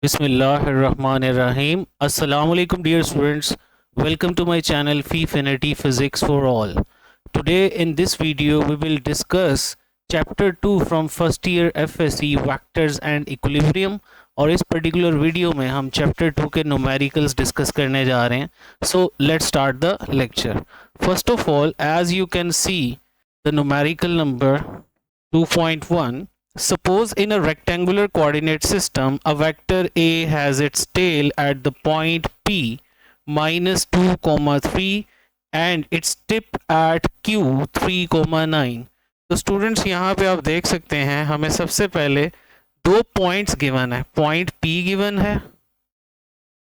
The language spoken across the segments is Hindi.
Bismillahirrahmanirrahim. Assalamu alaikum dear students. Welcome to my channel Feefinity Physics for All. Today in this video we will discuss chapter 2 from first year FSC Vectors and Equilibrium और इस particular video में हम chapter 2 के numericals discuss करने जा रहे हैं. So let's start the lecture. First of all, as you can see the numerical number 2.1. Suppose in a rectangular coordinate system, a vector A has its tail at the point P minus 2, 3 and its tip at Q 3, 9. तो स्टूडेंट्स यहाँ पे आप देख सकते हैं हमें सबसे पहले दो पॉइंट्स गिवन है, पॉइंट P गिवन है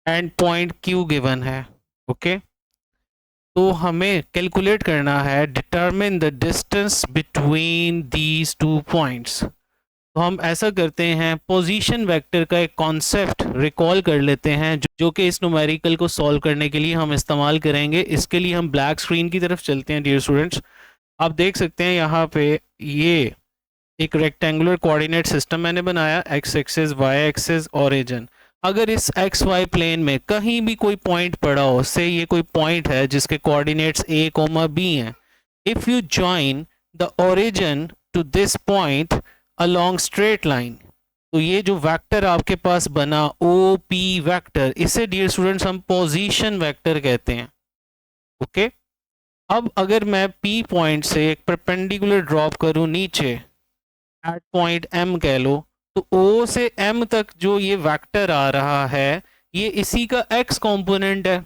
एंड पॉइंट Q गिवन है. ओके, तो हमें कैलकुलेट करना है determine the distance between these two points. तो हम ऐसा करते हैं, पोजीशन वेक्टर का एक कॉन्सेप्ट रिकॉल कर लेते हैं जो कि इस न्यूमेरिकल को सॉल्व करने के लिए हम इस्तेमाल करेंगे. इसके लिए हम ब्लैक स्क्रीन की तरफ चलते हैं. डियर स्टूडेंट्स, आप देख सकते हैं यहाँ पे ये एक रेक्टेंगुलर कोऑर्डिनेट सिस्टम मैंने बनाया, X axis, Y axis, origin. अगर इस एक्स वाई प्लेन में कहीं भी कोई पॉइंट पड़ा हो, से ये कोई पॉइंट है जिसके कोऑर्डिनेट्स a, b हैं, if you join the origin to this point along straight line, तो ये जो वेक्टर आपके पास बना ओ पी वेक्टर, इसे डियर स्टूडेंट्स हम पोजीशन वेक्टर कहते हैं. ओके, अब अगर मैं पी पॉइंट से एक परपेंडिकुलर ड्रॉप करूं नीचे एट पॉइंट एम कह लो, तो ओ से एम तक जो ये वेक्टर आ रहा है ये इसी का एक्स कंपोनेंट है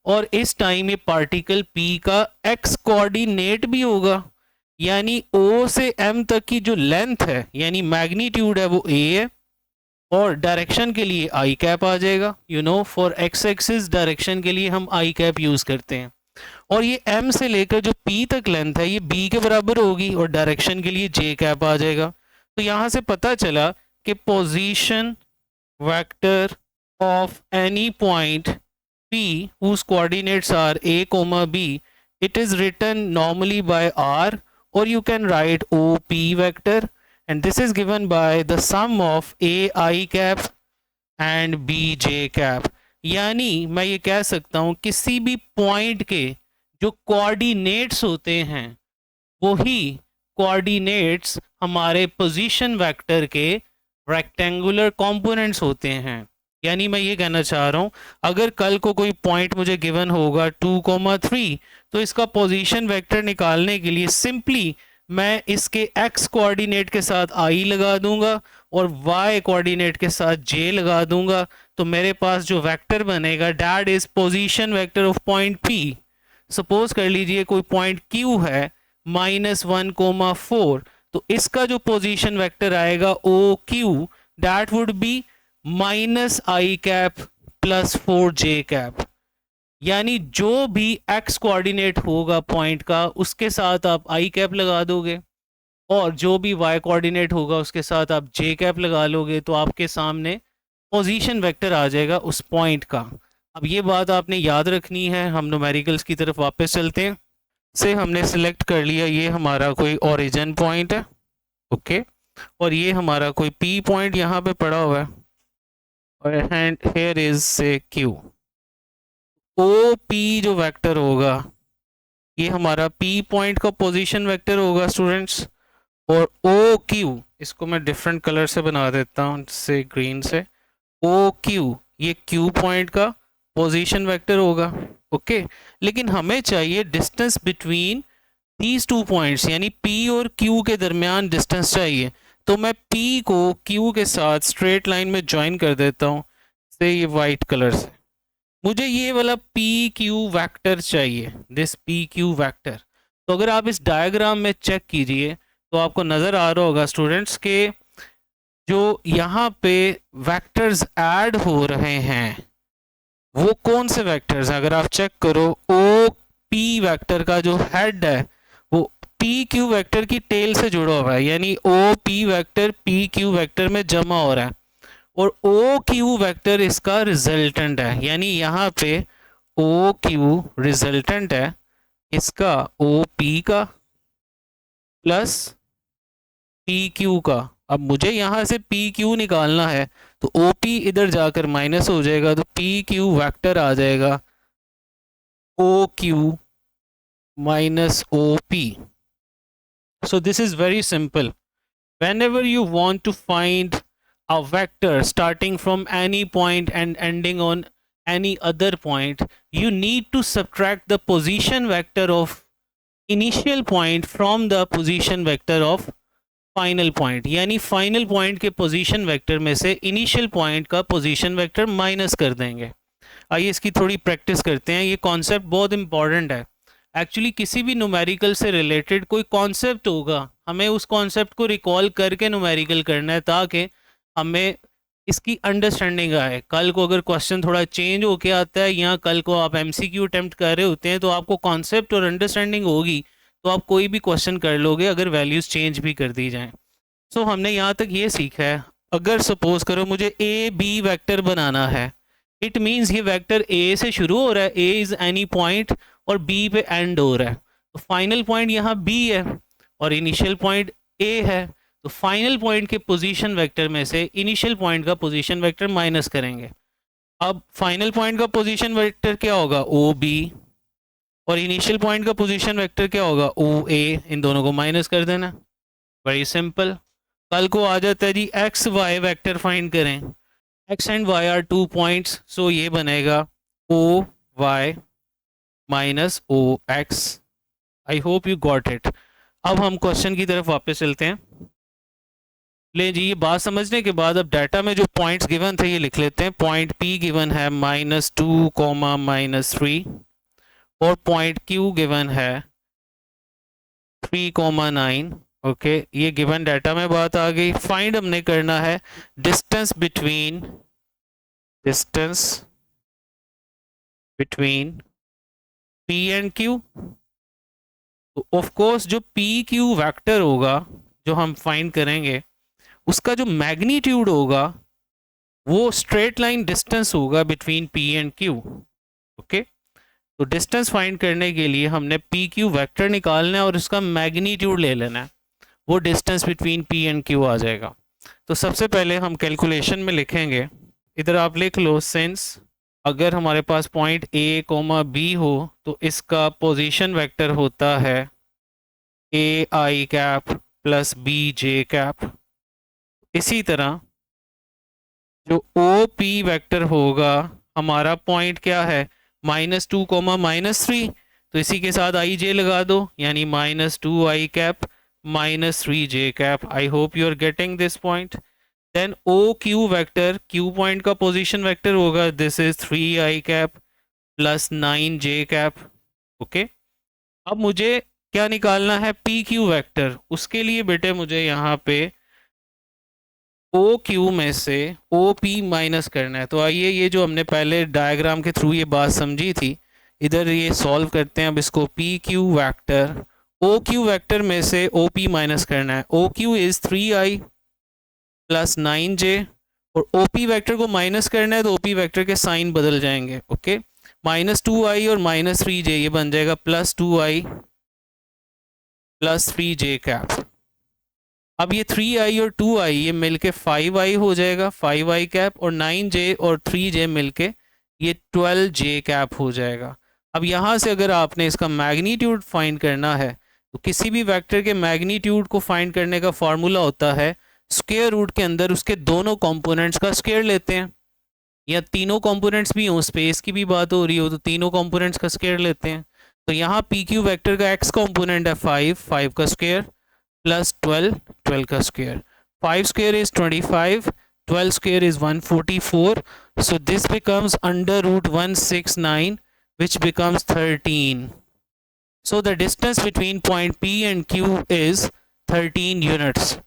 और इस टाइम ये पार्टिकल पी का एक्स कोऑर्डिनेट भी होगा. यानी O से M तक की जो लेंथ है यानी मैग्नीट्यूड है वो A है और डायरेक्शन के लिए आई कैप आ जाएगा. You know, for x axis direction के लिए हम आई कैप यूज़ करते हैं. और ये M से लेकर जो P तक लेंथ है ये B के बराबर होगी और डायरेक्शन के लिए J कैप आ जाएगा. तो यहाँ से पता चला कि position vector of any point P whose coordinates are A, B, it is written normally by R, or you can write OP vector, and this is given by the sum of AI cap and BJ cap. यानी मैं ये कह सकता हूँ किसी भी पॉइंट के जो कोऑर्डिनेट्स होते हैं वही कोऑर्डिनेट्स हमारे पोजीशन वेक्टर के रेक्टेंगुलर कंपोनेंट्स होते हैं. यानी मैं ये कहना चाह रहा हूँ अगर कल को कोई पॉइंट मुझे गिवन होगा 2, 3, तो इसका पोजीशन वेक्टर निकालने के लिए सिंपली मैं इसके x कोऑर्डिनेट के साथ i लगा दूंगा और y कोऑर्डिनेट के साथ j लगा दूंगा. तो मेरे पास जो वेक्टर बनेगा that is position vector of point P. Suppose कर लीजिए कोई पॉइंट Q है -1, 4, तो इसका जो पोजीशन वेक्टर आएगा OQ that would be -i cap plus 4j cap. यानी जो भी x कोऑर्डिनेट होगा पॉइंट का उसके साथ आप i कैप लगा दोगे और जो भी y कोऑर्डिनेट होगा उसके साथ आप j कैप लगा लोगे, तो आपके सामने पोजीशन वेक्टर आ जाएगा उस पॉइंट का. अब ये बात आपने याद रखनी है. हम न्यूमेरिकल्स की तरफ वापस चलते हैं. से हमने सिलेक्ट कर लिया ये हमारा कोई ओरिजिन पॉइंट है. ओके, और ये हमारा कोई p पॉइंट यहाँ पे पड़ा हुआ है और here is say Q. OP जो वेक्टर होगा ये हमारा P पॉइंट का पोजीशन वेक्टर होगा स्टूडेंट्स. और OQ, इसको मैं डिफरेंट कलर से बना देता हूँ, से ग्रीन से. OQ ये Q पॉइंट का पोजीशन वेक्टर होगा. ओके, लेकिन हमें चाहिए distance between these two points, यानी P और Q के दरमियान डिस्टेंस चाहिए. तो मैं P को Q के साथ स्ट्रेट लाइन में ज्वाइन कर देता हूँ से ये वाइट कलर से. मुझे ये वाला PQ वेक्टर चाहिए, दिस PQ वेक्टर. तो अगर आप इस डायग्राम में चेक कीजिए तो आपको नज़र आ रहा होगा स्टूडेंट्स के जो यहाँ पे वेक्टर्स ऐड हो रहे हैं वो कौन से वेक्टर्स हैं. अगर आप चेक करो OP वेक्टर का जो हेड है वो PQ वेक्टर की टेल से जुड़ा हुआ है, यानी OP वेक्टर PQ वेक्टर में जमा हो रहा है और OQ वेक्टर इसका रिजल्टेंट है. यानी यहाँ पे OQ रिजल्टेंट है इसका OP का प्लस पी क्यू का। अब मुझे यहाँ से पी क्यू निकालना है, तो ओ पी इधर जाकर माइनस हो जाएगा, तो पी क्यू वैक्टर आ जाएगा O Q minus OP. So this is very simple. Whenever you want to find a vector starting from any point and ending on any other point, you need to subtract the position vector of initial point from the position vector of final point, यानी फाइनल पॉइंट के पोजीशन वेक्टर में से इनिशियल पॉइंट का पोजीशन वेक्टर माइनस कर देंगे। आइए इसकी थोड़ी प्रैक्टिस करते हैं। ये कॉन्सेप्ट बहुत इंपॉर्टेंट है। एक्चुअली किसी भी न्यूमेरिकल से रिलेटेड कोई कॉन्सेप्ट होगा, हमें उस कॉन्सेप्ट को रिकॉल करके न्यूमेरिकल करना है, ताकि हमें इसकी अंडरस्टैंडिंग आए। कल को अगर क्वेश्चन थोड़ा चेंज होके आता है, या कल को आप एमसीक्यू अटेम्प्ट कर रहे होते हैं, तो आपको कॉन्सेप्ट और अंडरस्टैंडिंग होगी, तो आप कोई भी क्वेश्चन कर लोगे अगर वैल्यूज़ चेंज भी कर दी जाएँ। सो हमने यहाँ तक ये सीखा है, अगर सपोज करो मुझे ए बी वेक्टर बनाना है, इट मीन्स ये वेक्टर ए से शुरू हो रहा है, ए इज़ एनी पॉइंट, और बी पे एंड हो रहा है, तो फाइनल पॉइंट यहाँ बी है और इनिशियल पॉइंट ए है, तो फाइनल पॉइंट के पोजीशन वेक्टर में से इनिशियल पॉइंट का पोजीशन वेक्टर माइनस करेंगे। अब फाइनल पॉइंट का पोजीशन वेक्टर क्या होगा, ओ बी, और इनिशियल पॉइंट का पोजीशन वेक्टर क्या होगा, ओ ए। इन दोनों को माइनस कर देना, वेरी सिंपल। कल को आ जाता है जी एक्स वाई वेक्टर फाइंड करें, X and Y are 2 points, so ये बनेगा O Y minus O X. I hope you got it. अब हम क्वेश्चन की तरफ वापस चलते हैं। ले जी, ये बात समझने के बाद अब डाटा में जो पॉइंट्स गिवन थे ये लिख लेते हैं। पॉइंट पी गिवन है -2, -3, और पॉइंट क्यू गिवन है 3, 9। ओके, ये गिवन डाटा में बात आ गई। फाइंड हमने करना है distance between P and Q. तो ऑफ कोर्स जो पी क्यू वेक्टर होगा जो हम फाइंड करेंगे, उसका जो मैग्नीट्यूड होगा वो स्ट्रेट लाइन डिस्टेंस होगा between P and Q. Okay, तो डिस्टेंस फाइंड करने के लिए हमने पी क्यू वैक्टर निकालना है और उसका मैग्नीट्यूड ले लेना है, वो distance between P and Q आ जाएगा। तो सबसे पहले हम कैलकुलेशन में लिखेंगे, इधर आप लिख लो, सिंस अगर हमारे पास पॉइंट ए कोमा बी हो तो इसका पोजीशन वेक्टर होता है A I cap plus B J cap. इसी तरह जो ओ पी वेक्टर होगा, हमारा पॉइंट क्या है, -2, -3, तो इसी के साथ आई जे लगा दो, यानी -2 I cap -3 J cap. I hope you are getting this point. Then O Q vector, Q point का पोजीशन वेक्टर होगा, this is 3 I cap plus 9 J cap. Okay, अब मुझे क्या निकालना है, पी क्यू वेक्टर। उसके लिए बेटे मुझे यहाँ पे ओ क्यू में से ओ पी माइनस करना है। तो आइए, ये जो हमने पहले डायग्राम के थ्रू ये बात समझी थी, इधर ये सॉल्व करते हैं। अब इसको P Q vector, O Q vector में से ओ पी माइनस करना है। O Q is 3i plus 9j, और ओ पी वैक्टर को माइनस करना है तो ओ पी वैक्टर के साइन बदल जाएंगे। ओके, -2i और -3j, ये बन जाएगा +2i प्लस 3j कैप। अब ये 3i और 2i ये मिलके 5i हो जाएगा, 5i कैप, और 9j और 3j मिलके ये 12j कैप हो जाएगा। अब यहाँ से अगर आपने इसका मैग्नीट्यूड फाइंड करना है, तो किसी भी वेक्टर के मैग्नीट्यूड को फाइंड करने का फार्मूला होता है स्क्वायर रूट के अंदर उसके दोनों कंपोनेंट्स का स्क्वायर लेते हैं, या तीनों कंपोनेंट्स भी हों, स्पेस की भी बात हो रही हो तो तीनों कंपोनेंट्स का स्क्वायर लेते हैं। तो यहाँ पी क्यू वैक्टर का एक्स कंपोनेंट है 5 का स्क्वायर, प्लस 12 का square. 5 square is 25, 12 square is 144, so this becomes under root 169, which becomes 13. So the distance between point P and Q is 13 units.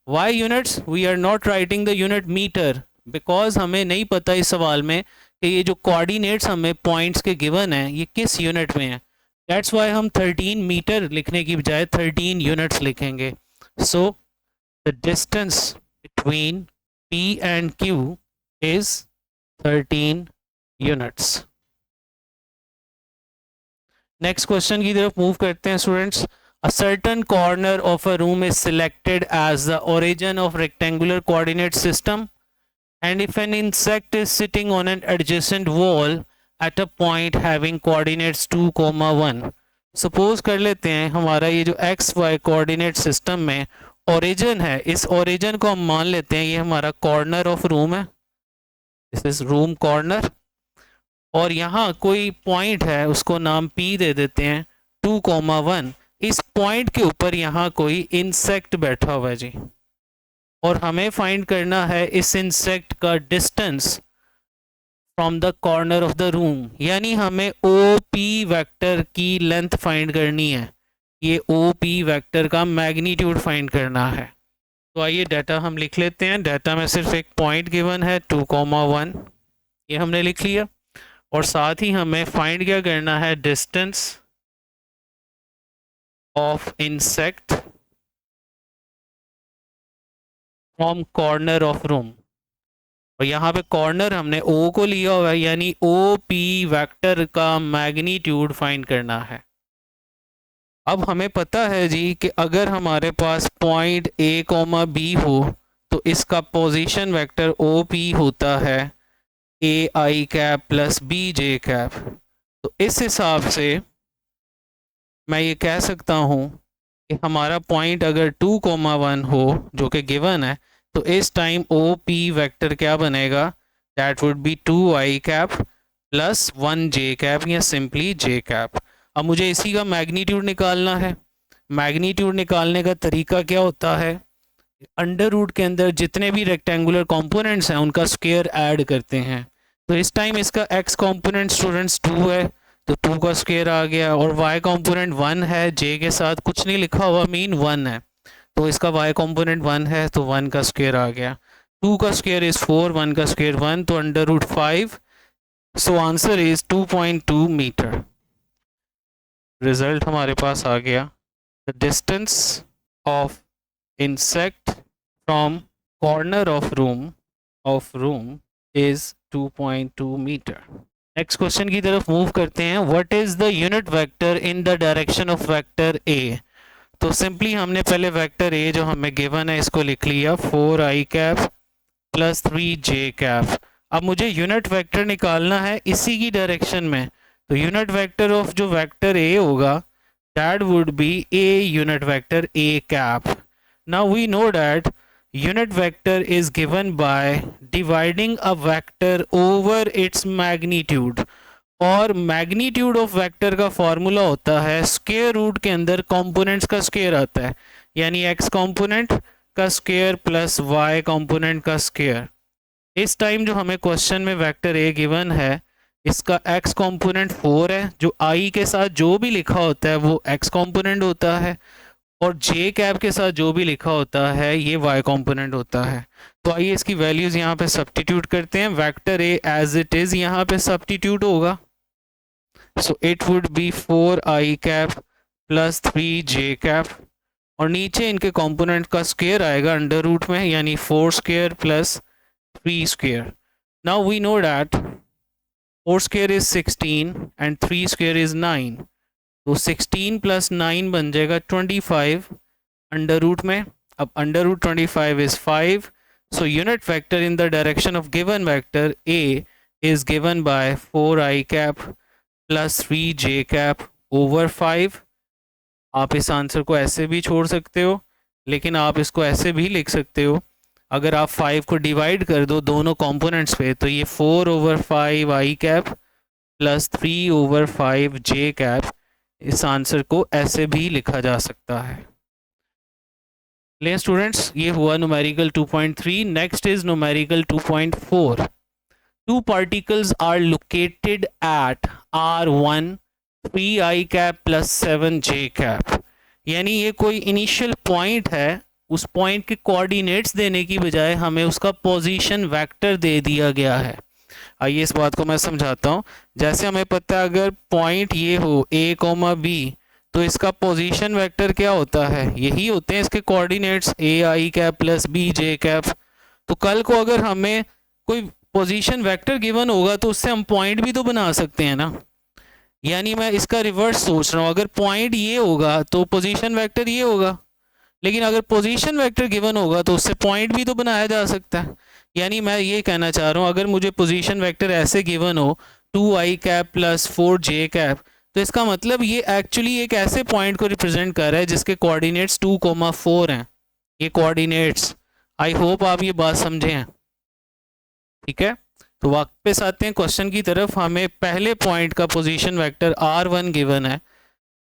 Why units? We are not writing the unit meter because हमें नहीं पता इस सवाल में कि ये जो कोऑर्डिनेट्स हमें पॉइंट्स के गिवन हैं ये किस यूनिट में है। That's why हम 13 मीटर लिखने की बजाय 13 यूनिट्स लिखेंगे। So the distance between P and Q is 13 units. Next question की तरफ मूव करते हैं students. A certain corner of a room is selected as the origin of rectangular coordinate system, and if an insect is sitting on an adjacent wall at a point having coordinates 2, 1, suppose कर लेते हैं हमारा ये जो एक्स वाई कोऑर्डिनेट सिस्टम में ओरिजिन है, इस ओरिजिन को हम मान लेते हैं ये हमारा कॉर्नर ऑफ रूम है, दिस इज रूम कॉर्नर, और यहाँ कोई पॉइंट है उसको नाम पी दे देते हैं 2, 1। इस पॉइंट के ऊपर यहाँ कोई इंसेक्ट बैठा हुआ है जी, और हमें फाइंड करना है इस इंसेक्ट का distance from the corner of the room, यानी हमें ओ पी वैक्टर की लेंथ फाइंड करनी है, ये ओ पी वैक्टर का मैग्नीट्यूड फाइंड करना है। तो आइए डाटा हम लिख लेते हैं। डाटा में सिर्फ एक पॉइंट गिवन है 2, 1, ये हमने लिख लिया, और साथ ही हमें फाइंड क्या करना है, distance of insect from corner of room, और यहाँ पे कॉर्नर हमने ओ को लिया हुआ है, यानी ओ पी वैक्टर का मैग्नीट्यूड फाइंड करना है। अब हमें पता है जी कि अगर हमारे पास पॉइंट ए कॉमा बी हो तो इसका पोजीशन वेक्टर ओ पी होता है A I cap plus B J cap. तो इस हिसाब से मैं ये कह सकता हूँ कि हमारा पॉइंट अगर 2, 1 हो जो कि गिवन है, तो इस टाइम ओ पी वैक्टर क्या बनेगा, that would B 2 I cap plus 1 J cap या सिंपली जे कैप। अब मुझे इसी का मैग्नीट्यूड निकालना है। मैग्नीट्यूड निकालने का तरीका क्या होता है, अंडर रूट के अंदर जितने भी रेक्टेंगुलर कंपोनेंट्स हैं उनका स्क्वायर ऐड करते हैं। तो इस टाइम इसका एक्स कंपोनेंट स्टूडेंट्स 2 है तो 2 का स्क्वायर आ गया, और वाई कंपोनेंट 1 है, जे के साथ कुछ नहीं लिखा हुआ मीन 1 है, तो इसका वाई कंपोनेंट 1 है तो 1 का स्क्वायर आ गया। 2 का स्क्वायर इज 4, 1 का स्क्वायर 1, तो under root 5। So answer is 2.2 metre. Result हमारे पास आ गया, the distance of insect from corner of room is 2.2 metre. Next question की तरफ मूव करते हैं। What is the unit vector in the direction of vector A. तो सिंपली हमने पहले वेक्टर ए जो हमें गिवन है इसको लिख लिया 4 I cap plus 3 J cap. अब मुझे यूनिट वेक्टर निकालना है इसी की डायरेक्शन में, तो यूनिट वेक्टर ऑफ जो वेक्टर ए होगा that would be a unit vector A cap. Now we know that unit vector is given by dividing a vector over its magnitude, और मैग्नीट्यूड ऑफ वेक्टर का फॉर्मूला होता है स्क्वायर रूट के अंदर कंपोनेंट्स का स्क्वायर आता है, यानी एक्स कंपोनेंट का स्क्वायर प्लस वाई कंपोनेंट का स्क्वायर। इस टाइम जो हमें क्वेश्चन में वेक्टर ए गिवन है इसका x कंपोनेंट 4 है, जो i के साथ जो भी लिखा होता है वो x कंपोनेंट होता है, और j कैप के साथ जो भी लिखा होता है ये y कंपोनेंट होता है। तो आइए इसकी वैल्यूज़ यहाँ पे सब्स्टिट्यूट करते हैं। Vector a as it is यहाँ पे सब्स्टिट्यूट होगा, so it would be 4 I cap plus 3 J cap, और नीचे इनके कंपोनेंट का स्क्वायर आएगा अंडर रूट में, यानी 4 square plus 3 square. Now we know that 4 square is 16 and 3 square is 9, तो 16 plus 9 बन जाएगा 25 अंडर रूट में। अब under root 25 is 5, so unit vector in the direction of given vector A is given by 4 i cap plus 3 j cap over 5। आप इस आंसर को ऐसे भी छोड़ सकते हो, लेकिन आप इसको ऐसे भी लिख सकते हो, अगर आप 5 को डिवाइड कर दो दोनों कंपोनेंट्स पे तो ये 4 ओवर 5 आई कैप प्लस 3 ओवर 5 जे कैप, इस आंसर को ऐसे भी लिखा जा सकता है। ले स्टूडेंट्स, ये हुआ numerical 2.3। Next is numerical 2.4। Two particles are located at R1 3 I cap plus 7 J cap, यानी ये कोई इनिशियल पॉइंट है, उस पॉइंट के कोऑर्डिनेट्स देने की बजाय हमें उसका पोजीशन वेक्टर दे दिया गया है। आइए इस बात को मैं समझाता हूँ। जैसे हमें पता है अगर पॉइंट ये हो a कॉमा b तो इसका पोजीशन वेक्टर क्या होता है, यही होते हैं इसके coordinates a I cap plus b j cap. तो कल को अगर हमें कोई पोजीशन वेक्टर गिवन होगा तो उससे हम पॉइंट भी तो बना सकते हैं ना। यानी मैं इसका रिवर्स सोच रहा हूँ, अगर पॉइंट ये होगा तो पोजीशन वेक्टर ये होगा, लेकिन अगर पोजीशन वेक्टर गिवन होगा तो उससे पॉइंट भी तो बनाया जा सकता है। यानी मैं ये कहना चाह रहा हूँ, अगर मुझे पोजीशन वेक्टर ऐसे गिवन हो 2i cap plus 4j cap, तो इसका मतलब ये एक्चुअली एक ऐसे पॉइंट को रिप्रेजेंट कर रहा है जिसके कोऑर्डिनेट्स 2,4 हैं। ये कोऑर्डिनेट्स, आई होप आप ये बात समझे हैं। ठीक है, तो वापस आते हैं क्वेश्चन की तरफ। हमें पहले पॉइंट का पोजीशन वेक्टर r1 गिवन है,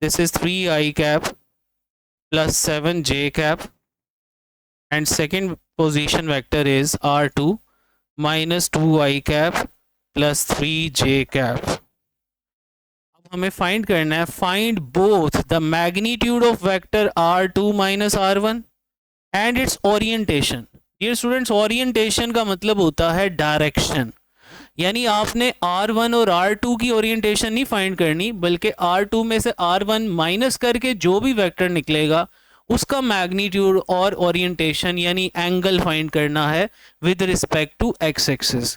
this is 3i cap plus 7j cap, and second position vector is r2 minus 2i cap plus 3j cap. अब हमें फाइंड करना है, find both the magnitude of vector r2 minus r1 and its orientation. Dear students, orientation का मतलब होता है डायरेक्शन, यानी आपने r1 और r2 की ओरिएंटेशन नहीं फाइंड करनी, बल्कि r2 में से r1 माइनस करके जो भी वेक्टर निकलेगा उसका मैग्नीट्यूड और ओरिएंटेशन यानी एंगल फाइंड करना है with respect to X axis.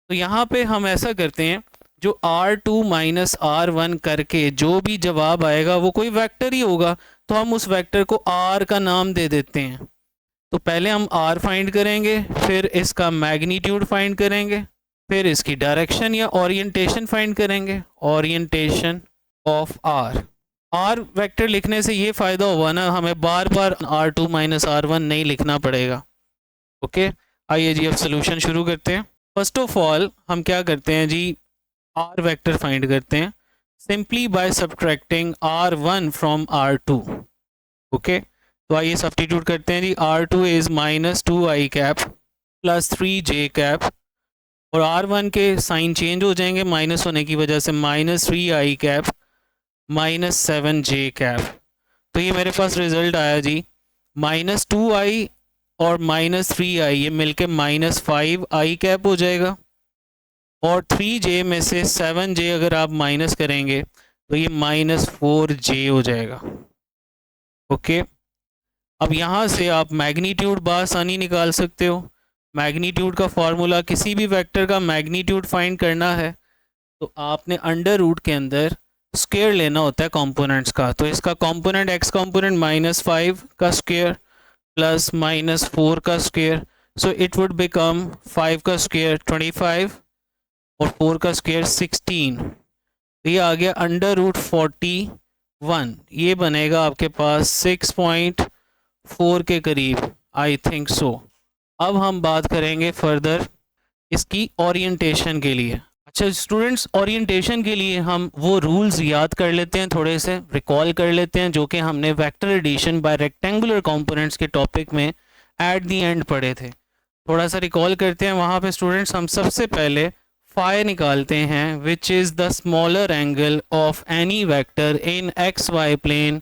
तो यहाँ पे हम ऐसा करते हैं, जो r2 माइनस r1 करके जो भी जवाब आएगा वो कोई वेक्टर ही होगा, तो हम उस वेक्टर को r का नाम दे देते हैं। तो पहले हम r फाइंड करेंगे, फिर इसका मैग्नीट्यूड फाइंड करेंगे, फिर इसकी डायरेक्शन या ओरिएंटेशन फाइंड करेंगे, orientation of r। r vector लिखने से ये फ़ायदा होगा ना, हमें बार बार r2 माइनस r1 नहीं लिखना पड़ेगा। ओके, आइए जी अब सोल्यूशन शुरू करते हैं। फर्स्ट ऑफ ऑल हम क्या करते हैं जी, r वेक्टर फाइंड करते हैं simply by subtracting r1 from r2। Okay, तो आइए सब्स्टिट्यूट करते हैं जी, r2 is minus 2i cap plus 3j cap, और r1 के साइन चेंज हो जाएंगे माइनस होने की वजह से, minus 3i cap minus 7j cap. तो ये मेरे पास रिजल्ट आया जी, माइनस 2i और माइनस 3i ये मिलके माइनस 5i कैप हो जाएगा, और 3j में से 7j अगर आप माइनस करेंगे तो ये माइनस 4j हो जाएगा। ओके, अब यहाँ से आप मैग्नीट्यूड बासानी निकाल सकते हो। मैग्नीट्यूड का फॉर्मूला, किसी भी वेक्टर का मैग्नीट्यूड फाइंड करना है तो आपने अंडर रूट के अंदर स्क्वायर लेना होता है कंपोनेंट्स का। तो इसका कंपोनेंट एक्स कंपोनेंट माइनस 5 का स्क्वायर प्लस माइनस 4 का square, so it would become 5 का स्क्वायर 25 और 4 का स्क्वायर 16। तो ये आ गया अंडर रूट 41, ये बनेगा आपके पास 6.4 के करीब, आई थिंक सो। अब हम बात करेंगे फर्दर इसकी ओरिएंटेशन के लिए। अच्छा स्टूडेंट्स, ओरिएंटेशन के लिए हम वो रूल्स याद कर लेते हैं, थोड़े से रिकॉल कर लेते हैं जो कि हमने vector addition by rectangular components के टॉपिक में एट दी एंड पढ़े थे। थोड़ा सा रिकॉल करते हैं। वहाँ पे स्टूडेंट्स हम सबसे पहले फाई निकालते हैं, which is the smaller angle of any vector in X Y plane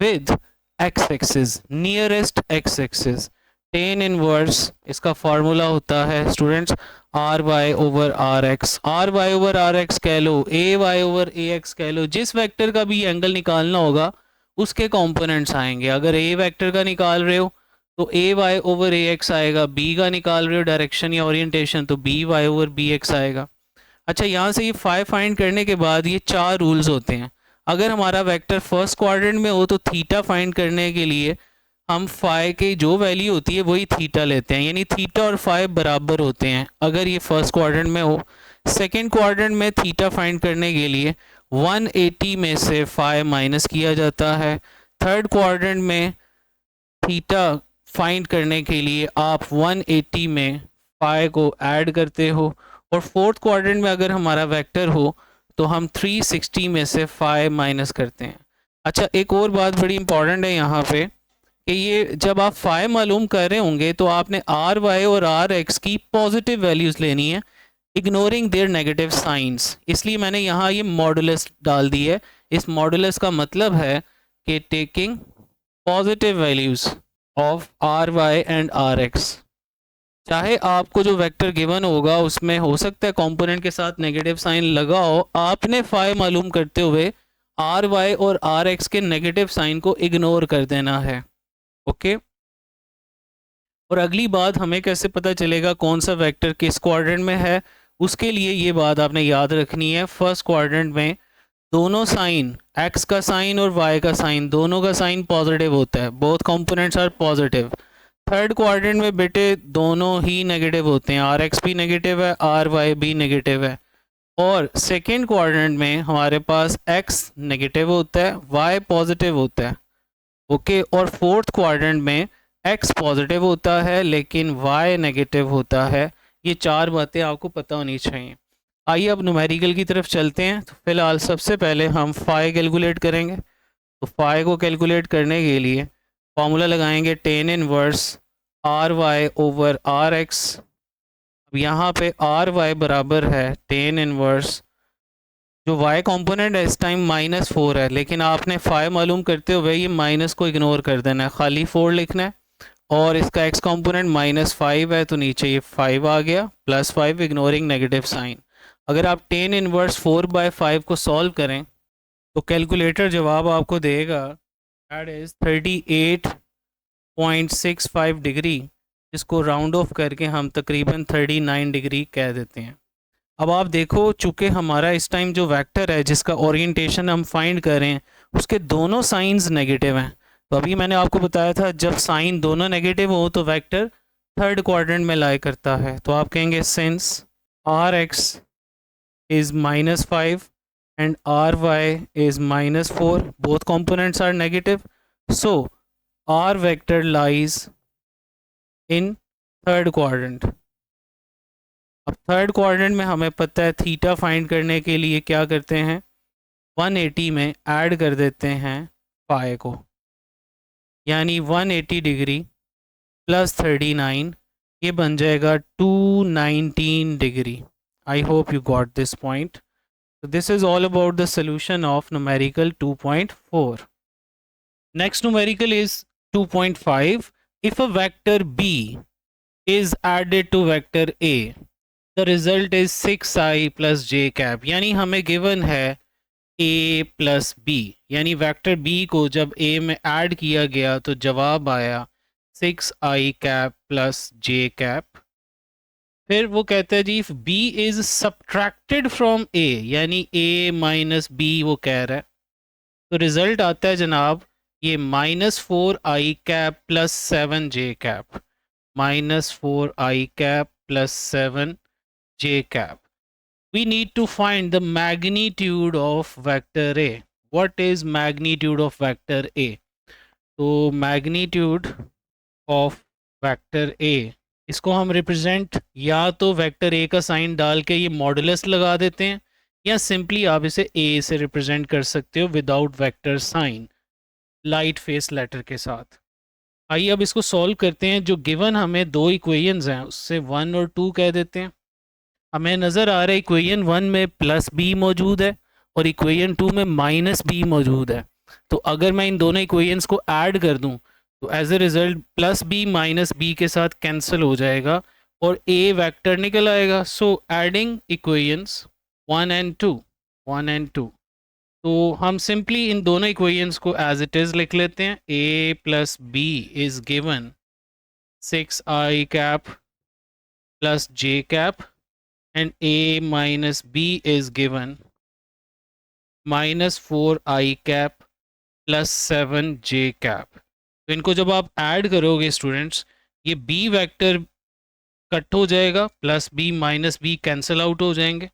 with X axis, nearest X axis. Tan inverse इसका फॉर्मूला होता है students R Y over R X. R Y over R X कह लो, A Y over A X कह लो, जिस वेक्टर का भी एंगल निकालना होगा उसके कंपोनेंट्स आएंगे। अगर ए वेक्टर का निकाल रहे हो तो A Y over A X आएगा, बी का निकाल रहे हो डायरेक्शन या ओरिएंटेशन तो B Y over B X आएगा। अच्छा, यहाँ से ये फाइंड करने के बाद ये 4 रूल्स होते हैं। अगर हमारा वेक्टर फर्स्ट क्वाड्रेंट में हो तो थीटा फाइंड करने के लिए हम फाई की जो वैल्यू होती है वही थीटा लेते हैं, यानी थीटा और फाई बराबर होते हैं अगर ये फर्स्ट क्वाड्रेंट में हो। सेकंड क्वाड्रेंट में थीटा फाइंड करने के लिए 180 में से फाई माइनस किया जाता है। थर्ड क्वाड्रेंट में थीटा फाइंड करने के लिए आप 180 में फाई को ऐड करते हो, और फोर्थ क्वाड्रेंट में अगर हमारा वेक्टर हो तो हम 360 में से फाई माइनस करते हैं। अच्छा, एक और बात बड़ी इंपॉर्टेंट है यहाँ पे कि ये जब आप फाई मालूम कर रहे होंगे तो आपने आर वाई और आर एक्स की पॉजिटिव वैल्यूज़ लेनी है, इग्नोरिंग देयर नेगेटिव साइंस। इसलिए मैंने यहाँ ये मॉडुलस डाल दी है। इस मॉडुलस का मतलब है कि taking positive values of R Y and R X. चाहे आपको जो वेक्टर गिवन होगा उसमें हो सकता है कंपोनेंट के साथ नेगेटिव साइन लगा हो, आपने फाई मालूम करते हुए आर वाई और आर एक्स के नेगेटिव साइन को इग्नोर कर देना है। ओके, और अगली बात, हमें कैसे पता चलेगा कौन सा वेक्टर किस क्वाड्रेंट में है, उसके लिए ये बात आपने याद रखनी है। फर्स्ट क्वाड्रेंट में दोनों साइन, एक्स का साइन और वाई का साइन, दोनों का साइन पॉजिटिव होता है, both components are positive. Third quadrant में बेटे दोनों ही नेगेटिव होते हैं, आर एक्स भी नेगेटिव है, आर वाई भी नेगेटिव है। और सेकेंड क्वाड्रेंट में हमारे पास एक्स नेगेटिव होता है, वाई पॉजिटिव होता है, ओके। और फोर्थ क्वाड्रेंट में एक्स पॉजिटिव होता है लेकिन वाई नेगेटिव होता है। ये चार बातें आपको पता होनी चाहिए। आइए अब न्यूमेरिकल की तरफ चलते हैं। तो फिलहाल सबसे पहले हम फाई कैलकुलेट करेंगे। तो फाई को कैलकुलेट करने के लिए फॉर्मूला लगाएंगे tan inverse R Y over R X. अब यहाँ पे आर वाई बराबर है टेन इनवर्स, जो y कंपोनेंट है इस टाइम -4 है, लेकिन आपने फाई मालूम करते हुए ये माइनस को इग्नोर कर देना है, खाली 4 लिखना है। और इसका x कंपोनेंट -5 है तो नीचे ये 5 आ गया, +5 इग्नोरिंग नेगेटिव साइन। अगर आप टेन इनवर्स 4/5 को सॉल्व करें तो कैलकुलेटर जवाब आपको देगा दैट इज़ 38.65 डिग्री, जिसको राउंड ऑफ करके हम तकरीबन 39 डिग्री कह देते हैं। अब आप देखो, चूँकि हमारा इस टाइम जो वेक्टर है जिसका ओरिएंटेशन हम फाइंड कर रहे हैं उसके दोनों साइंस नेगेटिव हैं। तो अभी मैंने आपको बताया था जब साइन दोनों नेगेटिव हो तो वेक्टर थर्ड क्वाड्रेंट में लाई करता है। तो आप कहेंगे since R X is -5 and ry is -4, both components are negative, so r vector lies in third quadrant। अब थर्ड क्वाड्रेंट में हमें पता है थीटा फाइंड करने के लिए क्या करते हैं, 180 में ऐड कर देते हैं फाई को, यानी 180 डिग्री प्लस 39, ये बन जाएगा 219 degree. I hope you got this point. So this is all about the solution of numerical 2.4. Next numerical is 2.5. If a vector b is added to vector a, the result is 6i plus j cap। यानी हमें given है a plus b, यानी वेक्टर b को जब a में ऐड किया गया तो जवाब आया 6i cap plus j cap। फिर वो कहता है जी if b is subtracted from a, यानी a माइनस b वो कह रहा है, तो रिजल्ट आता है जनाब ये -4i cap plus 7j cap, -4i cap plus 7j cap. we need to find the magnitude of vector a। what is magnitude of vector a? तो magnitude of vector a, इसको हम रिप्रेजेंट या तो वेक्टर ए का साइन डाल के ये मॉडुलस लगा देते हैं, या सिंपली आप इसे ए से रिप्रेजेंट कर सकते हो without vector sign, light face letter के साथ। आइए अब इसको सॉल्व करते हैं। जो गिवन हमें दो इक्वेशंस हैं उससे 1 और 2 कह देते हैं। हमें नज़र आ रहा है इक्वेशन 1 में +b मौजूद है और इक्वेशन 2 में -b मौजूद है। तो अगर मैं इन दोनों इक्वेशंस को ऐड कर दूं तो as a result +b -b के साथ कैंसिल हो जाएगा और a वेक्टर निकल आएगा। सो एडिंग इक्वेशंस 1 and 2 तो हम सिंपली इन दोनों इक्वेशंस को एज इट इज़ लिख लेते हैं। a plus b is given 6i cap plus j cap and a minus b is given -4i cap plus 7j cap. तो इनको जब आप ऐड करोगे स्टूडेंट्स, ये b वेक्टर कट हो जाएगा, plus b minus b cancel out हो जाएंगे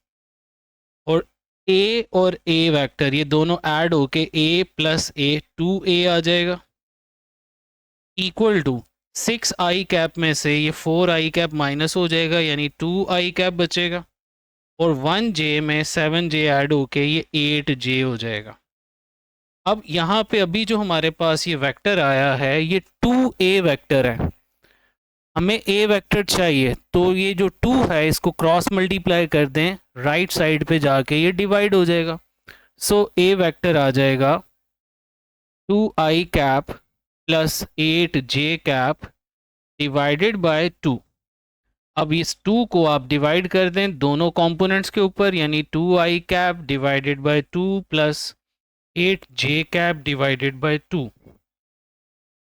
और a और a वेक्टर ये दोनों ऐड होके a प्लस a 2a आ जाएगा, इक्वल टू 6i कैप में से ये 4i कैप माइनस हो जाएगा यानी 2i कैप बचेगा और 1j में 7j ऐड होके ये 8j हो जाएगा। अब यहाँ पे अभी जो हमारे पास ये वेक्टर आया है ये 2a वेक्टर है, हमें a वेक्टर चाहिए, तो ये जो 2 है इसको क्रॉस मल्टीप्लाई कर दें, राइट साइड पे जाके ये डिवाइड हो जाएगा। सो a वेक्टर आ जाएगा 2i cap plus 8j cap divided bye 2। अब इस 2 को आप डिवाइड कर दें दोनों कंपोनेंट्स के ऊपर, यानी 2i cap divided bye 2 plus 8j cap divided bye 2।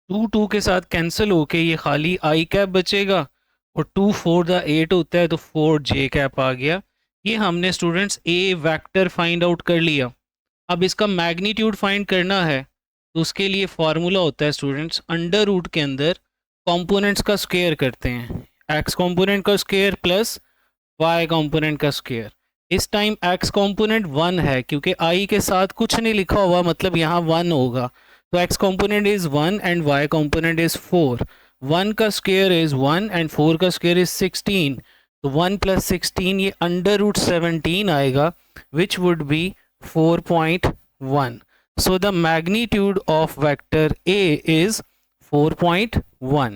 2 के साथ कैंसिल होके ये खाली i कैप बचेगा और 2 4 8 होता है तो 4j कैप आ गया। ये हमने students a vector find out कर लिया। अब इसका मैग्नीट्यूड फाइंड करना है तो उसके लिए फॉर्मूला होता है स्टूडेंट्स, अंडर रूट के अंदर कंपोनेंट्स का स्क्वायर करते हैं, एक्स कंपोनेंट का स्क्वायर प्लस वाई कंपोनेंट का स्क्वायर। इस टाइम एक्स कंपोनेंट 1 है क्योंकि आई के साथ कुछ नहीं लिखा हुआ, मतलब यहाँ 1 होगा, तो X component is 1 and Y component is 4। 1 का स्क्वायर इज़ 1 एंड 4 का स्क्वायर इज़ 16, तो 1 + 16 ये अंडर रूट 17 आएगा, which would be 4.1. So the magnitude of vector A is 4.1.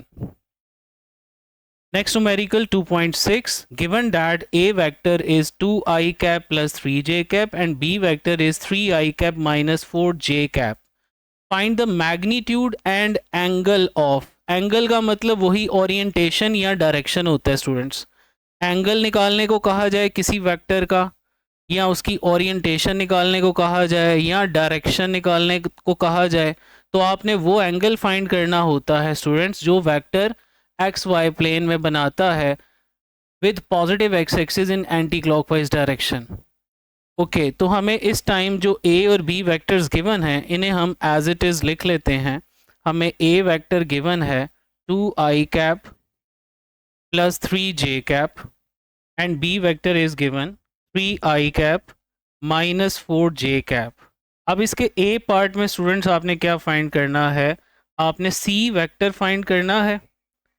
Next numerical 2.6, given that A vector is 2i cap plus 3j cap and B vector is 3i cap minus 4j cap. Find the magnitude and angle of, angle का मतलब वही orientation या direction होता है स्टूडेंट्स। एंगल निकालने को कहा जाए किसी वेक्टर का, या उसकी ओरिएंटेशन निकालने को कहा जाए, या डायरेक्शन निकालने को कहा जाए, तो आपने वो एंगल फाइंड करना होता है स्टूडेंट्स जो वेक्टर एक्स वाई प्लेन में बनाता है with positive x axis in anti clockwise direction. Okay, तो हमें इस टाइम जो ए और बी वेक्टर्स गिवन हैं इन्हें हम एज इट इज़ लिख लेते हैं। हमें ए वेक्टर गिवन है 2i cap plus 3j cap and B vector is given 3i cap minus 4j cap. अब इसके ए पार्ट में स्टूडेंट्स आपने क्या फाइंड करना है, आपने सी वेक्टर फाइंड करना है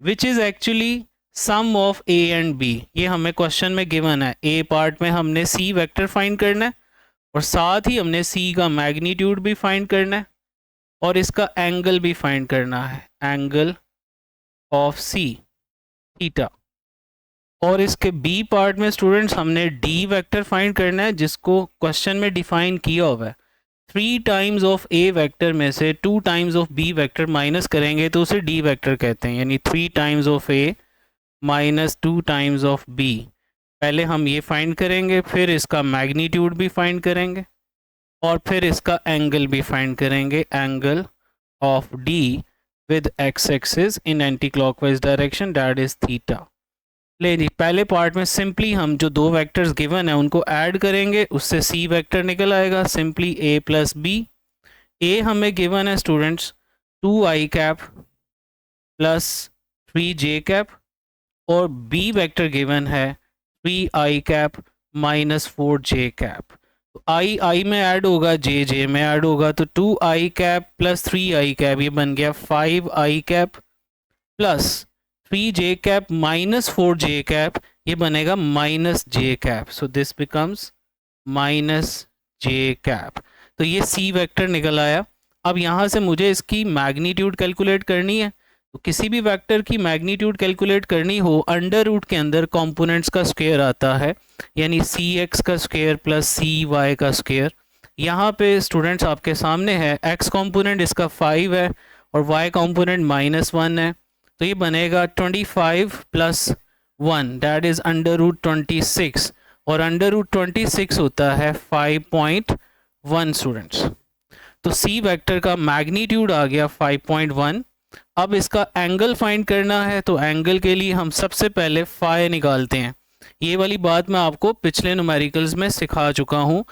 which is actually sum of A and B. ये हमें क्वेश्चन में गिवन है, ए पार्ट में हमने सी वेक्टर फाइंड करना है और साथ ही हमने सी का मैग्नीट्यूड भी फाइंड करना है और इसका एंगल भी फाइंड करना है, एंगल ऑफ सी थीटा। और इसके बी पार्ट में स्टूडेंट्स हमने डी वेक्टर फाइंड करना है जिसको क्वेश्चन में डिफाइन किया हुआ है। 3 टाइम्स ऑफ ए वेक्टर में से 2 times of B vector minus करेंगे तो उसे डी वेक्टर कहते हैं, यानी 3 times of A minus 2 times of B. पहले हम ये फाइंड करेंगे, फिर इसका मैग्नीट्यूड भी फाइंड करेंगे और फिर इसका एंगल भी फाइंड करेंगे, angle of D with X axis in anti clockwise direction, that is theta. ले जी, पहले पार्ट में सिंपली हम जो दो वेक्टर्स गिवन है उनको ऐड करेंगे, उससे सी वेक्टर निकल आएगा, सिंपली ए प्लस बी। ए हमें गिवन है students 2i cap plus 3j cap और बी वेक्टर गिवन है 3i cap minus 4j cap. तो आई में ऐड होगा, जे में ऐड होगा, तो 2i cap plus 3i cap ये बन गया 5i cap plus 3j cap minus 4j cap ये बनेगा minus j cap, so this becomes minus j cap. तो ये c वेक्टर निकल आया। अब यहाँ से मुझे इसकी मैग्नीट्यूड कैलकुलेट करनी है, तो किसी भी वेक्टर की मैग्नीट्यूड कैलकुलेट करनी हो अंडर रूट के अंदर कंपोनेंट्स का स्क्वायर आता है, यानी cx का स्क्वायर प्लस cy का स्क्वायर। यहाँ पे स्टूडेंट्स आपके सामने है x कंपोनेंट इसका 5 है और y कंपोनेंट -1 है, तो ये बनेगा 25 plus 1 that is under root 26 और अंडर रूट 26 होता है 5.1 स्टूडेंट्स। तो सी वेक्टर का मैग्नीट्यूड आ गया 5.1। अब इसका एंगल फाइंड करना है, तो एंगल के लिए हम सबसे पहले फाई निकालते हैं। ये वाली बात मैं आपको पिछले न्यूमेरिकल्स में सिखा चुका हूँ,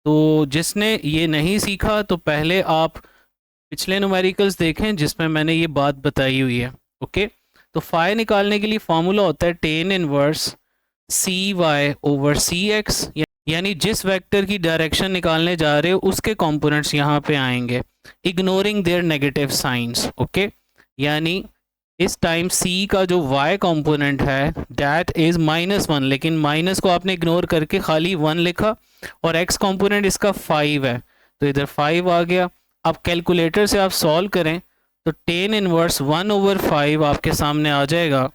तो जिसने ये नहीं सीखा तो पहले आप पिछले न्यूमेरिकल्स देखें जिसमें मैंने ये बात बताई हुई है। ओके, तो फाई निकालने के लिए फॉर्मूला होता है tan inverse C Y over सी एक्स, यानी जिस वेक्टर की डायरेक्शन निकालने जा रहे हो उसके कंपोनेंट्स यहाँ पे आएंगे, ignoring their negative science. Okay, यानी इस टाइम c का जो y कंपोनेंट है डैट इज़ -1, लेकिन माइनस को आपने इग्नोर करके खाली 1 लिखा और x कंपोनेंट इसका 5 है, तो इधर 5 आ गया। अब कैलकुलेटर से आप सॉल्व करें तो टेन इनवर्स 1/5 आपके सामने आ जाएगा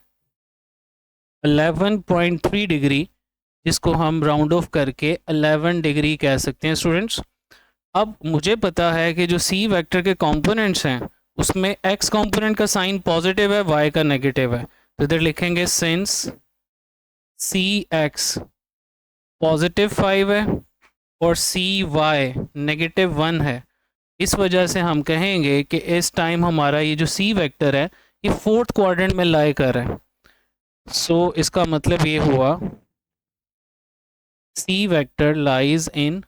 11.3 डिग्री, जिसको हम राउंड ऑफ करके 11 डिग्री कह सकते हैं स्टूडेंट्स। अब मुझे पता है कि जो सी वेक्टर के कंपोनेंट्स हैं उसमें एक्स कंपोनेंट का साइन पॉजिटिव है, वाई का नेगेटिव है, तो इधर लिखेंगे सिंस सी एक्स पॉजिटिव 5 है और सी वाई नेगेटिव 1 है, इस वजह से हम कहेंगे कि इस टाइम हमारा ये जो सी वेक्टर है ये 4th क्वाड्रेंट में लाई कर है। सो इसका मतलब ये हुआ C vector lies in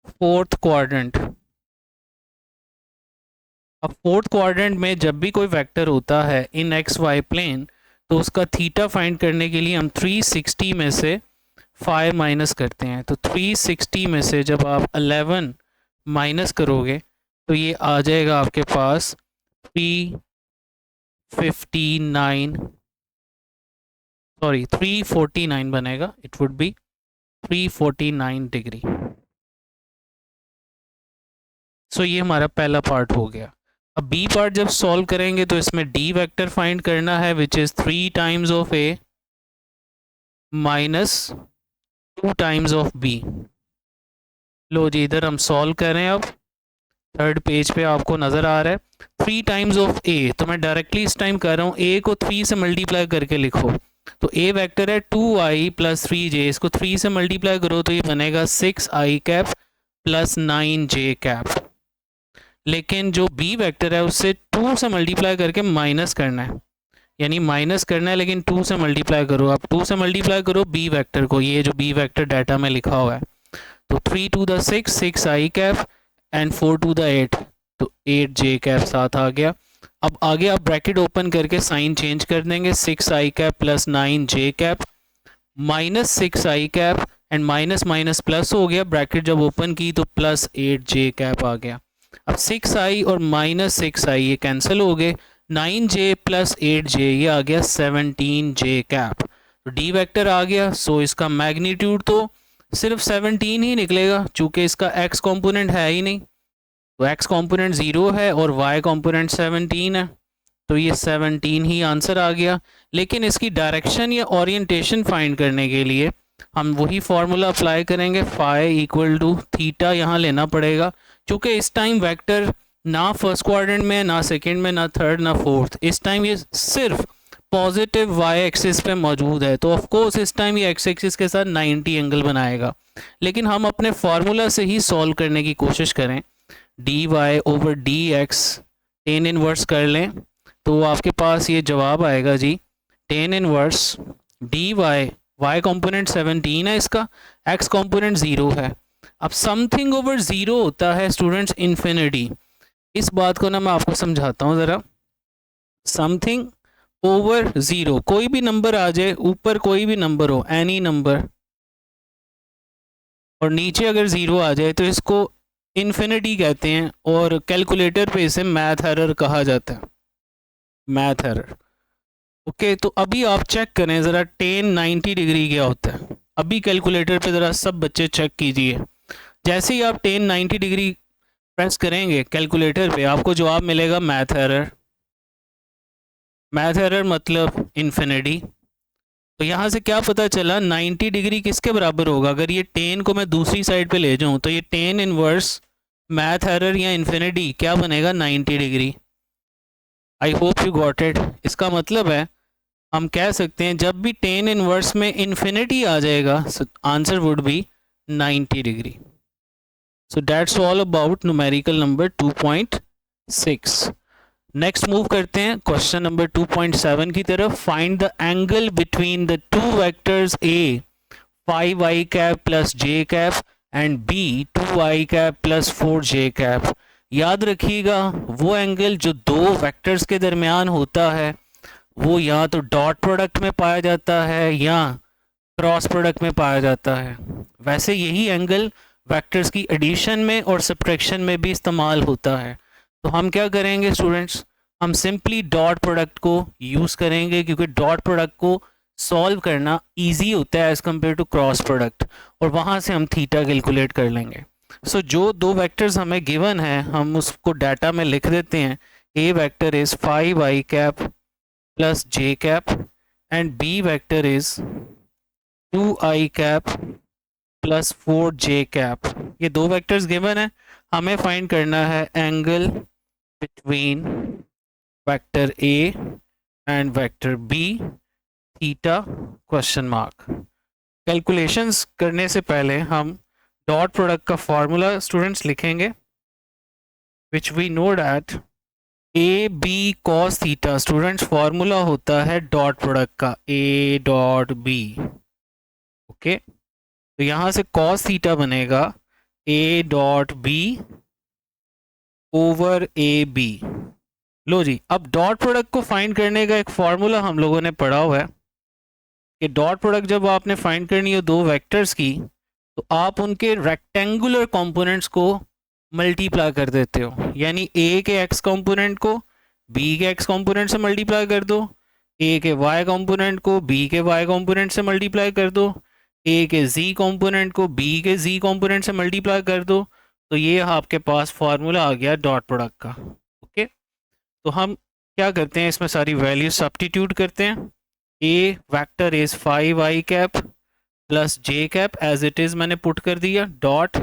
fourth quadrant. अब फोर्थ क्वाड्रेंट में जब भी कोई वेक्टर होता है इन एक्स वाई प्लेन, तो उसका थीटा फाइंड करने के लिए हम 360 में से 5 माइनस करते हैं। तो 360 में से जब आप 11 माइनस करोगे तो ये आ जाएगा आपके पास 359, सॉरी 349 बनेगा। It would be 349 degree. So ये हमारा पहला पार्ट हो गया। अब बी पार्ट जब सॉल्व करेंगे तो इसमें डी वेक्टर फाइंड करना है, which is 3 times of A minus 2 times of B. लो जी, इधर हम सॉल्व कर रहे हैं। अब थर्ड पेज पे आपको नज़र आ रहा है 3 टाइम्स ऑफ ए, तो मैं डायरेक्टली इस टाइम कर रहा हूँ, ए को 3 से मल्टीप्लाई करके लिखो। तो ए वेक्टर है 2i प्लस 3j, इसको 3 से मल्टीप्लाई करो तो ये बनेगा 6i cap plus 9j cap. लेकिन जो बी वेक्टर है उससे 2 से मल्टीप्लाई करके माइनस करना है, यानी माइनस करना है लेकिन 2 से मल्टीप्लाई करो। आप 2 से मल्टीप्लाई करो बी वेक्टर को, ये जो बी वेक्टर डाटा में लिखा हुआ है। तो 3 to the 6, 6i cap and 4 to the 8, तो 8j कैप साथ आ गया। अब आगे आप ब्रैकेट ओपन करके साइन चेंज कर देंगे, 6i cap plus 9j cap minus 6i cap and minus minus plus हो गया, ब्रैकेट जब ओपन की तो प्लस 8j कैप आ गया। अब 6i और माइनस 6i ये कैंसिल हो गए, 9j प्लस 8j ये आ गया 17j कैप। तो डी वेक्टर आ गया। सो इसका मैग्नीट्यूड तो सिर्फ 17 ही निकलेगा, चूँकि इसका x कॉम्पोनेंट है ही नहीं। तो x कॉम्पोनेंट 0 है और y कॉम्पोनेंट 17 है, तो ये 17 ही आंसर आ गया। लेकिन इसकी डायरेक्शन या ओरिएंटेशन फाइंड करने के लिए हम वही फार्मूला अप्लाई करेंगे, फाई इक्वल टू थीटा यहाँ लेना पड़ेगा। चूँकि इस टाइम वेक्टर ना फर्स्ट क्वाड्रेंट में, ना सेकंड में, ना थर्ड, ना फोर्थ, इस टाइम ये सिर्फ पॉजिटिव वाई एक्सिस पे मौजूद है, तो ऑफ कोर्स इस टाइम ये एक्स एक्सिस के साथ 90 एंगल बनाएगा। लेकिन हम अपने फार्मूला से ही सॉल्व करने की कोशिश करें, D Y over D X tan inverse कर लें तो आपके पास ये जवाब आएगा जी, tan inverse D Y, Y component 17 है इसका, एक्स कॉम्पोनेंट 0 है। अब समथिंग ओवर 0 होता है स्टूडेंट्स इन्फिनिटी। इस बात को ना मैं आपको समझाता हूँ ज़रा। समथिंग ओवर 0, कोई भी नंबर आ जाए, ऊपर कोई भी नंबर हो, एनी नंबर, और नीचे अगर 0 आ जाए तो इसको इन्फिनिटी कहते हैं, और कैलकुलेटर पे इसे मैथ एरर कहा जाता है, मैथ एरर। ओके, तो अभी आप चेक करें ज़रा 1090 डिग्री क्या होता है। अभी कैलकुलेटर पे ज़रा सब बच्चे चेक कीजिए। जैसे ही आप 1090 डिग्री प्रेस करेंगे कैलकुलेटर पे, आपको जवाब मिलेगा मैथ एरर। मैथ एरर मतलब इन्फिनिटी। तो यहाँ से क्या पता चला 90 डिग्री किसके बराबर होगा। अगर ये 10 को मैं दूसरी साइड पे ले जाऊँ तो ये 10 इनवर्स मैथ एरर या इन्फिनिटी क्या बनेगा, 90 degree. I hope you got it. इसका मतलब है हम कह सकते हैं जब भी 10 इनवर्स में इन्फिनिटी आ जाएगा answer would B 90 degree. So that's all about numerical number 2.6। Next move करते हैं क्वेश्चन नंबर 2.7 की तरफ। Find the angle between the two vectors A 5i cap plus j cap and b 2i cap plus 4j cap. याद रखिएगा वो एंगल जो दो वेक्टर्स के दरमियान होता है वो या तो डॉट प्रोडक्ट में पाया जाता है या क्रॉस प्रोडक्ट में पाया जाता है। वैसे यही एंगल वेक्टर्स की एडिशन में और सब्ट्रैक्शन में भी इस्तेमाल होता है। तो हम क्या करेंगे स्टूडेंट्स, हम सिंपली डॉट प्रोडक्ट को यूज़ करेंगे, क्योंकि डॉट प्रोडक्ट को सॉल्व करना इजी होता है as compare to cross product, और वहाँ से हम थीटा कैलकुलेट कर लेंगे। सो जो दो वेक्टर्स हमें गिवन है हम उसको डाटा में लिख देते हैं। A vector is 5i cap plus j cap and b vector is 2i cap plus 4j cap. ये दो वेक्टर्स गिवन है, हमें फाइंड करना है angle between vector A and vector B theta question mark. Calculations करने से पहले हम डॉट प्रोडक्ट का फॉर्मूला स्टूडेंट्स लिखेंगे, which we know that A B cos theta. Students formula होता है डॉट प्रोडक्ट का ए डॉट बी। ओके, तो यहाँ से कॉस थीटा बनेगा A dot B over A B. लो जी, अब डॉट प्रोडक्ट को फाइंड करने का एक फॉर्मूला हम लोगों ने पढ़ा हुआ है कि डॉट प्रोडक्ट जब आपने फाइंड करनी हो दो वेक्टर्स की, तो आप उनके रेक्टेंगुलर कंपोनेंट्स को मल्टीप्लाई कर देते हो। यानी ए के एक्स कंपोनेंट को बी के एक्स कंपोनेंट से मल्टीप्लाई कर दो, ए के वाई कंपोनेंट को बी के वाई कंपोनेंट से मल्टीप्लाई कर दो, ए के जी कंपोनेंट को बी के जी कंपोनेंट से मल्टीप्लाई कर दो। तो ये आपके पास फार्मूला आ गया डॉट प्रोडक्ट का। ओके, तो हम क्या करते हैं, इसमें सारी वैल्यूज सब्स्टिट्यूट करते हैं। A vector is 5i cap plus J cap as it is मैंने पुट कर दिया, डॉट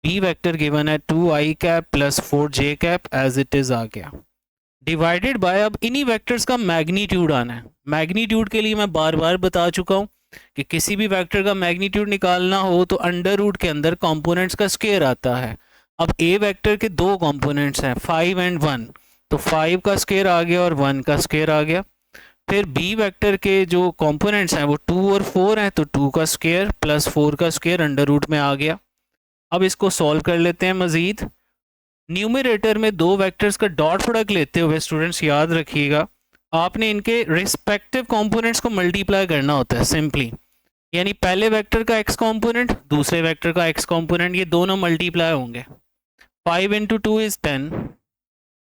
बी वेक्टर गिवन है 2i cap plus 4j cap as it is आ गया, डिवाइडेड बाय, अब इन्हीं वेक्टर्स का मैग्नीट्यूड आना है। मैग्नीट्यूड के लिए मैं बार बार बता चुका हूँ कि किसी भी वेक्टर का मैग्नीट्यूड निकालना हो तो अंडर रूट के अंदर कंपोनेंट्स का स्क्वायर आता है। अब ए वेक्टर के दो कंपोनेंट्स हैं 5 एंड 1, तो 5 का स्क्वायर आ गया और 1 का स्क्वायर आ गया। फिर बी वेक्टर के जो कंपोनेंट्स हैं वो 2 और 4 हैं, तो 2 का स्क्वायर प्लस 4 का स्क्वायर अंडर रूट में आ गया। अब इसको सॉल्व कर लेते हैं मजीद। न्यूमरेटर में दो वेक्टर्स का डॉट प्रोडक्ट लेते हुए स्टूडेंट्स याद रखिएगा, आपने इनके रिस्पेक्टिव कंपोनेंट्स को मल्टीप्लाई करना होता है सिंपली। यानी पहले वेक्टर का एक्स कंपोनेंट, दूसरे वेक्टर का एक्स कंपोनेंट, ये दोनों मल्टीप्लाई होंगे। 5 इंटू 2 इज 10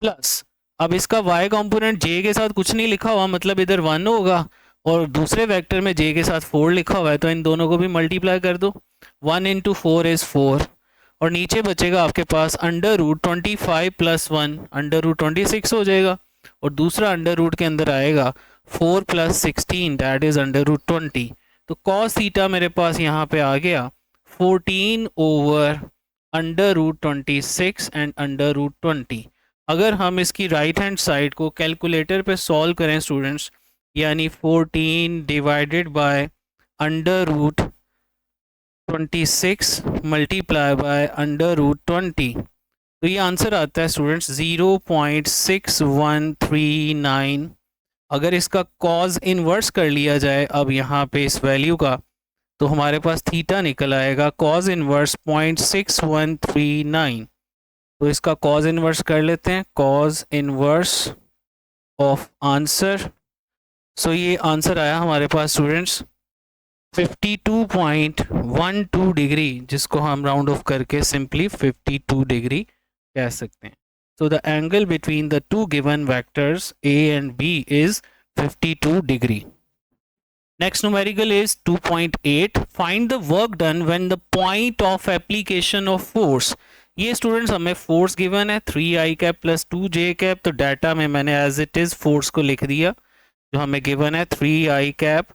प्लस, अब इसका y कंपोनेंट j के साथ कुछ नहीं लिखा हुआ, मतलब इधर 1 होगा, और दूसरे वेक्टर में j के साथ 4 लिखा हुआ है, तो इन दोनों को भी मल्टीप्लाई कर दो। 1 इंटू 4 इज़ 4, और नीचे बचेगा आपके पास under root 25 plus 1 under root 26 हो जाएगा, और दूसरा अंडर रूट के अंदर आएगा 4 plus 16 that is under root 20। तो कॉस थीटा मेरे पास यहाँ पे आ गया 14 over under root 26 and under root 20। अगर हम इसकी राइट हैंड साइड को कैलकुलेटर पे सॉल्व करें स्टूडेंट्स, यानी 14 divided by under root 26 multiply by under root 20, तो ये आंसर आता है स्टूडेंट्स 0.6139। अगर इसका कॉज इनवर्स कर लिया जाए अब यहाँ पे इस वैल्यू का, तो हमारे पास थीटा निकल आएगा कॉज इनवर्स 0.6139। तो इसका कॉज इनवर्स कर लेते हैं, कॉज इनवर्स ऑफ आंसर। सो ये आंसर आया हमारे पास स्टूडेंट्स 52.12 डिग्री, जिसको हम राउंड ऑफ करके सिंपली 52 डिग्री कह सकते हैं। So the angle between the two given vectors A and B is 52 degree. Next numerical is 2.8. Find the work done when the point of application of force. ये स्टूडेंट्स हमें फोर्स गिवन है 3i cap plus 2j cap, तो डाटा में मैंने एज इट इज़ फोर्स को लिख दिया जो हमें गिवन है 3i cap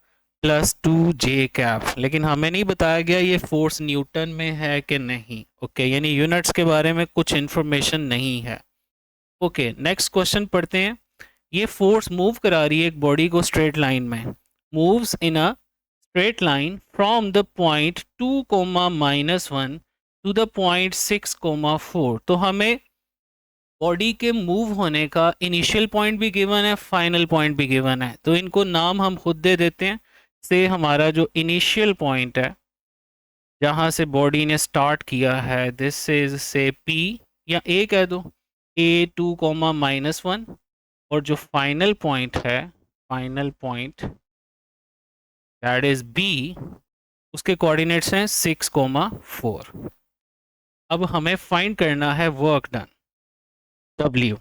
plus 2j cap, लेकिन हमें नहीं बताया गया ये फोर्स न्यूटन में है कि नहीं। ओके, यानी यूनिट्स के बारे में कुछ इन्फॉर्मेशन नहीं है। ओके, नेक्स्ट क्वेश्चन पढ़ते हैं। ये फोर्स मूव करा रही है एक बॉडी को स्ट्रेट लाइन में, moves in a straight line from the point 2, -1 to the point 6, 4। तो हमें बॉडी के मूव होने का इनिशियल पॉइंट भी गिवन है, फाइनल पॉइंट भी गिवन है, तो इनको नाम हम खुद दे देते हैं। से हमारा जो इनिशियल पॉइंट है जहाँ से बॉडी ने स्टार्ट किया है, दिस इज से P या A कह दो, A2, -1, और जो फाइनल पॉइंट है, final point that is B, उसके कोऑर्डिनेट्स हैं 6, 4। अब हमें फाइंड करना है work done, W।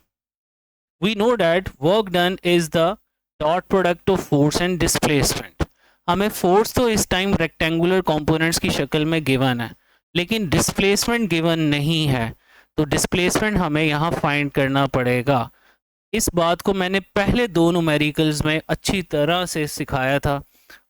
We know that work done is the dot product of force and displacement. हमें फोर्स तो इस टाइम रेक्टेंगुलर कंपोनेंट्स की शक्ल में गिवन है, लेकिन डिस्प्लेसमेंट गिवन नहीं है, तो डिस्प्लेसमेंट हमें यहाँ फाइंड करना पड़ेगा। इस बात को मैंने पहले दो न्यूमेरिकल्स में अच्छी तरह से सिखाया था।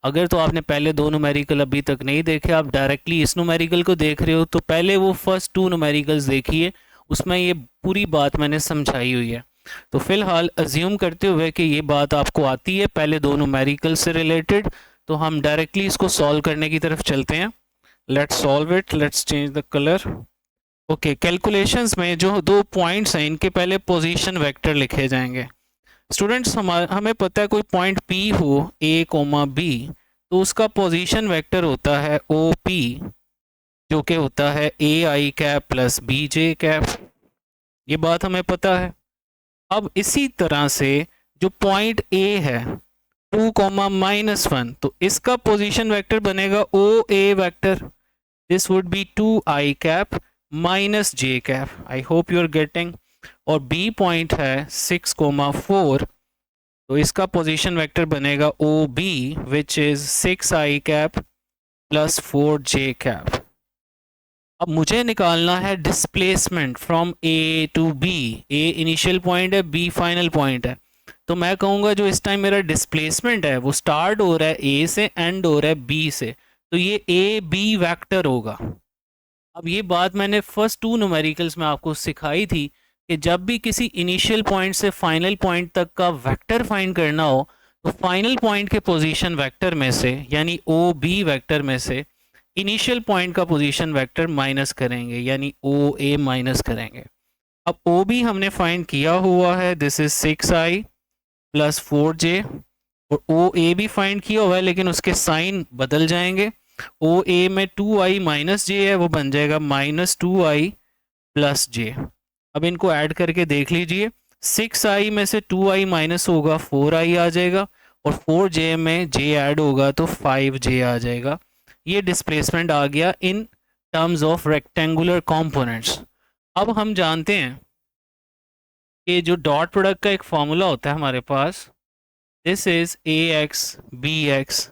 अगर तो आपने पहले दो न्यूमेरिकल अभी तक नहीं देखे, आप डायरेक्टली इस न्यूमेरिकल को देख रहे हो, तो पहले वो फर्स्ट 2 न्यूमेरिकल्स देखिए, उसमें ये पूरी बात मैंने समझाई हुई है। तो फिलहाल अज्यूम करते हुए कि ये बात आपको आती है पहले दो न्यूमेरिकल से रिलेटेड, तो हम डायरेक्टली इसको सॉल्व करने की तरफ चलते हैं। Let's solve it, let's change the colour. Okay, calculations में जो दो पॉइंट्स हैं इनके पहले पोजीशन वेक्टर लिखे जाएंगे। स्टूडेंट्स हमें पता है कोई पॉइंट P हो A, B, तो उसका पोजीशन वेक्टर होता है OP जो कि होता है A I cap plus B J cap. ये बात हमें पता है। अब इसी तरह से जो पॉइंट ए है 2, -1, तो इसका पोजीशन वेक्टर बनेगा O A vector. This would be 2i cap minus J cap. I hope you are getting. और बी पॉइंट है 6, 4, तो इसका पोजीशन वेक्टर बनेगा O B which is 6i cap plus 4j cap. अब मुझे निकालना है displacement from A to B. A initial point है, बी फाइनल पॉइंट है। तो मैं कहूँगा जो इस टाइम मेरा डिस्प्लेसमेंट है वो स्टार्ट हो रहा है ए से, एंड हो रहा है बी से, तो ये ए बी वेक्टर होगा। अब ये बात मैंने फर्स्ट 2 न्यूमेरिकल्स में आपको सिखाई थी कि जब भी किसी इनिशियल पॉइंट से फाइनल पॉइंट तक का वेक्टर फाइंड करना हो तो फाइनल पॉइंट के पोजीशन वेक्टर में से यानी ओ बी वेक्टर में से इनिशियल पॉइंट का पोजीशन वेक्टर माइनस करेंगे, यानी ओ ए माइनस करेंगे। अब ओ बी हमने फाइंड किया हुआ है, this is 6i plus 4j, और ओ ए भी फाइंड किया हुआ है लेकिन उसके साइन बदल जाएंगे। ओ ए में 2i माइनस जे है, वो बन जाएगा -2i प्लस जे। अब इनको ऐड करके देख लीजिए, 6i में से 2i माइनस होगा 4i आ जाएगा, और 4j में j ऐड होगा तो 5j आ जाएगा। ये डिस्प्लेसमेंट आ गया in terms of rectangular components. अब हम जानते हैं कि जो डॉट प्रोडक्ट का एक फॉर्मूला होता है हमारे पास, this is A X B X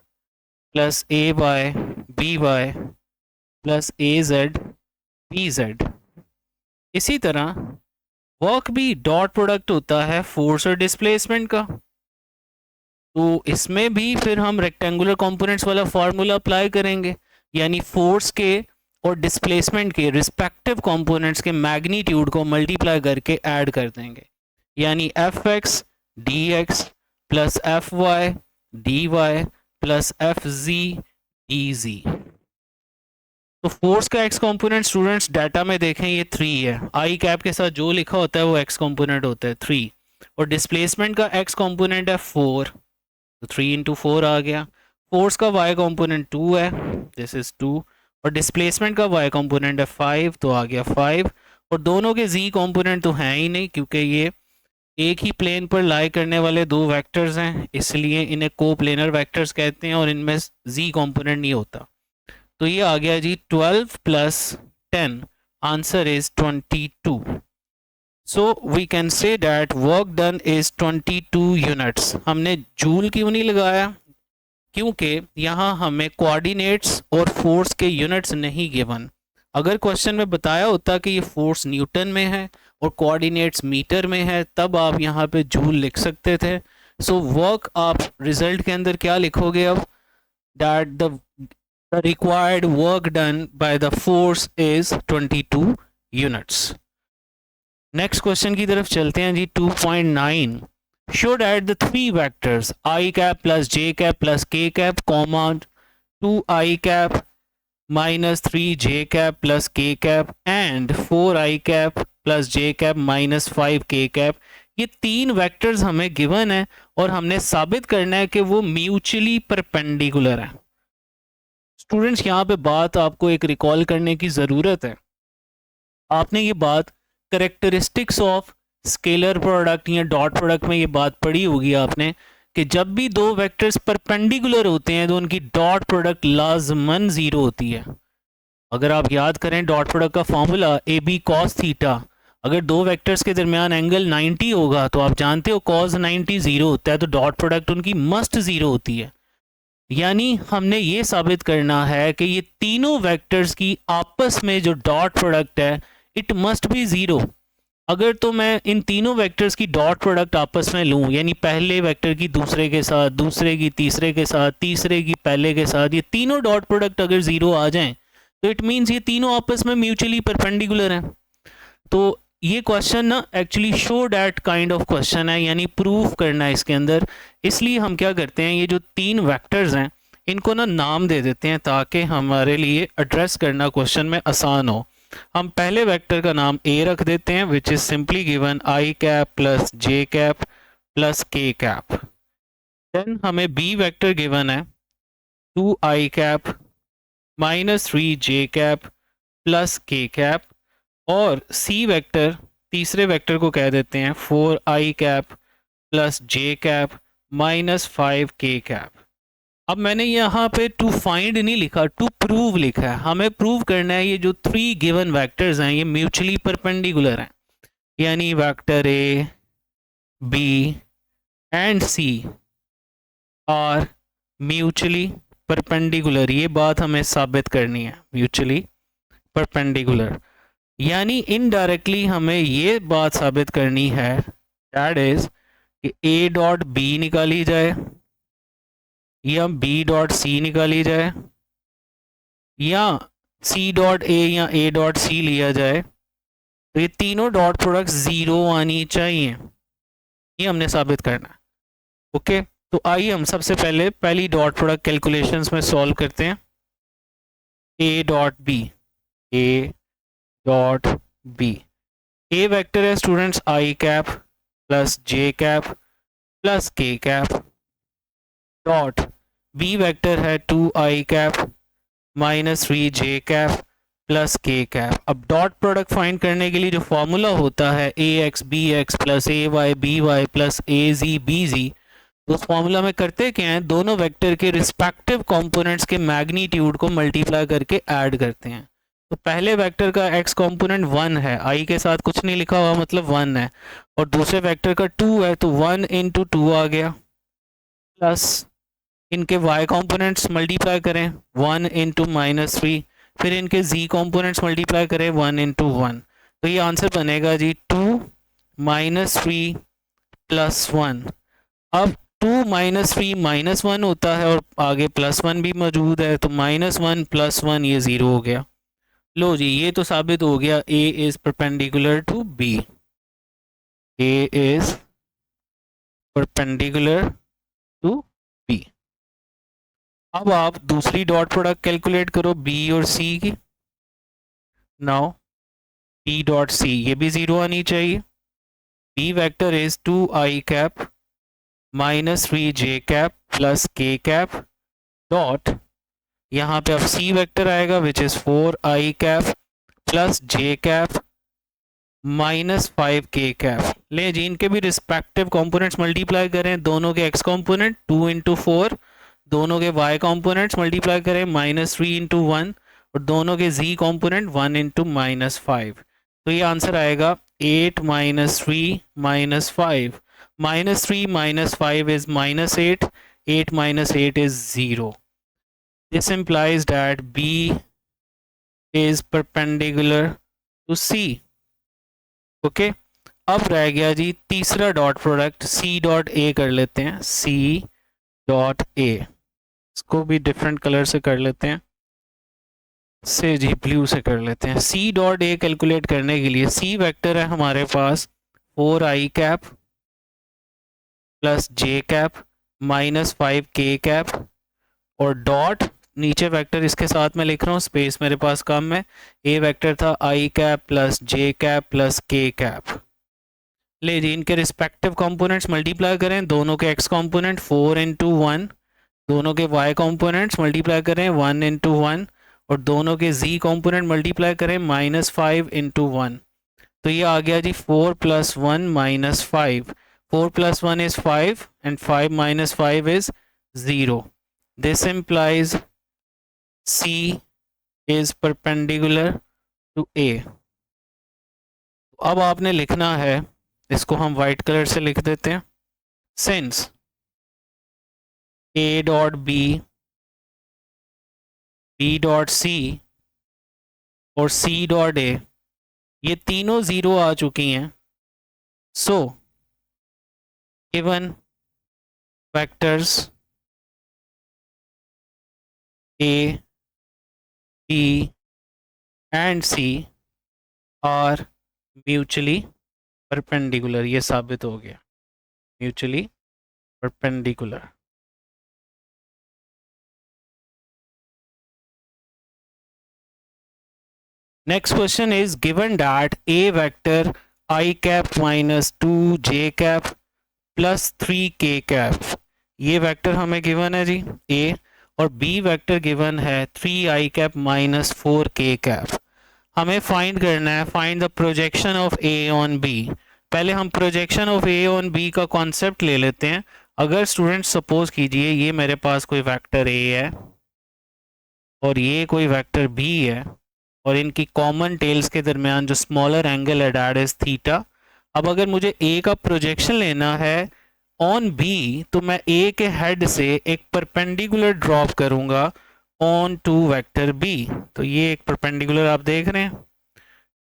plus A Y B Y plus A Z B Z. इसी तरह वर्क भी डॉट प्रोडक्ट होता है फोर्स और डिस्प्लेसमेंट का। तो इसमें भी फिर हम रेक्टेंगुलर कंपोनेंट्स वाला फार्मूला अप्लाई करेंगे, यानी फोर्स के और डिस्प्लेसमेंट के रिस्पेक्टिव कंपोनेंट्स के मैग्नीट्यूड को मल्टीप्लाई करके ऐड कर देंगे, यानी F X D X plus F Y D Y plus F G D G. तो फोर्स का एक्स कंपोनेंट स्टूडेंट्स डाटा में देखें ये 3 है, आई कैप के साथ जो लिखा होता है वो एक्स कंपोनेंट होता है 3, और डिस्प्लेसमेंट का एक्स कंपोनेंट है 4, तो 3 इंटू 4 आ गया। फोर्स का वाई कंपोनेंट 2 है, दिस इज 2, और डिस्प्लेसमेंट का वाई कंपोनेंट है 5, तो आ गया 5। और दोनों के जी कंपोनेंट तो हैं ही नहीं क्योंकि ये एक ही प्लेन पर लाई करने वाले दो वेक्टर्स हैं, इसलिए इन्हें कोप्लेनर वेक्टर्स कहते हैं और इनमें जी कंपोनेंट नहीं होता। तो ये आ गया जी 12 plus 10, answer is 22। So we can say that work done is 22 units. हमने जूल क्यों नहीं लगाया? क्योंकि यहाँ हमें कोऑर्डिनेट्स और फोर्स के यूनिट्स नहीं गिवन। अगर क्वेश्चन में बताया होता कि ये फोर्स न्यूटन में है और कोऑर्डिनेट्स मीटर में है, तब आप यहाँ पे जूल लिख सकते थे। सो वर्क आप रिजल्ट के अंदर क्या लिखोगे अब? That the required work done by the force is 22 units. Next question की तरफ चलते हैं जी। 2.9 should add the three vectors I cap plus j cap plus k cap comma 2i cap minus 3j cap plus k cap and 4i cap plus j cap minus 5k cap। ये 3 वेक्टर्स हमें गिवन है और हमने साबित करना है कि वो म्यूचुअली परपेंडिकुलर है। स्टूडेंट्स यहाँ पे बात आपको एक रिकॉल करने की ज़रूरत है। आपने ये बात करेक्टरिस्टिक्स ऑफ स्केलर प्रोडक्ट या डॉट प्रोडक्ट में ये बात पढ़ी होगी आपने कि जब भी दो वेक्टर्स परपेंडिकुलर होते हैं तो उनकी डॉट प्रोडक्ट लाजमन ज़ीरो होती है। अगर आप याद करें डॉट प्रोडक्ट का formula A B cos theta, अगर दो वेक्टर्स के दरमियान एंगल 90 होगा तो आप जानते हो कॉस 90 ज़ीरो होता है, तो डॉट प्रोडक्ट उनकी मस्ट ज़ीरो होती है। यानी हमने ये साबित करना है कि ये तीनों वेक्टर्स की आपस में जो डॉट प्रोडक्ट है इट मस्ट बी ज़ीरो। अगर तो मैं इन तीनों वेक्टर्स की डॉट प्रोडक्ट आपस में लूँ, यानी पहले वेक्टर की दूसरे के साथ, दूसरे की तीसरे के साथ, तीसरे की पहले के साथ, ये तीनों डॉट प्रोडक्ट अगर ज़ीरो आ जाएं तो इट मीन्स ये तीनों आपस में म्यूचुअली परपेंडिकुलर हैं। तो ये क्वेश्चन ना actually show that kind of question है, यानी प्रूफ करना है इसके अंदर। इसलिए हम क्या करते हैं, ये जो 3 वेक्टर्स हैं इनको ना नाम दे देते हैं ताकि हमारे लिए एड्रेस करना क्वेश्चन में आसान हो। हम पहले वेक्टर का नाम ए रख देते हैं which is simply given I cap plus J cap plus K cap. Then हमें बी वेक्टर गिवन है 2i cap minus 3j cap plus K cap, और सी वेक्टर तीसरे वेक्टर को कह देते हैं 4i cap plus J cap minus 5k cap. अब मैंने यहाँ पे टू फाइंड नहीं लिखा, टू प्रूव लिखा है। हमें प्रूव करना है ये जो 3 गिवन वेक्टर्स हैं ये म्यूचुअली परपेंडिकुलर हैं, यानी vector A, B and C are mutually perpendicular. ये बात हमें साबित करनी है, म्यूचुअली परपेंडिकुलर। यानी इनडायरेक्टली हमें ये बात साबित करनी है, दैट इज कि ए डॉट बी निकाली जाए या बी डॉट सी निकाली जाए या सी डॉट ए या ए डॉट सी लिया जाए, तो ये तीनों डॉट प्रोडक्ट ज़ीरो आनी चाहिए। ये हमने साबित करना है। ओके, तो आइए हम सबसे पहले पहली डॉट प्रोडक्ट कैलकुलेशंस में सॉल्व करते हैं। A dot B, A dot B, A vector है students I cap plus J cap plus K cap, dot B vector है 2i cap minus 3j cap plus K cap. अब डॉट प्रोडक्ट फाइंड करने के लिए जो फॉर्मूला होता है A X B X plus A Y B Y plus A G B G, उस फॉर्मूला में करते क्या है, दोनों वेक्टर के रिस्पेक्टिव कंपोनेंट्स के मैग्नीट्यूड को मल्टीप्लाई करके ऐड करते हैं। तो पहले वेक्टर का एक्स कंपोनेंट 1 है, आई के साथ कुछ नहीं लिखा हुआ मतलब 1 है, और दूसरे वेक्टर का 2 है तो 1 इंटू 2 आ गया, प्लस इनके y कंपोनेंट्स मल्टीप्लाई करें 1 इंटू माइनस 3, फिर इनके z कंपोनेंट्स मल्टीप्लाई करें 1 इंटू 1, तो ये आंसर बनेगा जी 2 माइनस 3 प्लस 1। अब 2 माइनस 3 माइनस 1 होता है और आगे प्लस 1 भी मौजूद है, तो माइनस 1 प्लस 1 ये 0 हो गया। लो जी, ये तो साबित हो गया a is perpendicular to b, a is perpendicular to b। अब आप दूसरी डॉट प्रोडक्ट कैलकुलेट करो बी और सी की। नाउ बी डॉट सी, ये भी 0 आनी चाहिए। B vector is 2i cap minus 3j cap plus K cap, dot यहाँ पे अब सी वेक्टर आएगा which is 4i cap plus J cap minus 5k cap. ले जी, इनके भी रिस्पेक्टिव कंपोनेंट्स मल्टीप्लाई करें, दोनों के x कंपोनेंट 2 इंटू 4, दोनों के y कंपोनेंट्स मल्टीप्लाई करें माइनस 3 इंटू 1, और दोनों के z कंपोनेंट 1 इंटू माइनस 5, तो ये आंसर आएगा 8 minus 3 minus 5, minus 3 minus 5 is minus 8, 8 minus 8 is 0। This implies that B is perpendicular to C। Okay, अब रह गया जी तीसरा dot product C dot A कर लेते हैं, C डॉट A, इसको भी डिफरेंट कलर से कर लेते हैं, से जी ब्लू से कर लेते हैं। C डॉट A कैलकुलेट करने के लिए C वेक्टर है हमारे पास 4i cap plus J cap minus 5k cap, और डॉट नीचे वेक्टर इसके साथ में लिख रहा हूँ, स्पेस मेरे पास कम है, ए वेक्टर था आई cap plus J cap plus K cap. ले जी, इनके रिस्पेक्टिव कंपोनेंट्स मल्टीप्लाई करें, दोनों के x कंपोनेंट 4 इंटू 1, दोनों के y कंपोनेंट्स मल्टीप्लाई करें 1 इंटू 1, और दोनों के z कंपोनेंट मल्टीप्लाई करें माइनस 5 इंटू 1, तो ये आ गया जी 4 plus 1 minus 5, 4 plus 1 is 5 and 5 minus 5 is 0। This implies C is perpendicular to A। अब आपने लिखना है, इसको हम वाइट कलर से लिख देते हैं, since A dot B, B dot C और C डॉट A ये तीनों 0 आ चुकी हैं, so given vectors A, B and C are mutually perpendicular। ये साबित हो गया, mutually perpendicular। Next question is given that A vector I cap minus 2j cap plus 3k cap, ये वेक्टर हमें गिवन है जी A, और B वेक्टर गिवन है 3i cap minus 4k cap. हमें फाइंड करना है, find the projection of A on B. पहले हम projection of A on B का कॉन्सेप्ट ले लेते हैं। अगर स्टूडेंट सपोज कीजिए ये मेरे पास कोई वेक्टर ए है और ये कोई वेक्टर बी है और इनकी कॉमन टेल्स के दरमियान जो स्मॉलर एंगल है दैट इज थीटा। अब अगर मुझे ए का प्रोजेक्शन लेना है ऑन बी तो मैं ए के हेड से एक परपेंडिकुलर ड्रॉप करूंगा ऑन टू वेक्टर बी। तो ये एक परपेंडिकुलर आप देख रहे हैं,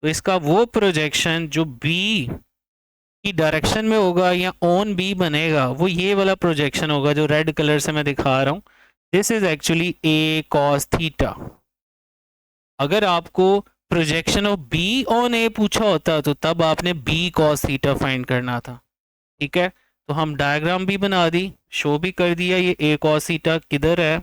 तो इसका वो प्रोजेक्शन जो बी की डायरेक्शन में होगा या ऑन बी बनेगा वो ये वाला प्रोजेक्शन होगा जो रेड कलर से मैं दिखा रहा हूँ। This is actually A cos theta. अगर आपको प्रोजेक्शन ऑफ बी ऑन ए पूछा होता तो तब आपने बी कॉस थीटा फाइंड करना था। ठीक है, तो हम डायग्राम भी बना दी, शो भी कर दिया ये ए कॉस थीटा किधर है।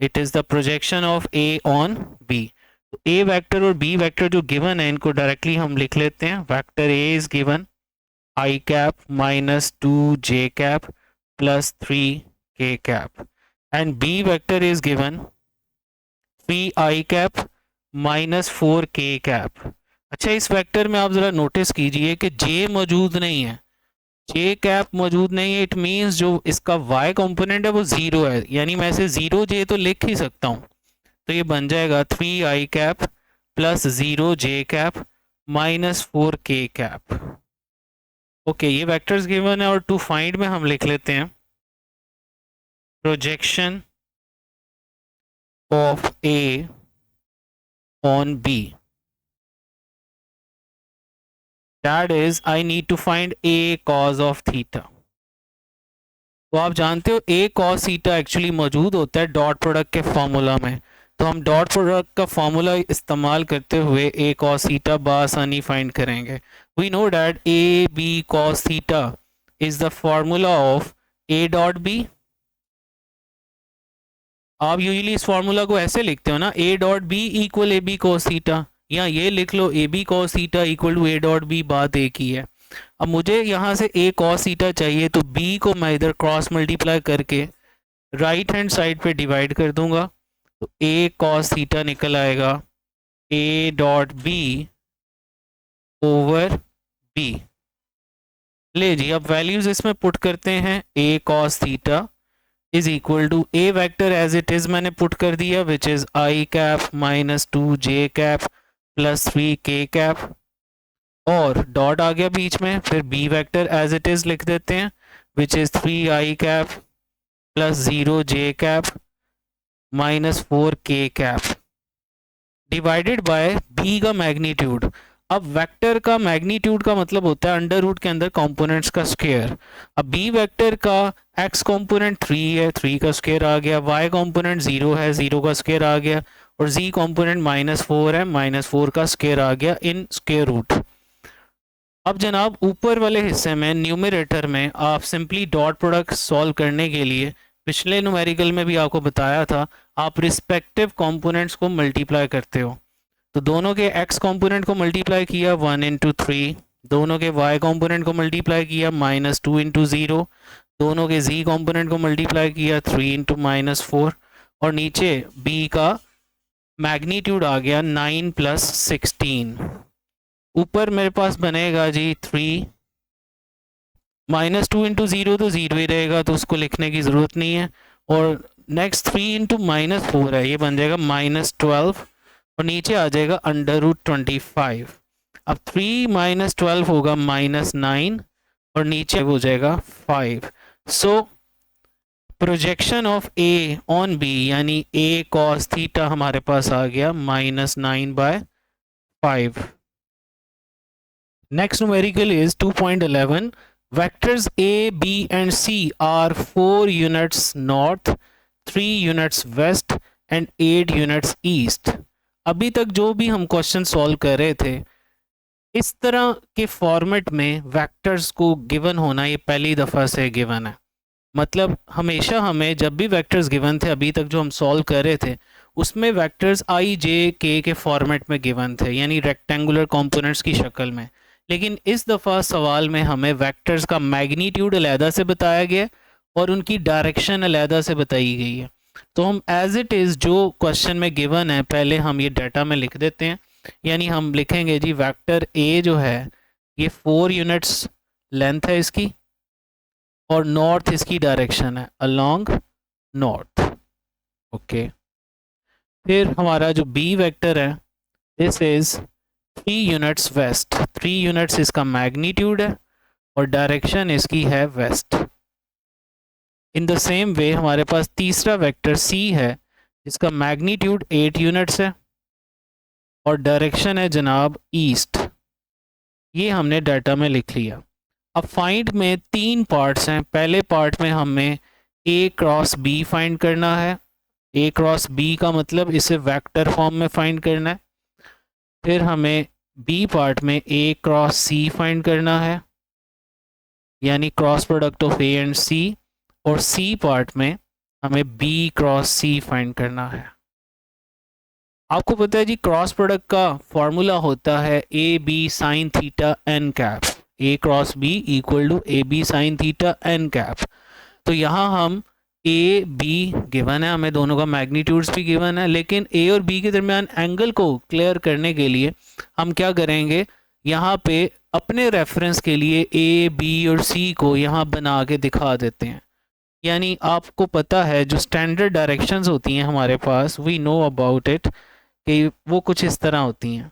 It is the projection of A on B. तो ए वेक्टर और बी वेक्टर जो गिवन है इनको डायरेक्टली हम लिख लेते हैं। Vector A is given I cap minus 2j cap plus 3k cap and B vector is given 3i cap minus 4k cap. अच्छा, इस वेक्टर में आप जरा नोटिस कीजिए कि j मौजूद नहीं है, j कैप मौजूद नहीं है। इट मीन्स जो इसका y कंपोनेंट है वो 0 है, यानी मैं इसे 0j तो लिख ही सकता हूँ। तो ये बन जाएगा 3i cap plus 0j cap minus 4k cap. Okay, ये वेक्टर्स गिवन है और टू फाइंड में हम लिख लेते हैं projection of A on B. That is I need to find A cos of theta. तो आप जानते हो ए कॉस थीटा एक्चुअली मौजूद होता है डॉट प्रोडक्ट के फॉर्मूला में। तो हम डॉट प्रोडक्ट का फॉर्मूला इस्तेमाल करते हुए ए कॉस थीटा बासानी फाइंड करेंगे। We know that A B cos theta is the formula of A dot B. आप यूजुअली इस फॉर्मूला को ऐसे लिखते हो ना, A dot B equal A B cos theta, या ये लिख लो A B cos theta equal to A dot B, बात एक ही है। अब मुझे यहाँ से ए कॉस थीटा चाहिए तो बी को मैं इधर क्रॉस मल्टीप्लाई करके राइट हैंड साइड पे डिवाइड कर दूंगा, तो ए कॉस थीटा निकल आएगा A dot B over B. ले जी, अब वैल्यूज इसमें पुट करते हैं। A cos theta is equal to A vector as it is मैंने पुट कर दिया which is i cap minus 2j cap plus 3k cap और डॉट आ गया बीच में, फिर B vector as it is लिख देते हैं which is 3i cap plus 0j cap minus 4k cap divided by B का मैग्नीट्यूड। अब वेक्टर का मैग्नीट्यूड का मतलब होता है अंडर रूट के अंदर कंपोनेंट्स का स्क्वायर। अब बी वेक्टर का एक्स कंपोनेंट 3 है, 3 का स्क्वायर आ गया, वाई कंपोनेंट 0 है, 0 का स्क्वायर आ गया, और जी कंपोनेंट -4 है, -4 का स्क्वायर आ गया इन स्क्वायर रूट। अब जनाब ऊपर वाले हिस्से में न्यूमरेटर में आप सिंपली डॉट प्रोडक्ट सॉल्व करने के लिए पिछले न्यूमेरिकल में भी आपको बताया था, आप रिस्पेक्टिव कंपोनेंट्स को मल्टीप्लाई करते हो। तो दोनों के x कंपोनेंट को मल्टीप्लाई किया 1 इंटू 3, दोनों के y कंपोनेंट को मल्टीप्लाई किया -2 इंटू 0, दोनों के z कंपोनेंट को मल्टीप्लाई किया 3 इंटू -4, और नीचे b का मैग्नीट्यूड आ गया 9 प्लस 16। ऊपर मेरे पास बनेगा जी 3 -2 इंटू 0 तो 0 ही रहेगा, तो उसको लिखने की ज़रूरत नहीं है। और नेक्स्ट 3 इंटू -4 है, ये बन जाएगा -12, और नीचे आ जाएगा अंडर रूट 25। अब 3 - 12 होगा -9 और नीचे हो जाएगा 5। So projection of A on B यानी ए कॉस थीटा हमारे पास आ गया -9/5। Next numerical is 2.11। Vectors A, B and C are 4 units north, 3 units west and 8 units east। अभी तक जो भी हम क्वेश्चन सॉल्व कर रहे थे इस तरह के फॉर्मेट में वेक्टर्स को गिवन होना ये पहली दफ़ा से गिवन है। मतलब हमेशा हमें जब भी वेक्टर्स गिवन थे अभी तक जो हम सॉल्व कर रहे थे उसमें वेक्टर्स i, j, k के फॉर्मेट में गिवन थे, यानी रेक्टेंगुलर कंपोनेंट्स की शक्ल में। लेकिन इस दफ़ा सवाल में हमें वेक्टर्स का मैग्नीट्यूड अलहदा से बताया गया और उनकी डायरेक्शन अलहदा से बताई गई है। तो हम एज इट इज़ जो क्वेश्चन में गिवन है पहले हम ये डाटा में लिख देते हैं। यानी हम लिखेंगे जी वेक्टर ए जो है ये 4 यूनिट्स लेंथ है इसकी और नॉर्थ इसकी डायरेक्शन है, अलोंग नॉर्थ। ओके, फिर हमारा जो बी वेक्टर है this is 3 units west, 3 units इसका मैग्नीट्यूड है और डायरेक्शन इसकी है west. In the same way हमारे पास तीसरा वेक्टर सी है जिसका मैग्नीट्यूड 8 यूनिट्स है और डायरेक्शन है जनाब ईस्ट। ये हमने डाटा में लिख लिया। अब फाइंड में 3 पार्ट्स हैं। पहले पार्ट में हमें ए क्रॉस बी फाइंड करना है। ए क्रॉस बी का मतलब इसे वेक्टर फॉर्म में फाइंड करना है। फिर हमें बी पार्ट में ए क्रॉस सी फाइंड करना है, यानी cross product of A and C. और सी पार्ट में हमें बी क्रॉस सी फाइंड करना है। आपको पता है जी क्रॉस प्रोडक्ट का फॉर्मूला होता है A B sine theta N cap. A cross B equal to A B sine theta N cap. तो यहाँ हम ए बी गिवन है, हमें दोनों का मैग्नीट्यूड्स भी गिवन है, लेकिन ए और बी के दरमियान एंगल को क्लियर करने के लिए हम क्या करेंगे, यहाँ पे अपने रेफरेंस के लिए ए बी और सी को यहाँ बना के दिखा देते हैं। यानी आपको पता है जो स्टैंडर्ड डायरेक्शंस होती हैं हमारे पास, वी नो अबाउट इट, कि वो कुछ इस तरह होती हैं।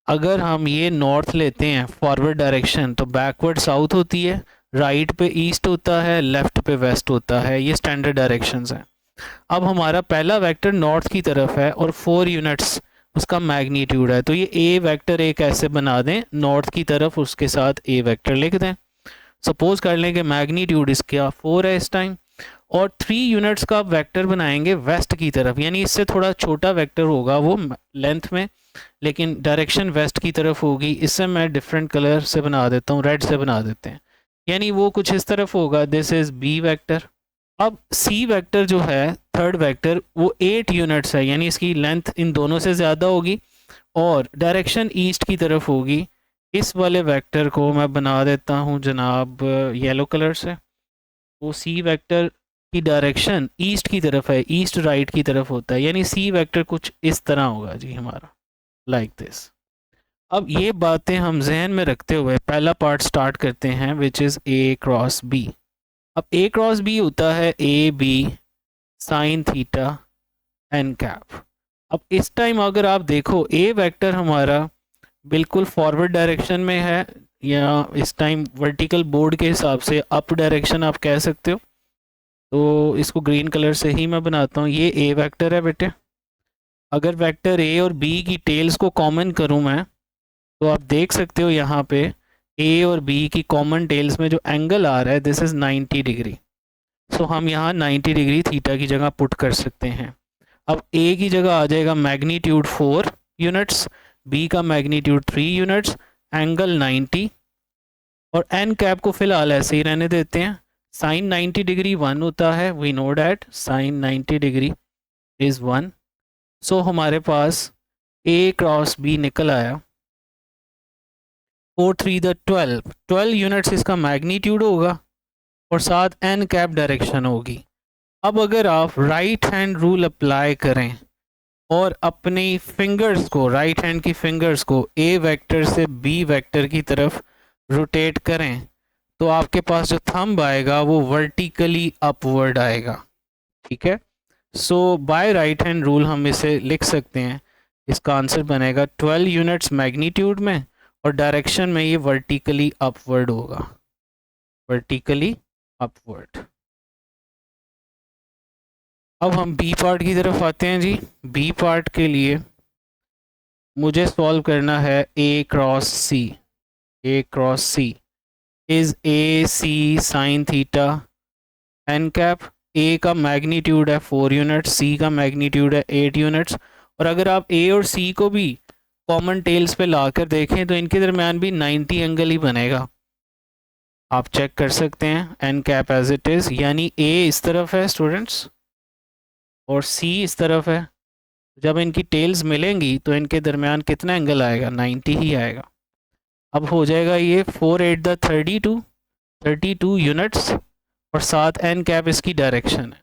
अगर हम ये नॉर्थ लेते हैं फॉरवर्ड डायरेक्शन तो बैकवर्ड साउथ होती है, राइट पे ईस्ट होता है, लेफ्ट पे वेस्ट होता है। ये स्टैंडर्ड डायरेक्शंस हैं। अब हमारा पहला वेक्टर नॉर्थ की तरफ है और 4 यूनिट्स उसका मैग्नीट्यूड है, तो ये ए वेक्टर एक ऐसे बना दें नॉर्थ की तरफ, उसके साथ ए वेक्टर लिख दें। सपोज कर लें कि मैग्नीट्यूड इसका 4 है इस टाइम, और 3 यूनिट्स का वेक्टर बनाएंगे वेस्ट की तरफ, यानी इससे थोड़ा छोटा वेक्टर होगा वो लेंथ में, लेकिन डायरेक्शन वेस्ट की तरफ होगी। इससे मैं डिफरेंट कलर से बना देता हूँ, रेड से बना देते हैं, यानी वो कुछ इस तरफ होगा। This is B vector. अब सी वेक्टर जो है थर्ड वेक्टर वो 8 यूनिट्स है, यानी इसकी लेंथ इन दोनों से ज़्यादा होगी और डायरेक्शन ईस्ट की तरफ होगी। इस वाले वेक्टर को मैं बना देता हूँ जनाब येलो कलर से। वो सी वेक्टर की डायरेक्शन ईस्ट की तरफ है, ईस्ट राइट की तरफ होता है, यानी सी वेक्टर कुछ इस तरह होगा जी हमारा, लाइक दिस। अब ये बातें हम जहन में रखते हुए पहला पार्ट स्टार्ट करते हैं, which is A cross B. अब ए क्रॉस बी होता है A B sine theta N cap. अब इस टाइम अगर आप देखो ए वेक्टर हमारा बिल्कुल फॉरवर्ड डायरेक्शन में है, या इस टाइम वर्टिकल बोर्ड के हिसाब से अप डायरेक्शन आप कह सकते हो, तो इसको ग्रीन कलर से ही मैं बनाता हूँ। ये ए वेक्टर है बेटे। अगर वेक्टर ए और बी की टेल्स को कॉमन करूँ मैं, तो आप देख सकते हो यहाँ पे ए और बी की कॉमन टेल्स में जो एंगल आ रहा है दिस इज़ 90 डिग्री। सो हम यहाँ 90 डिग्री थीटा की जगह पुट कर सकते हैं। अब ए की जगह आ जाएगा मैग्नीट्यूड 4 यूनिट्स, बी का मैग्नीट्यूड 3 यूनिट्स, एंगल 90, और एन कैप को फिलहाल ऐसे ही रहने देते हैं। साइन 90 डिग्री 1 होता है, we know that sine 90 degree is 1। So हमारे पास ए क्रॉस बी निकल आया 4 3 द 12 यूनिट्स इसका मैग्नीट्यूड होगा और साथ एन कैप डायरेक्शन होगी। अब अगर आप राइट हैंड रूल अप्लाई करें और अपनी फिंगर्स को, राइट हैंड की फिंगर्स को ए वेक्टर से बी वेक्टर की तरफ रोटेट करें, तो आपके पास जो थंब आएगा वो वर्टिकली अपवर्ड आएगा। ठीक है, सो बाय राइट हैंड रूल हम इसे लिख सकते हैं। इसका आंसर बनेगा 12 यूनिट्स मैग्नीट्यूड में और डायरेक्शन में ये वर्टिकली अपवर्ड होगा, वर्टिकली अपवर्ड। अब हम बी पार्ट की तरफ आते हैं जी। बी पार्ट के लिए मुझे सॉल्व करना है A cross C. A cross C is A C sine theta N cap. A का मैग्नीट्यूड है 4 यूनिट्स, सी का मैग्नीट्यूड है 8 यूनिट्स, और अगर आप ए और सी को भी कॉमन टेल्स पे लाकर देखें तो इनके दरमियान भी 90 एंगल ही बनेगा। आप चेक कर सकते हैं N cap as it is, यानी ए इस तरफ है स्टूडेंट्स और सी इस तरफ है। जब इनकी टेल्स मिलेंगी तो इनके दरमियान कितना एंगल आएगा, 90 ही आएगा। अब हो जाएगा ये 4 8 द 32 यूनिट्स और साथ एन कैप इसकी डायरेक्शन है।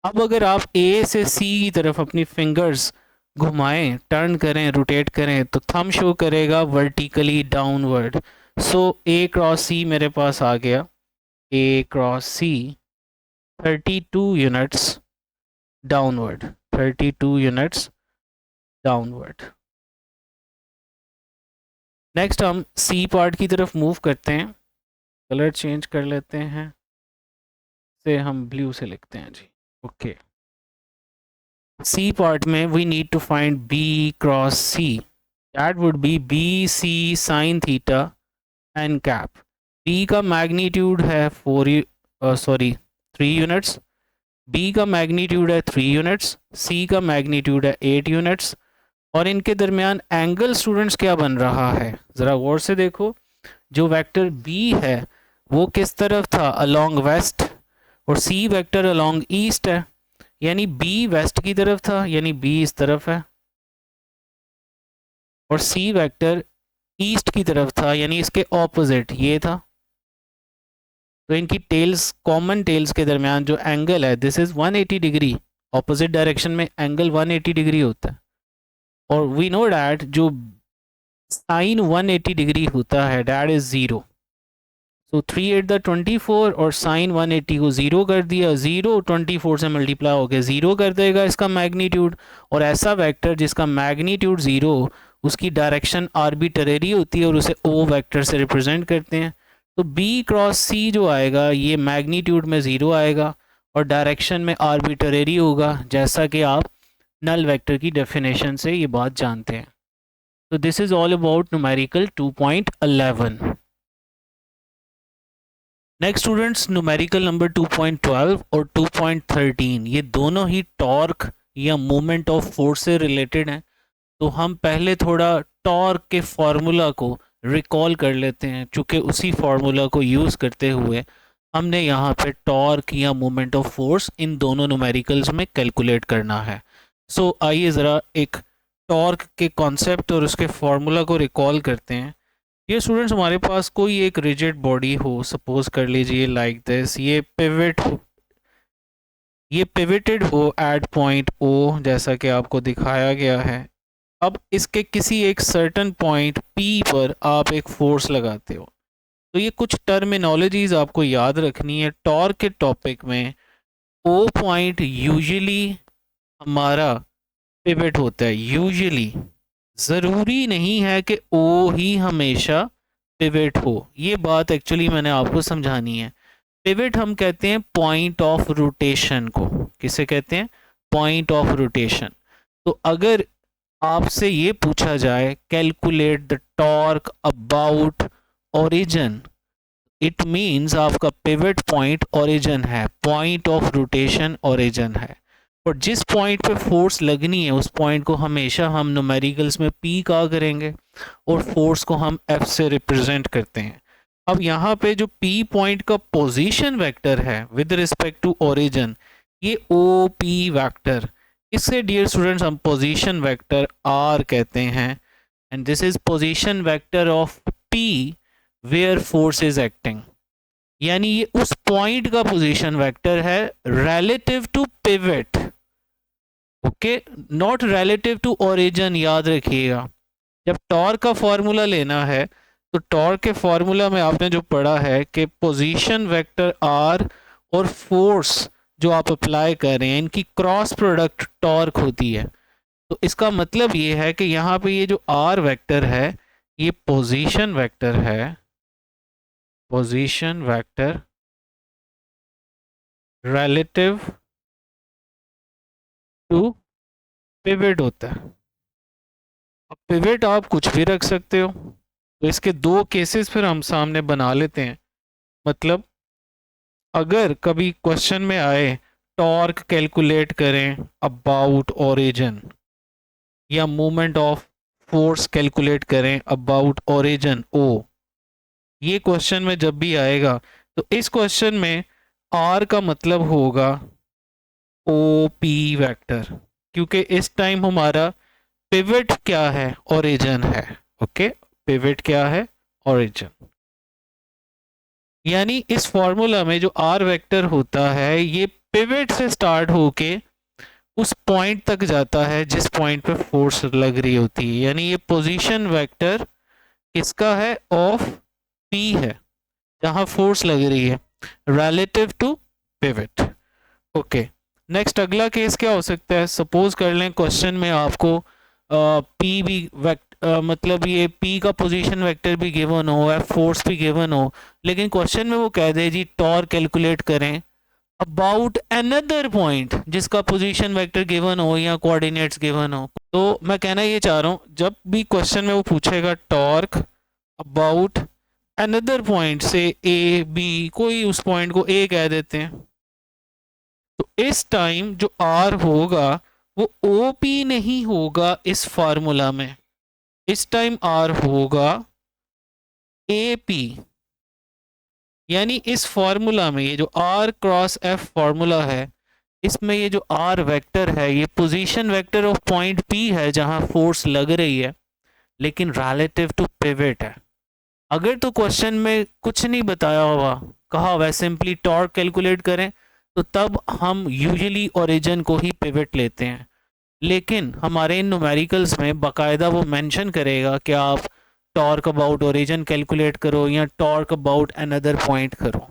अब अगर आप ए से सी की तरफ अपनी फिंगर्स घुमाएं, टर्न करें, रोटेट करें तो थंब शो करेगा वर्टिकली डाउनवर्ड। सो ए क्रॉस सी मेरे पास आ गया, ए क्रॉस सी 32 units downward, 32 units downward. Next हम सी पार्ट की तरफ मूव करते हैं, कलर चेंज कर लेते हैं, से हम ब्लू से लिखते हैं जी। ओके, सी पार्ट में we need to find B cross C, that would be B C sine theta N cap. B का मैग्नीट्यूड है 3 यूनिट्स, बी का मैग्नीट्यूड है 3 यूनिट्स, सी का मैग्नीट्यूड है 8 यूनिट्स, और इनके दरमियान एंगल स्टूडेंट्स क्या बन रहा है, ज़रा गौर से देखो। जो वेक्टर बी है वो किस तरफ था, अलोंग वेस्ट, और सी वेक्टर अलोंग ईस्ट है, यानी बी वेस्ट की तरफ था, यानी बी इस तरफ है, और सी वेक्टर ईस्ट की तरफ था, यानी इसके ऑपोजिट ये था। तो इनकी टेल्स, कॉमन टेल्स के दरमियान जो एंगल है this is 180 degree, opposite direction में एंगल 180 डिग्री होता है। और वी नो डैट जो साइन 180 डिग्री होता है that is zero. So 3 8 the 24 और साइन 180 को ज़ीरो कर दिया, ज़ीरो 24 से मल्टीप्लाई होकर ज़ीरो कर देगा इसका मैग्नीट्यूड। और ऐसा वेक्टर जिसका मैग्नीट्यूड ज़ीरो, उसकी डायरेक्शन आर्बिट्रेरी होती है और उसे ओ वेक्टर से रिप्रेजेंट करते हैं। तो बी क्रॉस सी जो आएगा ये मैग्नीट्यूड में ज़ीरो आएगा और डायरेक्शन में आर्बिट्रेरी होगा, जैसा कि आप नल वेक्टर की डेफिनेशन से ये बात जानते हैं। तो this is all about numerical 2.11। Next students, numerical number 2.12 और 2.13 ये दोनों ही टॉर्क या मोमेंट ऑफ फोर्स से रिलेटेड हैं। तो हम पहले थोड़ा टॉर्क के फार्मूला को रिकॉल कर लेते हैं, चूँकि उसी फार्मूला को यूज़ करते हुए हमने यहाँ पे टॉर्क या मोमेंट ऑफ फोर्स इन दोनों न्यूमेरिकल्स में कैलकुलेट करना है। सो आइए ज़रा एक टॉर्क के कॉन्सेप्ट और उसके फार्मूला को रिकॉल करते हैं। ये स्टूडेंट्स, हमारे पास कोई एक रिजिड बॉडी हो, सपोज कर लीजिए लाइक दिस, ये पिविटेड हो एट पॉइंट ओ, जैसा कि आपको दिखाया गया है। अब इसके किसी एक सर्टन पॉइंट पी पर आप एक फोर्स लगाते हो। तो ये कुछ टर्मिनोलॉजीज आपको याद रखनी है टॉर्क के टॉपिक में। ओ पॉइंट यूजुअली हमारा पिवट होता है, यूजुअली, ज़रूरी नहीं है कि ओ ही हमेशा पिवट हो। ये बात एक्चुअली मैंने आपको समझानी है। पिवट हम कहते हैं पॉइंट ऑफ रोटेशन को, किसे कहते हैं, पॉइंट ऑफ रोटेशन। तो अगर आपसे ये पूछा जाए calculate the torque about origin, it means आपका पिवट पॉइंट ओरिजिन है, पॉइंट ऑफ रोटेशन ओरिजिन है। और जिस पॉइंट पे फोर्स लगनी है उस पॉइंट को हमेशा हम न्यूमेरिकल्स में पी कहा करेंगे और फोर्स को हम एफ से रिप्रेजेंट करते हैं। अब यहाँ पे जो पी पॉइंट का पोजीशन वेक्टर है विद रिस्पेक्ट टू ओरिजिन, ये ओ पी वेक्टर, इससे डियर स्टूडेंट्स हम पोजीशन वेक्टर आर कहते हैं। And this is position vector of P where force is acting, यानी ये उस पॉइंट का पोजीशन वेक्टर है relative to pivot, okay, not relative to origin. याद रखिएगा, जब टॉर्क का फॉर्मूला लेना है तो टॉर्क के फॉर्मूला में आपने जो पढ़ा है कि पोजीशन वेक्टर आर और फोर्स जो आप अप्लाई कर रहे हैं इनकी क्रॉस प्रोडक्ट टॉर्क होती है। तो इसका मतलब ये है कि यहाँ पे ये जो आर वेक्टर है ये पोजीशन वेक्टर है, position vector relative to pivot होता है। अब पिवट आप कुछ भी रख सकते हो, तो इसके दो केसेस फिर हम सामने बना लेते हैं। मतलब अगर कभी क्वेश्चन में आए टॉर्क कैलकुलेट करें अबाउट ओरिजिन या मोमेंट ऑफ फोर्स कैलकुलेट करें अबाउट ओरिजिन ओ, ये क्वेश्चन में जब भी आएगा तो इस क्वेश्चन में आर का मतलब होगा ओ पी वेक्टर, क्योंकि इस टाइम हमारा पिवट क्या है, ओरिजिन है। ओके, पिवट क्या है, ओरिजिन। यानी इस फॉर्मूला में जो आर वेक्टर होता है ये पिवट से स्टार्ट होके उस पॉइंट तक जाता है जिस पॉइंट पे फोर्स लग रही होती है, यानी ये पोजीशन वेक्टर किसका है, ऑफ पी है, जहां फोर्स लग रही है relative to pivot. Okay, next अगला केस क्या हो सकता है, सपोज कर लें क्वेश्चन में आपको पी भी मतलब ये पी का पोजीशन वेक्टर भी गिवन हो या फोर्स भी गिवन हो, लेकिन क्वेश्चन में वो कह दे जी टॉर्क कैलकुलेट करें अबाउट अनदर पॉइंट जिसका पोजीशन वेक्टर गिवन हो या कोऑर्डिनेट्स गिवन हो। तो मैं कहना ये चाह रहा हूँ, जब भी क्वेश्चन में वो पूछेगा टॉर्क अबाउट अनदर पॉइंट से ए बी, कोई उस पॉइंट को ए कह देते हैं, तो इस टाइम जो आर होगा वो ओ पी नहीं होगा इस फार्मूला में, इस टाइम आर होगा ए पी। यानी इस फार्मूला में ये जो आर क्रॉस एफ फार्मूला है, इसमें ये जो आर वेक्टर है ये position vector of point P है जहां फोर्स लग रही है, लेकिन रिलेटिव टू पिवट है। अगर तो क्वेश्चन में कुछ नहीं बताया हुआ, कहा हुआ सिंपली टॉर्क कैलकुलेट करें, तो तब हम यूजुअली ओरिजिन को ही पिवट लेते हैं, लेकिन हमारे इन न्यूमेरिकल्स में बाकायदा वो मेंशन करेगा कि आप टॉर्क अबाउट ओरिजिन कैलकुलेट करो या टॉर्क अबाउट अनदर पॉइंट करो।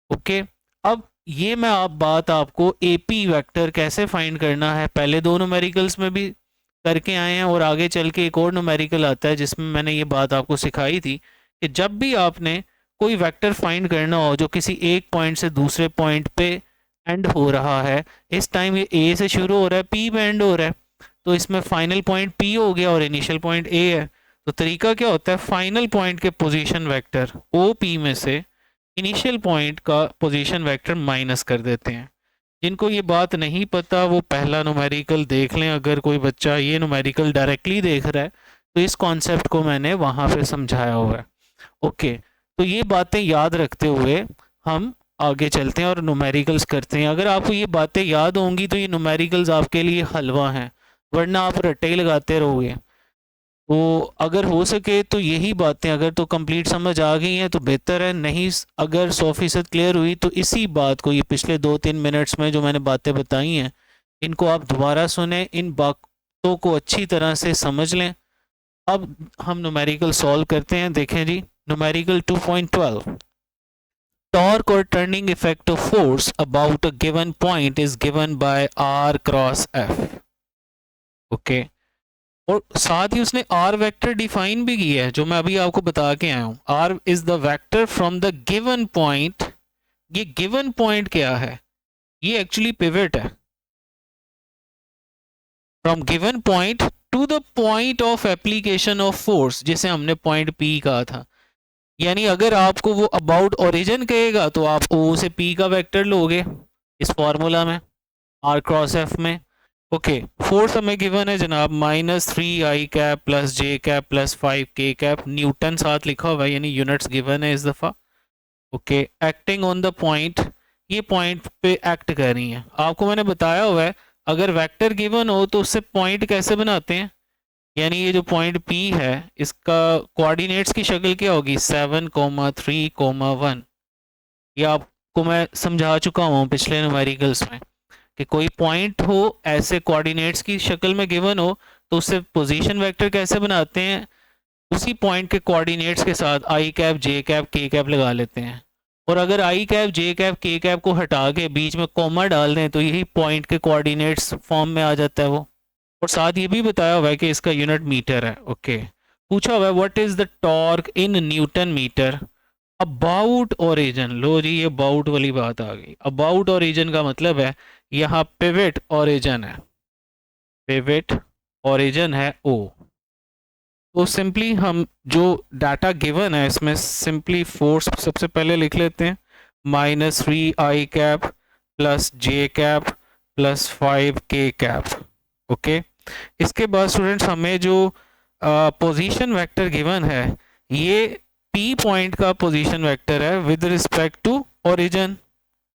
ओके, अब ये मैं बात आपको एपी वेक्टर कैसे फाइंड करना है पहले दो न्यूमेरिकल्स में भी करके आए हैं, और आगे चल के एक और न्यूमेरिकल आता है जिसमें मैंने ये बात आपको सिखाई थी कि जब भी आपने कोई वेक्टर फाइंड करना हो जो किसी एक पॉइंट से दूसरे पॉइंट पे एंड हो रहा है, इस टाइम ये ए से शुरू हो रहा है, पी पे एंड हो रहा है, तो इसमें फाइनल पॉइंट पी हो गया और इनिशियल पॉइंट ए है। तो तरीका क्या होता है, फाइनल पॉइंट के पोजीशन वेक्टर ओ पी में से इनिशियल पॉइंट का पोजीशन वेक्टर माइनस कर देते हैं। जिनको ये बात नहीं पता वो पहला न्यूमेरिकल देख लें, अगर कोई बच्चा ये न्यूमेरिकल डायरेक्टली देख रहा है तो इस कॉन्सेप्ट को मैंने वहाँ पे समझाया हुआ है। ओके, तो ये बातें याद रखते हुए हम आगे चलते हैं और न्यूमेरिकल्स करते हैं। अगर आपको ये बातें याद होंगी तो ये न्यूमेरिकल्स आपके लिए हलवा हैं, वरना आप रट्टे लगाते रहोगे। तो अगर हो सके तो यही बातें अगर तो कंप्लीट समझ आ गई हैं तो बेहतर है, नहीं अगर 100% क्लियर हुई तो इसी बात को, ये पिछले 2-3 मिनट्स में जो मैंने बातें बताई हैं, इनको आप दोबारा सुने, इन बातों को अच्छी तरह से समझ लें। अब हम न्यूमेरिकल सॉल्व करते हैं। देखें जी, न्यूमेरिकल 2.12, टॉर्क और turning effect of force about a given point is given by R cross F. Okay, और साथ ही उसने आर वेक्टर डिफाइन भी किया है जो मैं अभी आपको बता के आया हूं। R is the vector from the given point. ये गिवन पॉइंट क्या है, ये एक्चुअली पिवट है, from given point to the point of application of force, जिसे हमने पॉइंट पी कहा था। यानी अगर आपको वो अबाउट ओरिजिन कहेगा तो आप ओ से पी का वेक्टर लोगे इस फॉर्मूला में, आर क्रॉस एफ में। ओके, फोर्स हमें गिवन है जनाब -3i cap plus J cap plus 5k cap, newton साथ लिखा हुआ है, यानी यूनिट्स गिवन है इस दफ़ा। Okay, acting on the point, ये पॉइंट पे एक्ट कर रही है। आपको मैंने बताया हुआ है अगर वेक्टर गिवन हो तो उससे पॉइंट कैसे बनाते हैं, यानी ये जो पॉइंट P है इसका कोऑर्डिनेट्स की शक्ल क्या होगी, 7,3,1। ये आपको मैं समझा चुका हूँ पिछले न्यूमेरिकल्स में कि कोई पॉइंट हो ऐसे कोऑर्डिनेट्स की शक्ल में गिवन हो तो उससे पोजीशन वेक्टर कैसे बनाते हैं, उसी पॉइंट के कोऑर्डिनेट्स के साथ आई कैप जे कैप के कैप लगा लेते हैं, और अगर आई कैप जे कैप के कैप को हटा के बीच में कॉमा डाल दें तो यही पॉइंट के कोऑर्डिनेट्स फॉर्म में आ जाता है वो। और साथ ये भी बताया हुआ है कि इसका यूनिट मीटर है। ओके, पूछा हुआ है what is the torque in newton metre about origin. लो जी, ये अबाउट वाली बात आ गई। अबाउट ओरिजिन का मतलब है यहाँ पिवट ओरिजिन है, पिवट ओरिजिन है ओ। तो सिंपली हम जो डाटा गिवन है इसमें सिंपली फोर्स सबसे पहले लिख लेते हैं, -3i cap plus J cap plus 5k cap. Okay, इसके बाद स्टूडेंट्स हमें जो पोजीशन वेक्टर गिवन है ये P पॉइंट का पोजीशन वेक्टर है with respect to origin.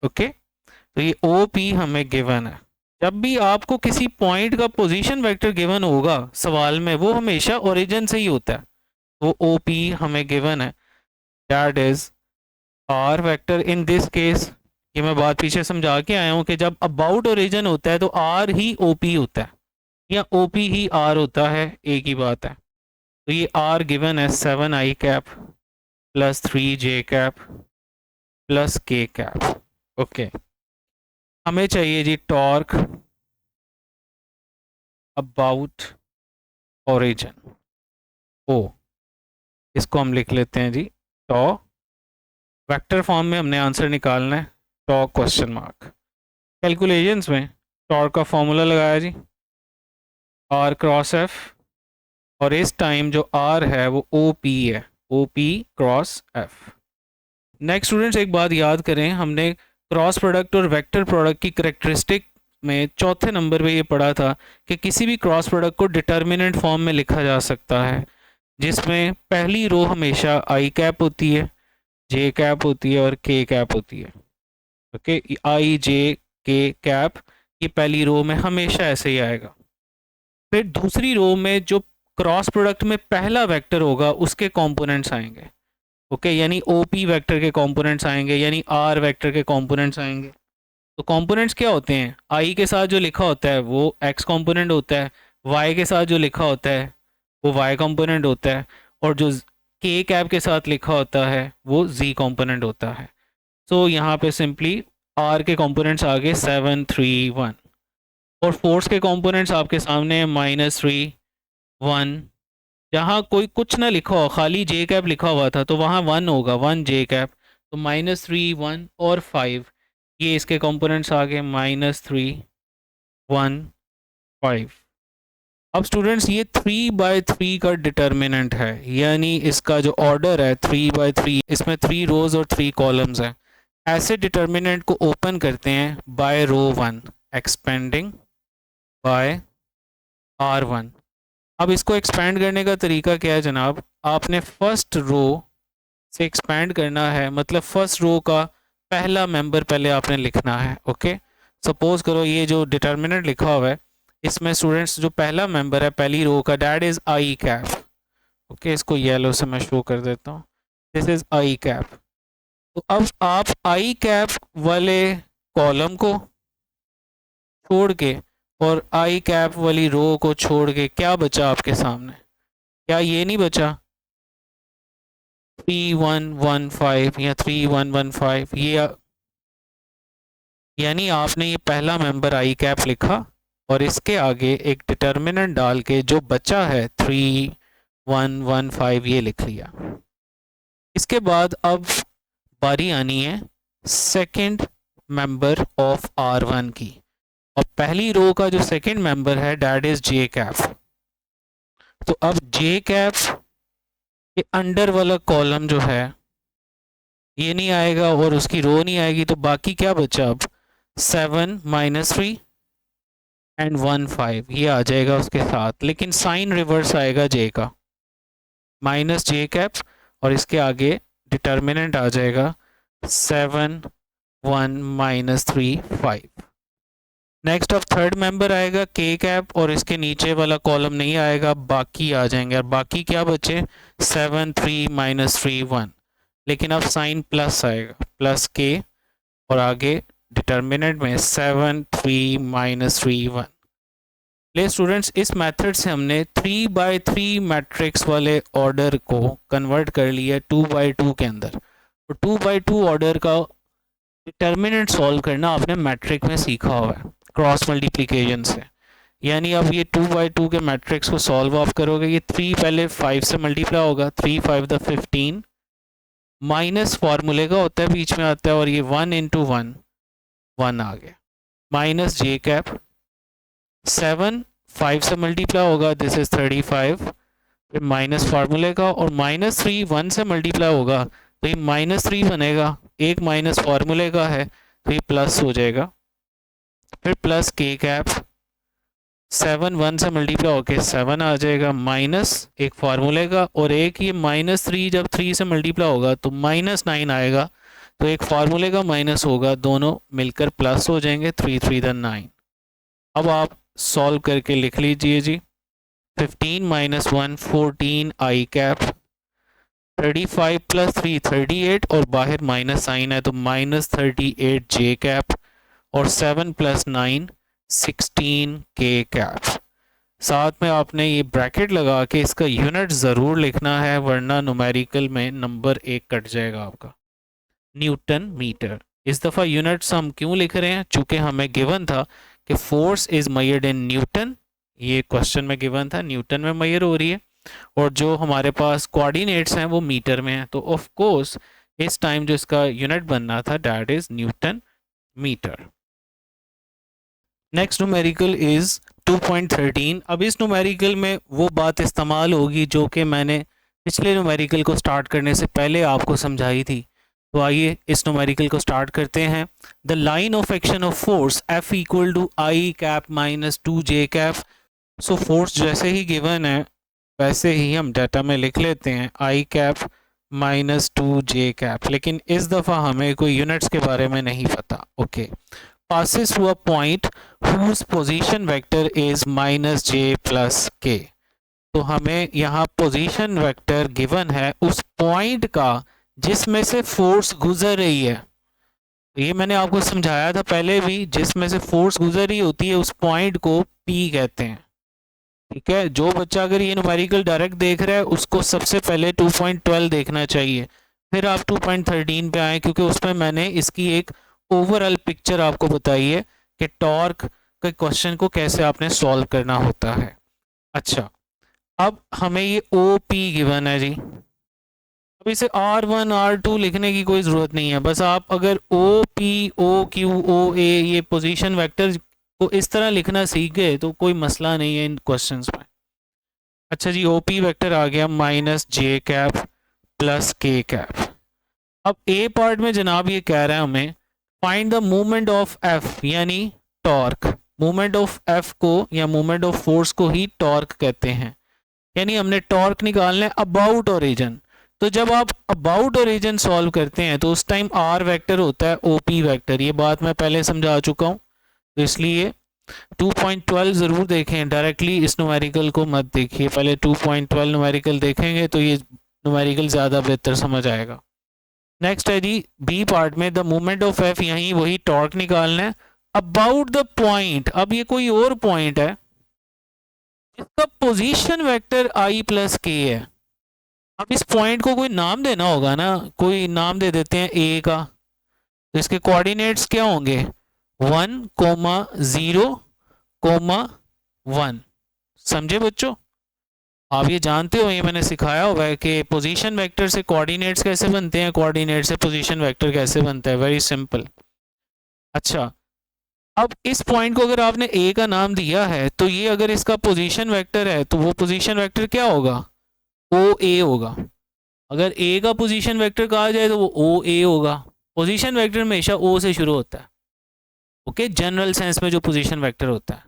Okay, तो ये OP हमें गिवन है। जब भी आपको किसी पॉइंट का पोजीशन वेक्टर गिवन होगा सवाल में, वो हमेशा ओरिजिन से ही होता है, वो OP हमें गिवन है, that is R vector in this case ये मैं बात पीछे समझा के आया हूँ कि जब अबाउट ओरिजिन होता है तो आर ही ओपी होता है या ओपी ही आर होता है, एक ही बात है। तो ये आर गिवन है 7i cap plus 3j cap plus k cap. Okay, हमें चाहिए जी टॉर्क अबाउट ओरिजिन ओ, इसको हम लिख लेते हैं जी टॉ, वेक्टर फॉर्म में हमने आंसर निकालना है टॉ क्वेश्चन मार्क। कैलकुलेशंस में टॉर्क का फॉर्मूला लगाया जी आर क्रॉस एफ, और इस टाइम जो आर है वो ओ पी है, O P cross F. Next students, एक बात याद करें, हमने क्रॉस प्रोडक्ट और वेक्टर प्रोडक्ट की करेक्टरिस्टिक में चौथे नंबर पे ये पढ़ा था कि किसी भी क्रॉस प्रोडक्ट को डिटर्मिनेंट फॉर्म में लिखा जा सकता है, जिसमें पहली रो हमेशा आई कैप होती है, जे कैप होती है और के कैप होती है। ओके, आई जे के कैप, ये पहली रो में हमेशा ऐसे ही आएगा। फिर दूसरी रो में जो क्रॉस प्रोडक्ट में पहला वेक्टर होगा उसके कंपोनेंट्स आएंगे। ओके, यानी ओ पी वेक्टर के कंपोनेंट्स आएंगे, यानी आर वेक्टर के कंपोनेंट्स आएंगे। तो कंपोनेंट्स क्या होते हैं, आई के साथ जो लिखा होता है वो एक्स कंपोनेंट होता है, वाई के साथ जो लिखा होता है वो वाई कंपोनेंट होता है, और जो के कैप के साथ लिखा होता है वो जी कंपोनेंट होता है। सो यहाँ पे सिंपली आर के कंपोनेंट्स आगे 7 3 1, और फोर्स के कंपोनेंट्स आपके सामने -3 1। जहाँ कोई कुछ ना लिखा हो, खाली जे कैप लिखा हुआ था तो वहाँ 1 होगा, 1 जे कैप, तो -3 1 और 5, ये इसके कंपोनेंट्स आ गए -3 1 5। अब स्टूडेंट्स ये 3/3 का डिटर्मिनेंट है, यानी इसका जो ऑर्डर है 3/3, इसमें 3 रोज और 3 कॉलम्स हैं। ऐसे डिटर्मिनेंट को ओपन करते हैं बाय रो 1 एक्सपेंडिंग बाय R1। अब इसको एक्सपैंड करने का तरीका क्या है जनाब, आपने फर्स्ट रो से एक्सपैंड करना है, मतलब फर्स्ट रो का पहला मेंबर पहले आपने लिखना है। ओके, सपोज करो ये जो डिटर्मिनेंट लिखा हुआ है इसमें स्टूडेंट्स जो पहला मेंबर है पहली रो का, that is i cap. Okay, इसको येलो से मैं शो कर देता हूँ, दिस इज आई कैप। तो अब आप आई कैप वाले कॉलम को छोड़ के और आई कैप वाली रो को छोड़ के क्या बचा आपके सामने, क्या ये नहीं बचा 3115 या 3115, ये यानी आपने ये पहला मेंबर आई कैप लिखा और इसके आगे एक डिटर्मिनेंट डाल के जो बचा है 3115 ये लिख लिया। इसके बाद अब बारी आनी है सेकंड मेंबर ऑफ R1 की, और पहली रो का जो सेकंड मेंबर है डैट इज जे कैप। तो अब जे कैप के अंडर वाला कॉलम जो है ये नहीं आएगा और उसकी रो नहीं आएगी, तो बाकी क्या बचा अब 7 -3 एंड 1 5, ये आ जाएगा उसके साथ, लेकिन साइन रिवर्स आएगा जे का, माइनस जे कैप, और इसके आगे डिटर्मिनेंट आ जाएगा 7 1 -3 5। नेक्स्ट अब थर्ड मेंबर आएगा के कैप, और इसके नीचे वाला कॉलम नहीं आएगा, बाकी आ जाएंगे, और बाकी क्या बचे 7 3 -3 1, लेकिन अब साइन प्लस आएगा, प्लस के, और आगे डिटर्मिनेंट में 7 3 -3 1। ले स्टूडेंट्स, इस मेथड से हमने 3/3 मैट्रिक्स वाले ऑर्डर को कन्वर्ट कर लिया 2/2 के अंदर। तो 2/2 ऑर्डर का डिटर्मिनेंट सॉल्व करना आपने मैट्रिक में सीखा हुआ है क्रॉस मल्टीप्लिकेशन से, यानी अब ये 2/2 के मैट्रिक्स को सॉल्व आप करोगे, ये 3 पहले 5 से मल्टीप्लाई होगा, 3 5 द 15, माइनस फार्मूले का होता है बीच में आता है, और ये 1 × 1 1 आ गया, माइनस जे कैप, 7 5 से मल्टीप्लाई होगा, दिस इज 35, फिर माइनस फार्मूले का, और -3 1 से मल्टीप्लाई होगा तो ये -3 बनेगा, एक माइनस फार्मूले का है तो ये प्लस हो जाएगा, फिर प्लस के कैप, 7 1 से मल्टीप्लाई होके 7 आ जाएगा, माइनस एक फार्मूले का, और एक ये -3 जब 3 से मल्टीप्लाई होगा तो -9 आएगा, तो एक फार्मूले का माइनस होगा, दोनों मिलकर प्लस हो जाएंगे, 3 3 द 9। अब आप सॉल्व करके लिख लीजिए जी, 15 - 1 14 आई कैप 35 प्लस 3 38 और बाहर माइनस साइन है तो माइनस 38 जे कैप और 7 प्लस 9 16 के कैप। साथ में आपने ये ब्रैकेट लगा के इसका यूनिट ज़रूर लिखना है वरना न्यूमेरिकल में नंबर 1 कट जाएगा आपका। Newton meter. इस दफ़ा यूनिट्स हम क्यों लिख रहे हैं? चूँकि हमें गिवन था कि force is measured in newton, ये क्वेश्चन में गिवन था, न्यूटन में मेजर हो रही है और जो हमारे पास कोऑर्डिनेट्स हैं वो मीटर में हैं, तो ऑफ कोर्स इस टाइम जो इसका यूनिट बनना था that is newton meter. Next numerical is 2.13। अब इस न्यूमेरिकल में वो बात इस्तेमाल होगी जो कि मैंने पिछले न्यूमेरिकल को स्टार्ट करने से पहले आपको समझाई थी। तो आइए इस न्यूमेरिकल को स्टार्ट करते हैं। The line of action of force F equal to I cap minus 2 J cap. So force जैसे ही गिवन है वैसे ही हम डाटा में लिख लेते हैं आई कैप माइनस 2 जे कैप, लेकिन इस दफ़ा हमें कोई यूनिट्स के बारे में नहीं पता। Okay, passes to a point whose position vector is minus j plus k। तो हमें यहाँ पोजीशन वेक्टर गिवन है उस पॉइंट का जिसमें से फोर्स गुजर रही है। ये मैंने आपको समझाया था पहले भी, जिसमें से फोर्स गुजर रही होती है उस पॉइंट को P कहते हैं। ठीक है, जो बच्चा अगर ये न्यूमेरिकल डायरेक्ट देख रहा है उसको सबसे पहले 2.12 देखना चाहिए, फिर आप 2.13 पे आए, क्योंकि उसमें मैंने इसकी एक ओवरऑल पिक्चर आपको बताई है कि टॉर्क के क्वेश्चन को कैसे आपने सॉल्व करना होता है। अच्छा, अब हमें ये ओ पी गिवन है जी। अब इसे R1 R2 लिखने की कोई ज़रूरत नहीं है, बस आप अगर O P O Q O ए ये पोजीशन वेक्टर को इस तरह लिखना सीख गए तो कोई मसला नहीं है इन क्वेश्चंस में। अच्छा जी, ओ पी वेक्टर आ गया minus J cap plus K cap. अब ए पार्ट में जनाब ये कह रहा है हमें find the movement of F यानी टॉर्क। मूवमेंट ऑफ एफ को या मूवमेंट ऑफ फोर्स को ही टॉर्क कहते हैं, यानी हमने टॉर्क निकालना है अबाउट ओरिजिन। तो जब आप अबाउट ओरिजिन सॉल्व करते हैं तो उस टाइम आर वेक्टर होता है ओ पी वेक्टर, ये बात मैं पहले समझा चुका हूँ, तो इसलिए 2.12 ज़रूर देखें, डायरेक्टली इस न्यूमेरिकल को मत देखिए, पहले 2.12 न्यूमेरिकल देखेंगे तो ये न्यूमेरिकल ज़्यादा बेहतर समझ आएगा। नेक्स्ट है जी बी पार्ट में द मूवमेंट ऑफ एफ, यहीं वही टॉर्क निकालना है अबाउट द पॉइंट। अब ये कोई और पॉइंट है इसका पोजीशन वेक्टर आई प्लस के है। अब इस पॉइंट को कोई नाम देना होगा ना, कोई नाम दे देते हैं ए का, तो इसके कोऑर्डिनेट्स क्या होंगे 1,0,1। समझे बच्चों? आप ये जानते हो, ये मैंने सिखाया हुआ है कि पोजीशन वेक्टर से कोऑर्डिनेट्स कैसे बनते हैं, कोऑर्डिनेट से पोजीशन वेक्टर कैसे बनता है, वेरी सिंपल। अच्छा, अब इस पॉइंट को अगर आपने ए का नाम दिया है तो ये अगर इसका पोजीशन वेक्टर है तो वो पोजीशन वेक्टर क्या होगा ओ ए होगा। अगर ए का पोजीशन वेक्टर कहा जाए तो वो ओ ए होगा। पोजीशन वेक्टर हमेशा ओ से शुरू होता है, ओके, जनरल सेंस में जो पोजीशन वेक्टर होता है,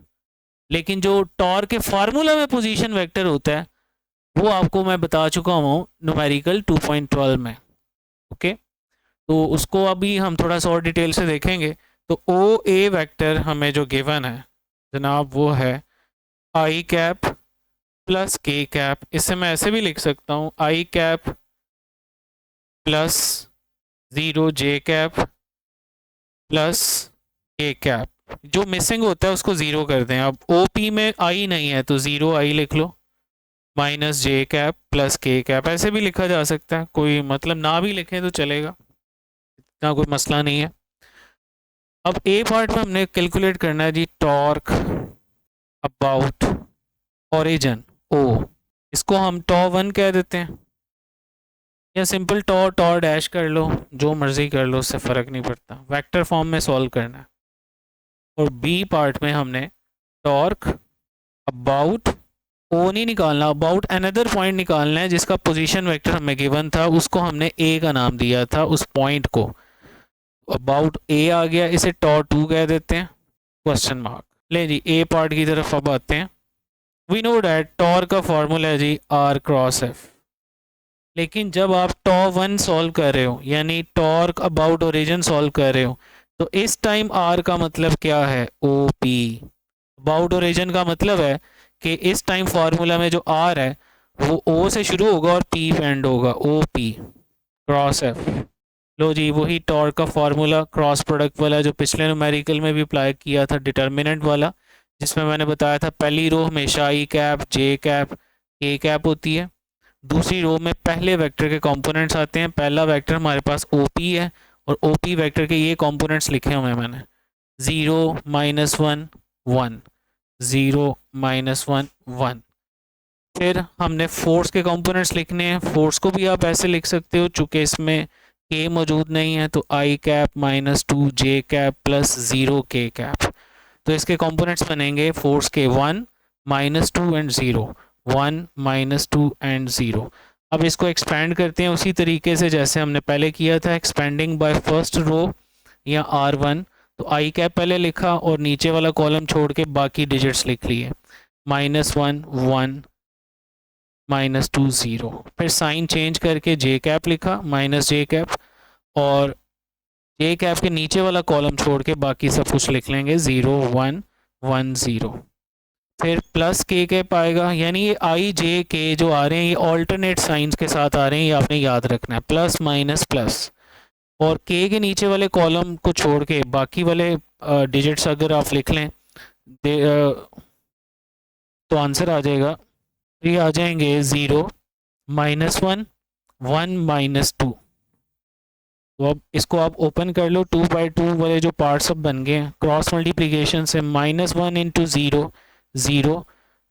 लेकिन जो टॉर्क के फार्मूला में पोजीशन वेक्टर होता है वो आपको मैं बता चुका हूँ न्यूमेरिकल 2.12 में। ओके, तो उसको अभी हम थोड़ा सा और डिटेल से देखेंगे। तो ओ ए वेक्टर हमें जो गिवन है जनाब वो है आई कैप प्लस के कैप। इससे मैं ऐसे भी लिख सकता हूँ आई कैप प्लस 0 जे कैप प्लस के कैप। जो मिसिंग होता है उसको 0 कर दें। अब ओ पी में आई नहीं है तो 0 आई लिख लो, minus J cap plus K cap. ऐसे भी लिखा जा सकता है, कोई मतलब ना भी लिखें तो चलेगा, इतना कोई मसला नहीं है। अब ए पार्ट में हमने कैलकुलेट करना है जी टॉर्क अबाउट ओरिजिन ओ, इसको हम टॉ 1 कह देते हैं या सिंपल टॉ टॉ डैश कर लो, जो मर्जी कर लो, उससे फ़र्क नहीं पड़ता, वेक्टर फॉर्म में सॉल्व करना है। और बी पार्ट में हमने टॉर्क अबाउट ओ नहीं निकालना, अबाउट अनदर पॉइंट निकालना है जिसका पोजीशन वेक्टर हमें गिवन था, उसको हमने ए का नाम दिया था उस पॉइंट को। अबाउट ए आ गया, इसे टॉ 2 कह देते हैं क्वेश्चन मार्क। ले जी ए पार्ट की तरफ अब आते हैं। वी नो डैट टॉर्क का फॉर्मूला है जी आर क्रॉस एफ, लेकिन जब आप टॉ 1 सॉल्व कर रहे हो यानी टॉर्क अबाउट ओरिजिन सॉल्व कर रहे हो तो इस टाइम आर का मतलब क्या है ओ पी। अबाउट ओरिजिन का मतलब है कि इस टाइम फार्मूला में जो आर है वो ओ से शुरू होगा और पी पे एंड होगा, ओ पी क्रॉस एफ। लो जी, वही टॉर्क का फॉर्मूला क्रॉस प्रोडक्ट वाला जो पिछले न्यूमेरिकल में भी अप्लाई किया था, डिटर्मिनेंट वाला, जिसमें मैंने बताया था पहली रो हमेशा आई कैप जे कैप के कैप होती है। दूसरी रो में पहले वेक्टर के कंपोनेंट्स आते हैं। पहला वेक्टर हमारे पास ओपी है और ओपी वेक्टर के ये कंपोनेंट्स लिखे हुए हैं मैंने, 0 -1 1, 0 -1 1। फिर हमने फोर्स के कंपोनेंट्स लिखने हैं। फोर्स को भी आप ऐसे लिख सकते हो, चूंकि इसमें के मौजूद नहीं है तो आई कैप -2 जे कैप प्लस 0 के कैप। तो इसके कंपोनेंट्स बनेंगे फोर्स के 1 -2 एंड 0, 1 -2 एंड 0। अब इसको एक्सपेंड करते हैं उसी तरीके से जैसे हमने पहले किया था, एक्सपेंडिंग बाय फर्स्ट रो या R1। तो आई कैप पहले लिखा और नीचे वाला कॉलम छोड़ के बाकी डिजिट्स लिख लिए, -1 1 -2 0। फिर साइन चेंज करके जे कैप लिखा, माइनस जे कैप, और जे कैप के नीचे वाला कॉलम छोड़ के बाकी सब कुछ लिख लेंगे, 0 1 1 0। फिर प्लस के कैप आएगा, यानी ये आई जे के जो आ रहे हैं ये ऑल्टरनेट साइंस के साथ आ रहे हैं, ये आपने याद रखना है, प्लस माइनस प्लस। और के नीचे वाले कॉलम को छोड़ के बाकी वाले डिजिट्स अगर आप लिख लें तो आंसर आ जाएगा, ये आ जाएंगे 0 -1 1 -2। तो अब इसको आप ओपन कर लो, 2/2 वाले जो पार्ट्स अब बन गए हैं क्रॉस मल्टीप्लिकेशन से, -1 × 0 0,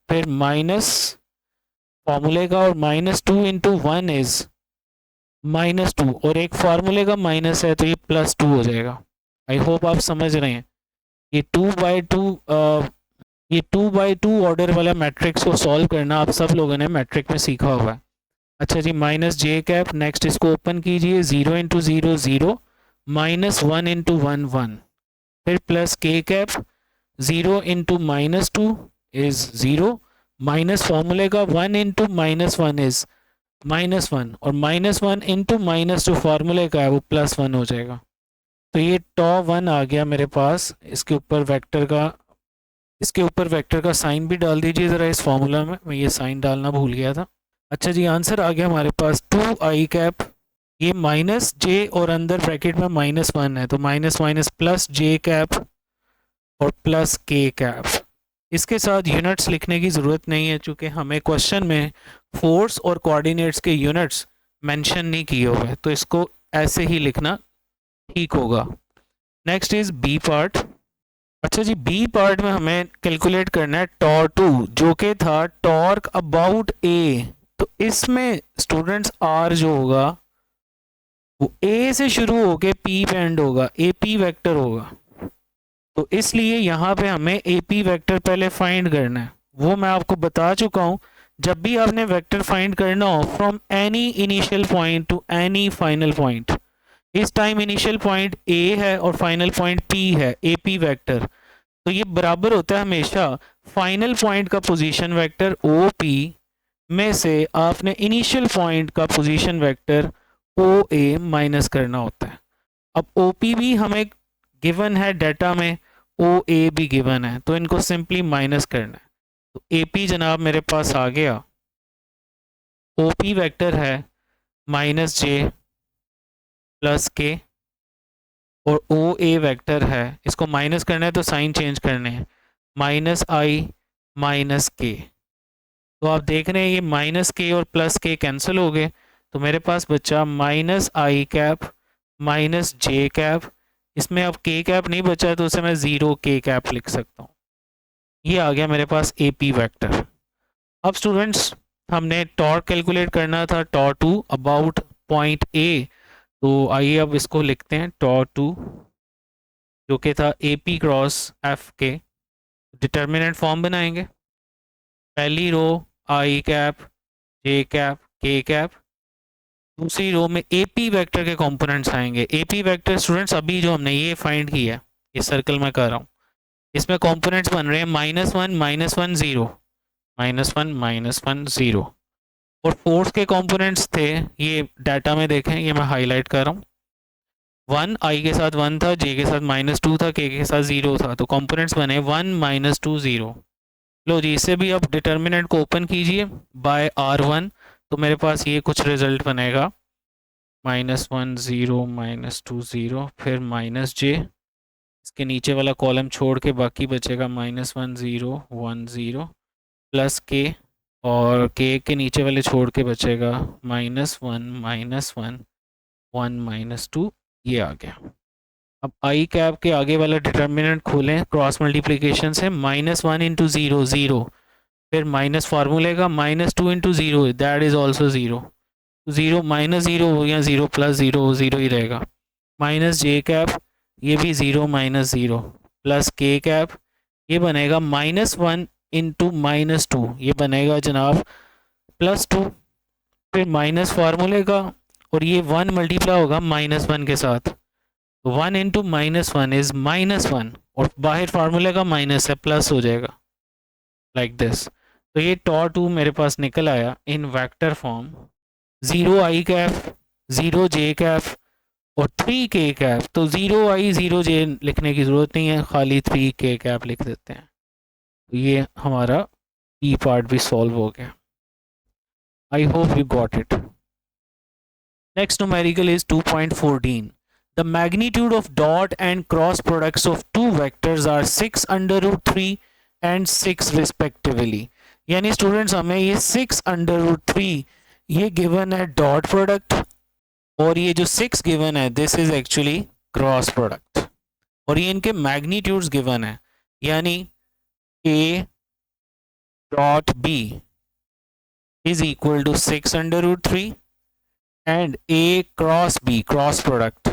फिर माइनस फॉर्मूले का, और -2 × 1 इज -2, और एक फार्मूले का माइनस है तो ये +2 हो जाएगा। आई होप आप समझ रहे हैं। ये 2/2 ऑर्डर वाला मैट्रिक्स को सॉल्व करना आप सब लोगों ने मैट्रिक में सीखा हुआ है। अच्छा जी, माइनस जे कैप, नेक्स्ट इसको ओपन कीजिए, 0 × 0 0, -1 × 1 1, फिर plus K cap, 0 × -2 is 0, minus फॉर्मूले का 1 × -1 इज -1, और -1 × -2 फार्मूले का है वो +1 हो जाएगा। तो ये टॉ1 आ गया मेरे पास। इसके ऊपर वेक्टर का साइन भी डाल दीजिए ज़रा इस फार्मूला में, मैं ये साइन डालना भूल गया था। अच्छा जी, आंसर आ गया हमारे पास 2 आई कैप, ये माइनस जे और अंदर ब्रैकेट में -1 है तो minus minus plus J cap और प्लस के कैप। इसके साथ यूनिट्स लिखने की ज़रूरत नहीं है चूँकि हमें क्वेश्चन में फोर्स और कोऑर्डिनेट्स के यूनिट्स मेंशन नहीं किए हुए, तो इसको ऐसे ही लिखना ठीक होगा। Next is B part. अच्छा जी, बी पार्ट में हमें कैलकुलेट करना है टॉ2 जो कि था टॉर्क अबाउट ए। तो इसमें स्टूडेंट्स आर जो होगा वो ए से शुरू होके पी पे एंड होगा, ए पी वैक्टर होगा। तो इसलिए यहाँ पे हमें ए पी वैक्टर पहले फाइंड करना है। वो मैं आपको बता चुका हूँ, जब भी आपने वेक्टर फाइंड करना हो from any initial point two any final point, इस टाइम इनिशियल पॉइंट ए है और फाइनल पॉइंट पी है, ए पी वैक्टर, तो ये बराबर होता है हमेशा फाइनल पॉइंट का पोजीशन वेक्टर ओ पी में से आपने इनिशियल पॉइंट का पोजीशन वेक्टर ओ ए माइनस करना होता है। अब ओ पी भी हमें गिवन है डाटा में, ओ ए भी गिवन है, तो इनको सिंपली माइनस करना है। तो ए पी जनाब मेरे पास आ गया, ओ पी वैक्टर है -j + k, और ओ ए वैक्टर है, इसको माइनस करना है तो साइन चेंज करने हैं, -i - k। तो आप देख रहे हैं ये -k और +k कैंसिल हो गए, तो मेरे पास बचा -i कैप -j कैप। इसमें अब k कैप नहीं बचा तो उसे मैं 0 k कैप लिख सकता हूँ। ये आ गया मेरे पास ए पी वैक्टर। अब स्टूडेंट्स हमने टॉर्क कैलकुलेट करना था टॉ2 अबाउट पॉइंट ए, तो आइए अब इसको लिखते हैं टॉ2 जो कि था ए पी क्रॉस एफ के। डिटर्मिनेंट फॉर्म बनाएंगे, पहली रो आई कैप जे कैप के कैप, दूसरी रो में ए पी वैक्टर के कंपोनेंट्स आएंगे। ए पी वैक्टर स्टूडेंट्स अभी जो हमने ये फाइंड किया है, ये सर्कल में कर रहा हूँ, इसमें कंपोनेंट्स बन रहे हैं -1 -1 0, -1 -1 0, और फोर्स के कंपोनेंट्स थे, ये डाटा में देखें, ये मैं हाईलाइट कर रहा हूँ, 1 आई के साथ 1 था, जे के साथ -2 था, के साथ 0 था, तो कंपोनेंट्स बने 1 -2 0। लो जी, इसे भी आप डिटर्मिनेंट को ओपन कीजिए बाय R1, तो मेरे पास ये कुछ रिजल्ट बनेगा, -1 0 -2 0, फिर -j, इसके नीचे वाला कॉलम छोड़ के बाकी बचेगा -1 0 1 0 प्लस k, और k के नीचे वाले छोड़ के बचेगा -1 -1 1 -2, ये आ गया। अब आई कैप के आगे वाला डिटर्मिनेंट खोलें, क्रॉस मल्टीप्लिकेशन से, -1 इंटू 0 0, फिर माइनस फार्मूले का -2 इंटू 0 दैट इज ऑल्सो 0, 0 -0 हो गया, 0 प्लस 0 0 ही रहेगा, माइनस जे कैप, ये भी 0 -0 प्लस के कैप, ये बनेगा -1 इंटू -2, ये बनेगा जनाब +2, फिर माइनस फार्मूले का, और ये 1 मल्टीप्लाई होगा -1 के साथ, 1 इंटू -1 इज -1, और बाहर फार्मूले का माइनस है, प्लस हो जाएगा लाइक दिस। तो ये टॉ2 मेरे पास निकल आया इन वेक्टर फॉर्म, 0 आई कैप, 0 जे कैप और 3 के कैप। तो 0 आई 0 जे लिखने की ज़रूरत नहीं है, खाली 3 के कैप लिख देते हैं। तो ये हमारा ई पार्ट भी सॉल्व हो गया। आई hope you got it. Next numerical is 2.14. The magnitude of dot and cross products of two vectors are 6√3 and 6 respectively. यानी स्टूडेंट्स हमें ये 6√3 ये गिवन है डॉट प्रोडक्ट, और ये जो 6 गिवन है this is actually cross product, और ये इनके मैग्नीट्यूड्स गिवन है, यानी a dot b is equal to 6√3 and a cross b cross product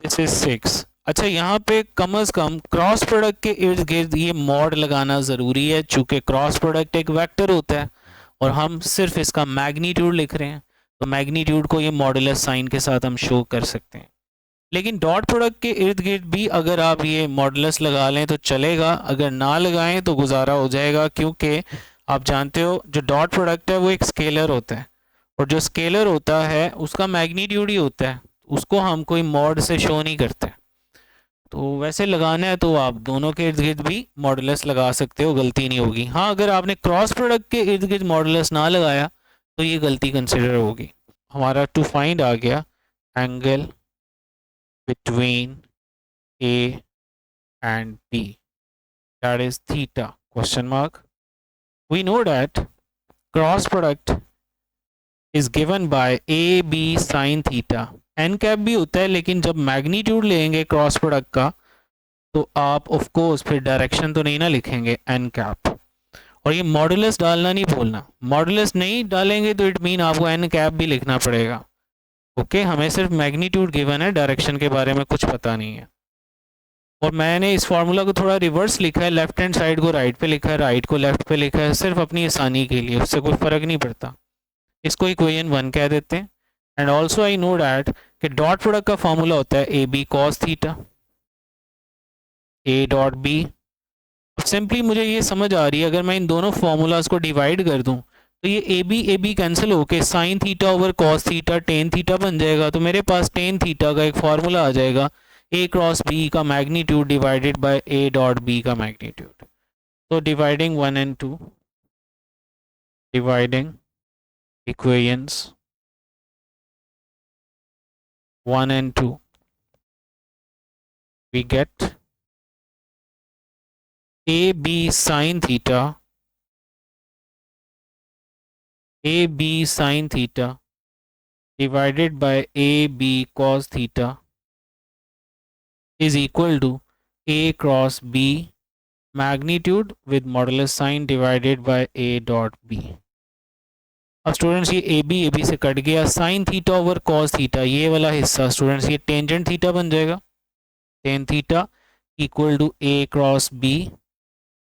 this is 6। अच्छा, यहाँ पे कम से कम क्रॉस प्रोडक्ट के इर्द गिर्द ये मॉड लगाना ज़रूरी है, चूँकि क्रॉस प्रोडक्ट एक वेक्टर होता है और हम सिर्फ इसका मैग्नीट्यूड लिख रहे हैं, तो मैग्नीट्यूड को ये मॉडुलस साइन के साथ हम शो कर सकते हैं। लेकिन डॉट प्रोडक्ट के इर्द गिर्द भी अगर आप ये मॉडुलस लगा लें तो चलेगा, अगर ना लगाएं तो गुजारा हो जाएगा, क्योंकि आप जानते हो जो डॉट प्रोडक्ट है वो एक स्केलर होता है, और जो स्केलर होता है उसका मैग्नीट्यूड ही होता है, उसको हम कोई मॉड से शो नहीं करते। तो वैसे लगाना है तो आप दोनों के इर्द गिर्द भी मॉडुलस लगा सकते हो, गलती नहीं होगी। हाँ, अगर आपने क्रॉस प्रोडक्ट के इर्द गिर्द मॉडुलस ना लगाया तो ये गलती कंसिडर होगी। हमारा टू फाइंड आ गया angle between A and B, that is theta question mark. We know that cross product is given by A B sine theta. N cap भी होता है, लेकिन जब मैग्नीट्यूड लेंगे क्रॉस प्रोडक्ट का तो आप ऑफ कोर्स फिर डायरेक्शन तो नहीं ना लिखेंगे एन कैप, और ये मॉडुलस डालना नहीं भूलना, मॉडुलस नहीं डालेंगे तो इट मीन आपको एन कैप भी लिखना पड़ेगा। ओके, हमें सिर्फ मैग्नीट्यूड गिवन है, डायरेक्शन के बारे में कुछ पता नहीं है। और मैंने इस फार्मूला को थोड़ा रिवर्स लिखा है, लेफ्ट हैंड साइड को राइट पे लिखा है, राइट को लेफ्ट पे लिखा है, सिर्फ अपनी आसानी के लिए, उससे कोई फ़र्क नहीं पड़ता। इसको इक्वेशन 1 कह देते हैं। And also I know that कि डॉट प्रोडक्ट का फॉर्मूला होता है A B cos theta, A dot B. Simply मुझे ये समझ आ रही है, अगर मैं इन दोनों फार्मूलाज को डिवाइड कर दूं तो ये ए बी कैंसिल होके sign theta over cos theta tan theta बन जाएगा। तो मेरे पास टेन थीटा का एक फार्मूला आ जाएगा, ए क्रॉस बी का magnitude divided by A dot B का मैग्नीट्यूड। तो dividing 1 and 2, dividing equations 1 and 2, we get AB sin theta, AB sin theta divided by AB cos theta is equal to A cross B magnitude with modulus sin divided by A dot B। अब स्टूडेंट्स ये ए बी से कट गया, sine theta over cos theta, ये वाला हिस्सा स्टूडेंट्स ये टेंजेंट थीटा बन जाएगा, tan theta equal to A cross B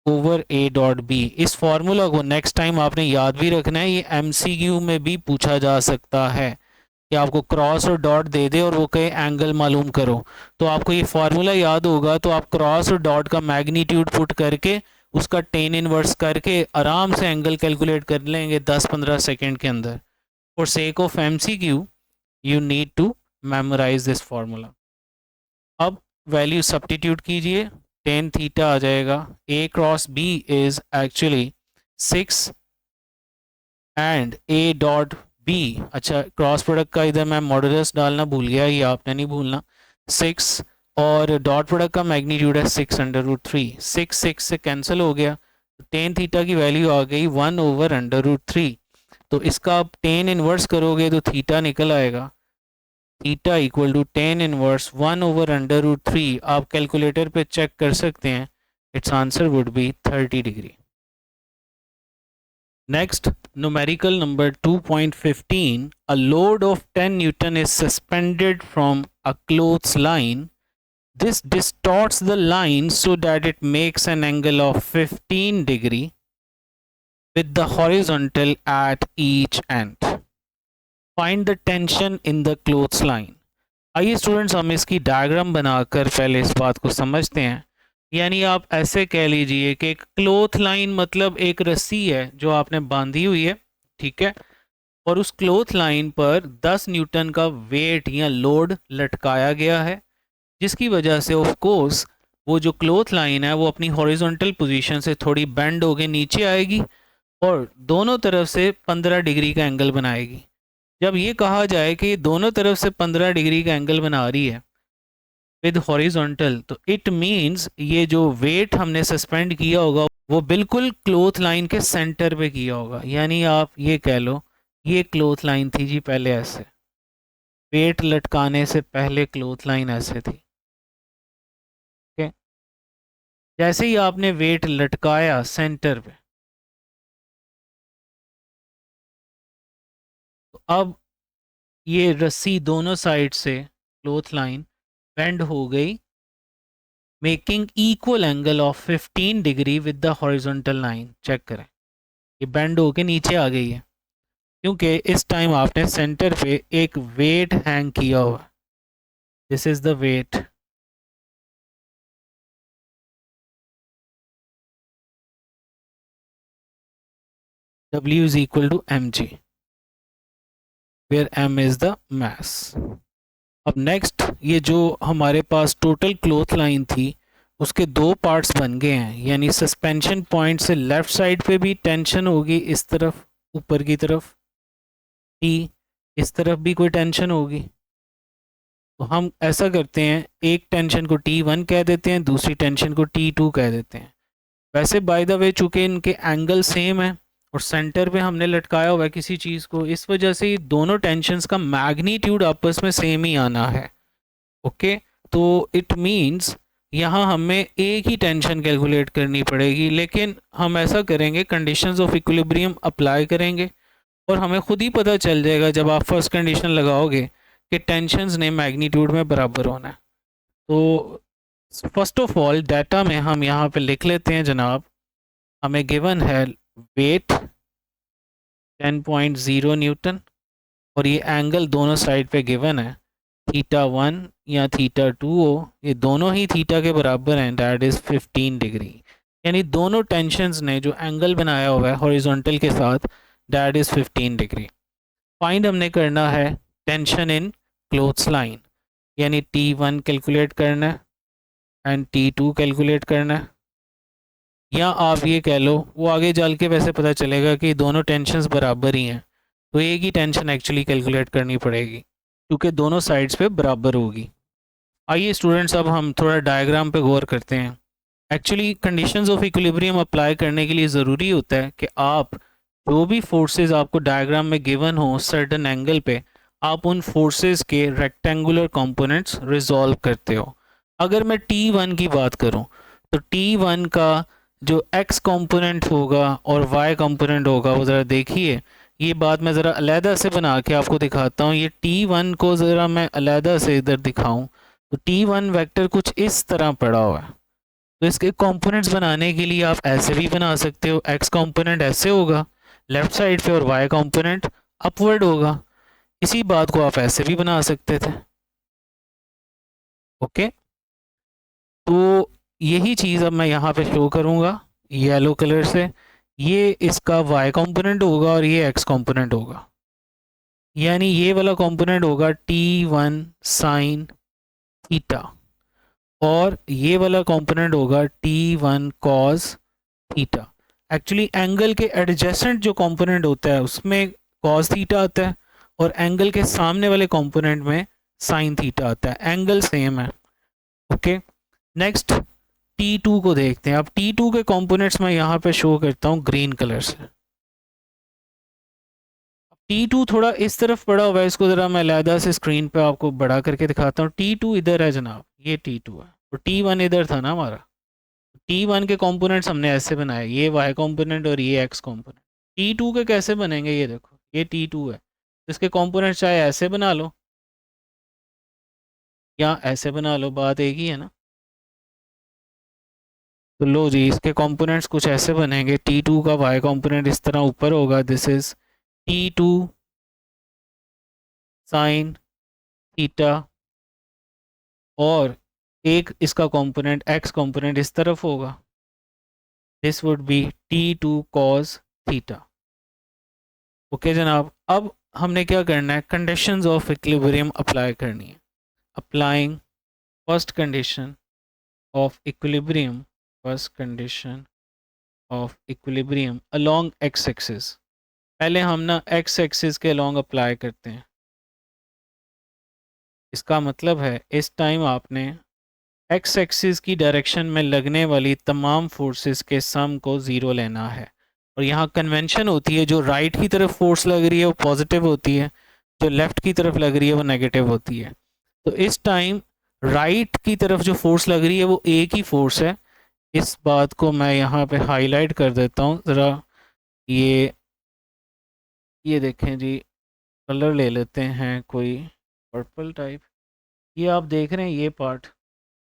over A dot B. इस फार्मूला को नेक्स्ट टाइम आपने याद भी रखना है, ये एमसीक्यू में भी पूछा जा सकता है कि आपको क्रॉस और डॉट दे दे और वो कहे एंगल मालूम करो, तो आपको ये फार्मूला याद होगा, तो आप क्रॉस और डॉट का मैग्नीट्यूड पुट करके उसका टेन इनवर्स करके आराम से एंगल कैलकुलेट कर लेंगे 10-15 सेकेंड के अंदर। For sake of MCQ you need to memorise this formula. अब वैल्यू सब्स्टिट्यूट कीजिए, टेन थीटा आ जाएगा। A cross B is actually 6 and A dot B, अच्छा क्रॉस प्रोडक्ट का इधर मैं मॉडुलस डालना भूल गया, ये आपने नहीं भूलना। 6 और डॉट प्रोडक्ट का मैग्नीट्यूड है 6/√3, 6 से कैंसिल हो गया, टेन थीटा की वैल्यू आ गई 1/√3। तो इसका आप टेन इनवर्स करोगे तो थीटा निकल आएगा, theta equal to tan inverse 1/√3। आप कैलकुलेटर पे चेक कर सकते हैं, its answer would be 30 degree. Next, numerical number 2.15. A load of 10 Newton is suspended from a clothesline. This distorts the line so that it makes an angle of 15 degree with the horizontal at each end. Find the tension in the clothesline. आइए स्टूडेंट्स हम इसकी डायग्राम बनाकर पहले इस बात को समझते हैं। यानी आप ऐसे कह लीजिए कि एक क्लोथ लाइन मतलब एक रस्सी है जो आपने बांधी हुई है, ठीक है, और उस क्लोथ लाइन पर 10 न्यूटन का वेट या लोड लटकाया गया है, जिसकी वजह से ऑफ कोर्स वो जो क्लोथ लाइन है वो अपनी हॉरिजॉन्टल पोजीशन से थोड़ी बेंड होके नीचे आएगी और दोनों तरफ से 15 डिग्री का एंगल बनाएगी। जब ये कहा जाए कि दोनों तरफ से 15 डिग्री का एंगल बना रही है विद हॉरिजॉन्टल, तो इट मींस ये जो वेट हमने सस्पेंड किया होगा वो बिल्कुल क्लोथ लाइन के सेंटर पे किया होगा। यानी आप ये कह लो ये क्लोथ लाइन थी जी पहले, ऐसे वेट लटकाने से पहले क्लोथ लाइन ऐसे थी। ओके, जैसे ही आपने वेट लटकाया सेंटर पे, तो अब ये रस्सी दोनों साइड से क्लोथ लाइन बेंड हो गई, making equal angle of 15 degree with the horizontal line. Check करें, ये बेंड होके नीचे आ गई है क्योंकि इस टाइम आपने सेंटर पे एक वेट हैंग किया हुआ। This is the weight, W is equal to mg, where m is the mass. अब नेक्स्ट, ये जो हमारे पास टोटल क्लोथ लाइन थी उसके दो पार्ट्स बन गए हैं, यानी सस्पेंशन पॉइंट से लेफ्ट साइड पे भी टेंशन होगी इस तरफ ऊपर की तरफ T, इस तरफ भी कोई टेंशन होगी। तो हम ऐसा करते हैं, एक टेंशन को T1 कह देते हैं, दूसरी टेंशन को T2 कह देते हैं। वैसे बाय द वे चूँकि इनके एंगल सेम है और सेंटर पे हमने लटकाया हुआ है किसी चीज़ को, इस वजह से ये दोनों टेंशन्स का मैग्नीट्यूड आपस में सेम ही आना है। ओके, तो इट मींस यहाँ हमें एक ही टेंशन कैलकुलेट करनी पड़ेगी, लेकिन हम ऐसा करेंगे कंडीशंस ऑफ इक्विलिब्रियम अप्लाई करेंगे और हमें खुद ही पता चल जाएगा जब आप फर्स्ट कंडीशन लगाओगे कि टेंशन्स ने मैग्नीट्यूड में बराबर होना है। तो फर्स्ट ऑफ ऑल डाटा में हम यहाँ पे लिख लेते हैं जनाब, हमें गिवन है वेट 10.0 न्यूटन और ये एंगल दोनों साइड पे गिवन है θ1 या θ2 हो, ये दोनों ही थीटा के बराबर हैं, दैट इज़ 15 डिग्री। यानी दोनों टेंशन्स ने जो एंगल बनाया हुआ है हॉरिजॉन्टल के साथ, दैट इज़ 15 डिग्री। फाइंड हमने करना है टेंशन इन क्लोथ्स लाइन, यानी T1 कैलकुलेट करना है एंड T2 कैलकुलेट करना है, या आप ये कह लो वो आगे चल के वैसे पता चलेगा कि दोनों टेंशन्स बराबर ही हैं, तो एक ही टेंशन एक्चुअली कैलकुलेट करनी पड़ेगी क्योंकि दोनों साइड्स पे बराबर होगी। आइए स्टूडेंट्स अब हम थोड़ा डायग्राम पे गौर करते हैं। Actually conditions of equilibrium apply करने के लिए ज़रूरी होता है कि आप जो भी फोर्सेस आपको डायग्राम में गिवन हो सर्टेन एंगल पे, आप उन फोर्सेस के रेक्टेंगुलर कंपोनेंट्स रिजॉल्व करते हो। अगर मैं T1 की बात करूं तो T1 का जो x कंपोनेंट होगा और y कंपोनेंट होगा वो ज़रा देखिए, ये बात मैं ज़रा अलहदा से बना के आपको दिखाता हूँ। ये T1 को ज़रा मैं अलहदा से इधर दिखाऊँ तो T1 वेक्टर कुछ इस तरह पड़ा हुआ है, तो इसके कंपोनेंट्स बनाने के लिए आप ऐसे भी बना सकते हो, x कंपोनेंट ऐसे होगा लेफ्ट साइड पे और y कंपोनेंट अपवर्ड होगा। इसी बात को आप ऐसे भी बना सकते थे। ओके, तो यही चीज़ अब मैं यहाँ पे शो करूँगा येलो कलर से, ये इसका y कंपोनेंट होगा और ये x कंपोनेंट होगा, यानी ये वाला कंपोनेंट होगा T1 साइन थीटा और ये वाला कंपोनेंट होगा T1 cos theta. Actually angle के एडजेसेंट जो कंपोनेंट होता है उसमें cos थीटा आता है और एंगल के सामने वाले कंपोनेंट में sin थीटा आता है, एंगल सेम है। ओके, नेक्स्ट T2 को देखते हैं। अब T2 के कंपोनेंट्स मैं यहाँ पे शो करता हूँ ग्रीन कलर से। T2 थोड़ा इस तरफ बड़ा हुआ है, इसको ज़रा मैं अलहदा से स्क्रीन पे आपको बड़ा करके दिखाता हूँ। T2 इधर है जनाब, ये T2 है और T1 इधर था ना हमारा। T1 के कंपोनेंट्स हमने ऐसे बनाए, ये y कंपोनेंट और ये x कंपोनेंट। T2 के कैसे बनेंगे, ये देखो ये T2 है, इसके कंपोनेंट्स चाहे ऐसे बना लो या ऐसे बना लो, बात एक ही है ना। तो लो जी, इसके कंपोनेंट्स कुछ ऐसे बनेंगे। T2 का y कंपोनेंट इस तरह ऊपर होगा, this is T2 sign theta, और एक इसका कंपोनेंट x कंपोनेंट इस तरफ होगा, this would B T2 cos theta. Okay जनाब, अब हमने क्या करना है, कंडीशंस ऑफ इक्विलिब्रियम अप्लाई करनी है। Applying first condition of equilibrium, first condition of equilibrium along x axis. पहले हम ना एक्स एक्सिस के अलोंग अप्लाई करते हैं। इसका मतलब है इस टाइम आपने एक्स एक्सिस की डायरेक्शन में लगने वाली तमाम फोर्सेस के सम को ज़ीरो लेना है। और यहाँ कन्वेंशन होती है, जो राइट की तरफ फोर्स लग रही है वो पॉजिटिव होती है, जो लेफ़्ट की तरफ लग रही है वो नेगेटिव होती है। तो इस टाइम राइट की तरफ जो फोर्स लग रही है वो एक ही फोर्स है। इस बात को मैं यहाँ पे हाईलाइट कर देता हूँ ज़रा। ये देखें जी, कलर ले लेते हैं कोई पर्पल टाइप। ये आप देख रहे हैं ये पार्ट,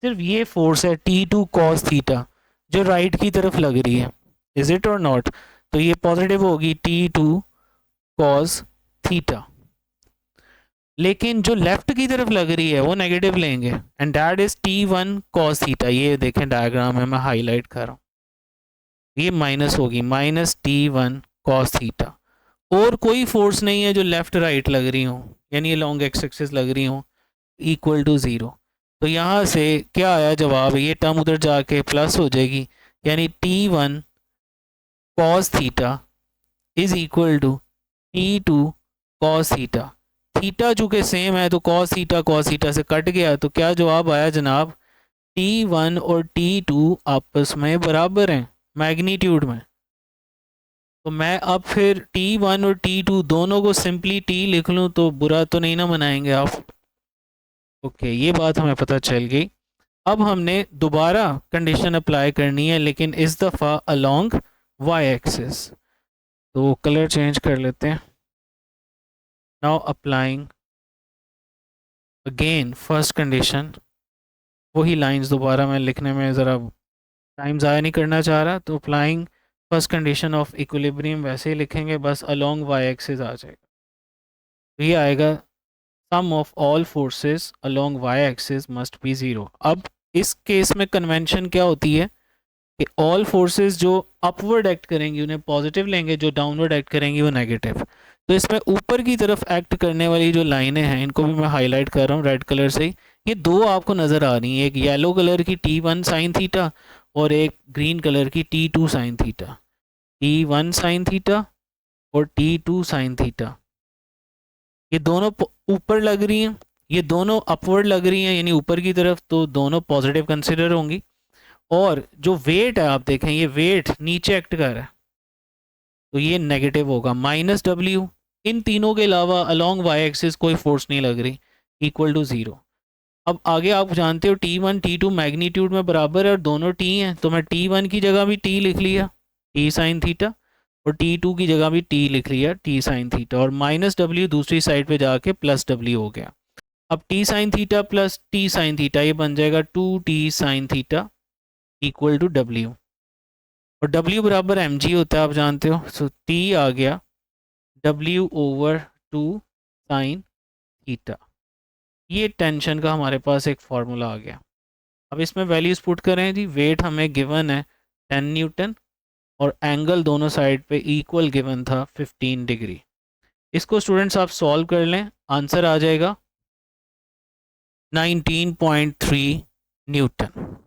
सिर्फ ये फोर्स है T2 cos थीटा जो राइट की तरफ लग रही है, इज इट और नॉट। तो ये पॉजिटिव होगी T2 cos थीटा, लेकिन जो लेफ्ट की तरफ लग रही है वो नेगेटिव लेंगे, and that is T1 cos theta. ये देखें डायग्राम है, मैं हाईलाइट कर रहा हूँ, ये माइनस होगी, माइनस T1 cos थीटा। और कोई फोर्स नहीं है जो लेफ्ट राइट लग रही हो, यानी ये लॉन्ग एक्स एक्सिस लग रही हो, इक्वल टू ज़ीरो। तो यहाँ से क्या आया जवाब, ये टर्म उधर जाके प्लस हो जाएगी, यानी T1 cos theta is equal to T2 cos theta. Theta चूँकि सेम है तो cos थीटा से कट गया, तो क्या जवाब आया जनाब, T1 और T2 आपस में बराबर हैं मैग्नीट्यूड में। तो मैं अब फिर T1 और T2 दोनों को सिंपली T लिख लूँ तो बुरा तो नहीं ना मनाएंगे आप। ओके, ये बात हमें पता चल गई। अब हमने दोबारा कंडीशन अप्लाई करनी है, लेकिन इस दफ़ा अलोंग वाई एक्सिस। तो कलर चेंज कर लेते हैं। Now applying again first condition, वही लाइंस दोबारा मैं लिखने में ज़रा टाइम ज़ाया नहीं करना चाह रहा, तो applying first condition of equilibrium वैसे ही लिखेंगे, बस अलोंग वाई एक्सिस आ जाएगा। तो ये आएगा sum of all forces along Y axis must be zero. अब इस केस में कन्वेंशन क्या होती है कि ऑल फोर्सेस जो अपवर्ड एक्ट करेंगी उन्हें पॉजिटिव लेंगे, जो डाउनवर्ड एक्ट करेंगी वो नेगेटिव। तो इसमें ऊपर की तरफ एक्ट करने वाली जो लाइनें हैं इनको भी मैं हाईलाइट कर रहा हूँ रेड कलर से ही। ये दो आपको नज़र आ रही हैं, एक येलो कलर की T1 साइन थीटा और एक ग्रीन कलर की T2 sine theta. T1 sign theta और T2 साइन थीटा, ये दोनों ऊपर लग रही हैं, ये दोनों अपवर्ड लग रही हैं यानी ऊपर की तरफ, तो दोनों पॉजिटिव कंसिडर होंगी। और जो वेट है आप देखें, ये वेट नीचे एक्ट कर रहा है तो ये नेगेटिव होगा, माइनस डब्ल्यू। इन तीनों के अलावा अलोंग वाई एक्सिस कोई फोर्स नहीं लग रही, इक्वल टू ज़ीरो। अब आगे आप जानते हो T1 T2 मैग्नीट्यूड में बराबर है और दोनों T हैं, तो मैं T1 की जगह भी T लिख लिया, T साइन थीटा, और T2 की जगह भी T लिख लिया, T साइन थीटा, और माइनस डब्ल्यू दूसरी साइड पे जाके प्लस डब्ल्यू हो गया। अब T sine theta plus T sine theta ये बन जाएगा 2T sine theta equal to W, और W बराबर mg होता है आप जानते हो। सो T आ गया W ओवर 2 साइन थीटा। ये टेंशन का हमारे पास एक फार्मूला आ गया। अब इसमें वैल्यूज पुट करें जी, वेट हमें गिवन है 10 न्यूटन और एंगल दोनों साइड पे इक्वल गिवन था 15 डिग्री। इसको स्टूडेंट्स आप सॉल्व कर लें, आंसर आ जाएगा 19.3 Newton.